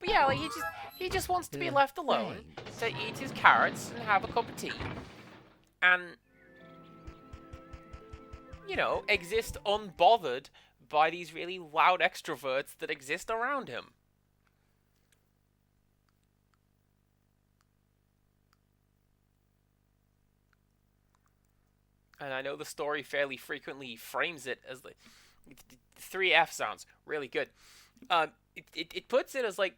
But yeah, like he just wants to be left alone to eat his carrots and have a cup of tea. And you know, exist unbothered by these really loud extroverts that exist around him. And I know the story fairly frequently frames it as like 3F sounds really good. It puts it as like,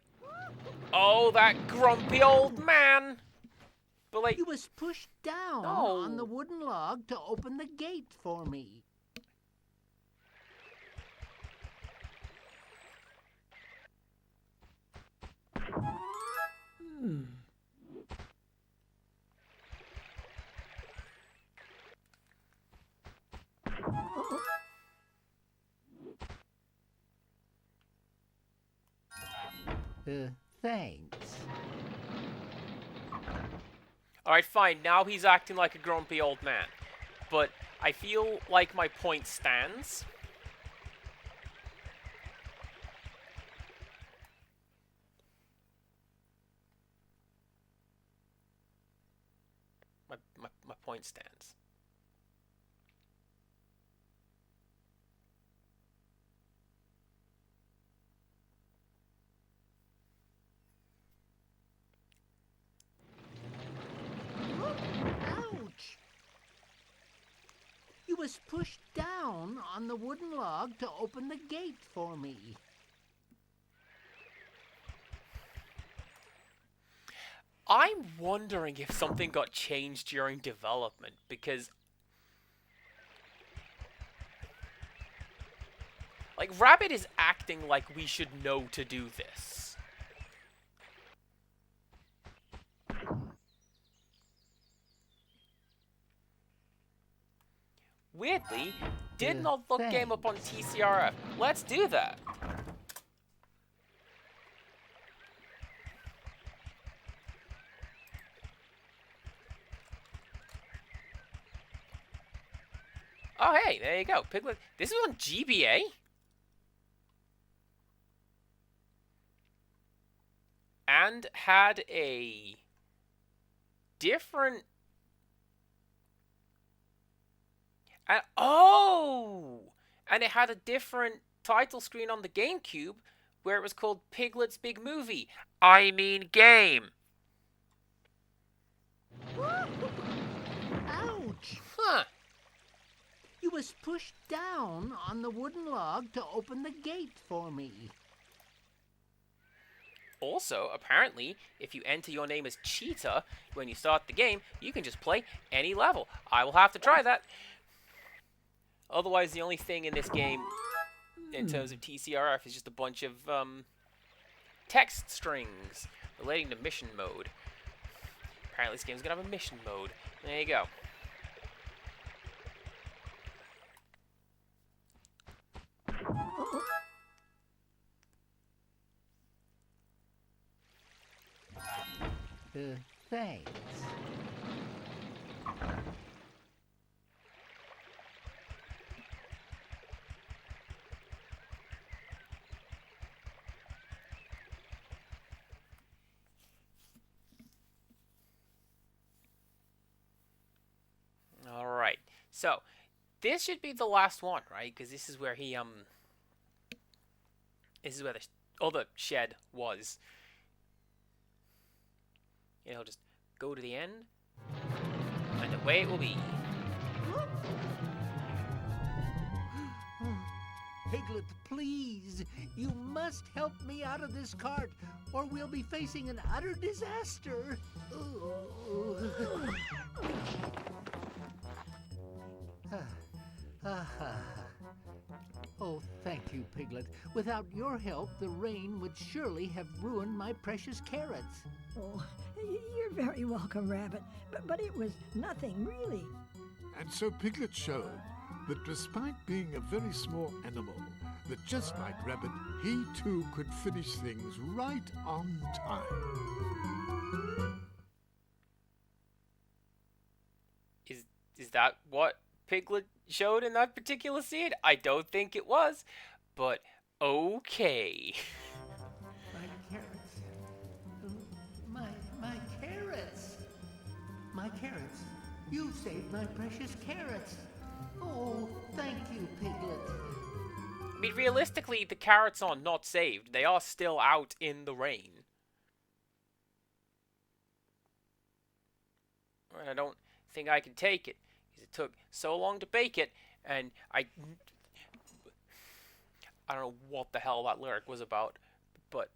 oh, that grumpy old man. But like, You must push down No. on the wooden log to open the gate for me. Thanks. alright, fine, now he's acting like a grumpy old man. But I feel like my point stands. My point stands. Ouch! You must push down on the wooden log to open the gate for me. I'm wondering if something got changed during development, because like Rabbit is acting like we should know to do this. Weirdly, did not look game up on TCRF. Let's do that. Oh, hey, there you go. Piglet. This is on GBA? And had a different... And it had a different title screen on the GameCube where it was called Piglet's Big Movie. I mean game. Ouch! Huh. You must push down on the wooden log to open the gate for me. Also, apparently, if you enter your name as Cheetah when you start the game, you can just play any level. I will have to try that. Otherwise, the only thing in this game, in terms of TCRF, is just a bunch of text strings relating to mission mode. Apparently, this game's gonna have a mission mode. There you go. Thanks. All right. So, this should be the last one, right? Because this is where he this is where the other shed was. You know, just go to the end, and away it will be. Piglet, please, you must help me out of this cart, or we'll be facing an utter disaster. Oh, thank you, Piglet. Without your help, the rain would surely have ruined my precious carrots. Oh, you're very welcome, Rabbit. But it was nothing, really. And so Piglet showed that despite being a very small animal, that just like Rabbit, he too could finish things right on time. Is that what Piglet showed in that particular scene? I don't think it was, but okay. My carrots. My carrots. My carrots. You've saved my precious carrots. Oh, thank you, Piglet. I mean, realistically, the carrots are not saved. They are still out in the rain. I don't think I can take it. It took so long to bake it, and I don't know what the hell that lyric was about, but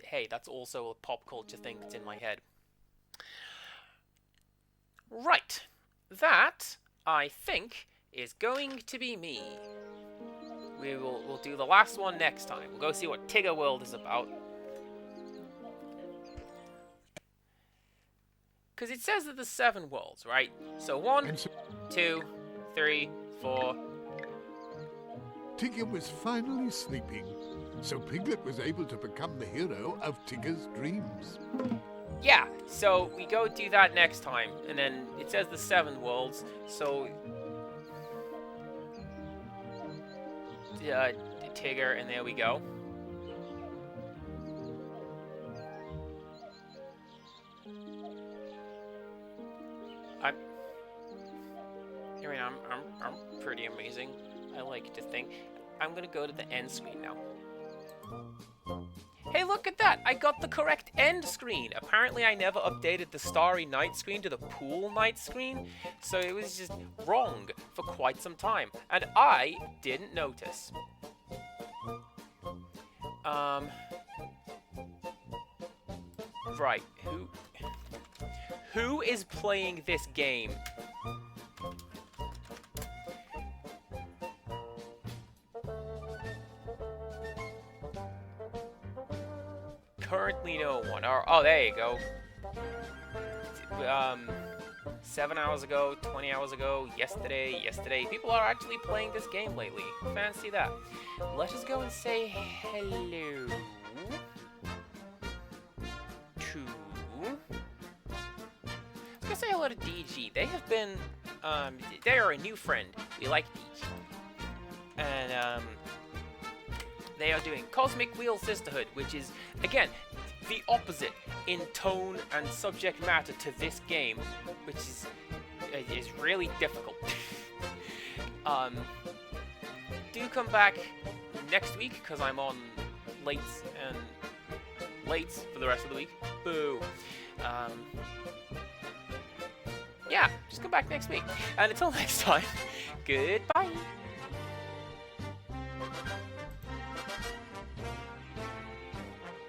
hey, that's also a pop culture thing that's in my head. Right, that, I think, is going to be me. We'll do the last one next time. We'll go see what Tigger World is about. Because it says that there's 7 worlds, right? So 1, 2, 3, 4. Tigger was finally sleeping, so Piglet was able to become the hero of Tigger's dreams. Yeah, so we go do that next time. And then it says the 7 worlds, so... Tigger, and there we go. I'm pretty amazing. I like to think. I'm gonna go to the end screen now. Hey, look at that! I got the correct end screen! Apparently I never updated the Starry Night screen to the Pool Night screen, so it was just wrong for quite some time. And I didn't notice. Right, who is playing this game? Currently no one. Oh, there you go. 7 hours ago, 20 hours ago, yesterday. People are actually playing this game lately. Fancy that. Let us go and say hello to... Let's go say hello to DG. They have been, they are a new friend. We like DG. And, they are doing Cosmic Wheel Sisterhood, which is, again, the opposite in tone and subject matter to this game, which is really difficult. Do come back next week, because I'm on late for the rest of the week. Boo. Yeah, just come back next week. And until next time, goodbye.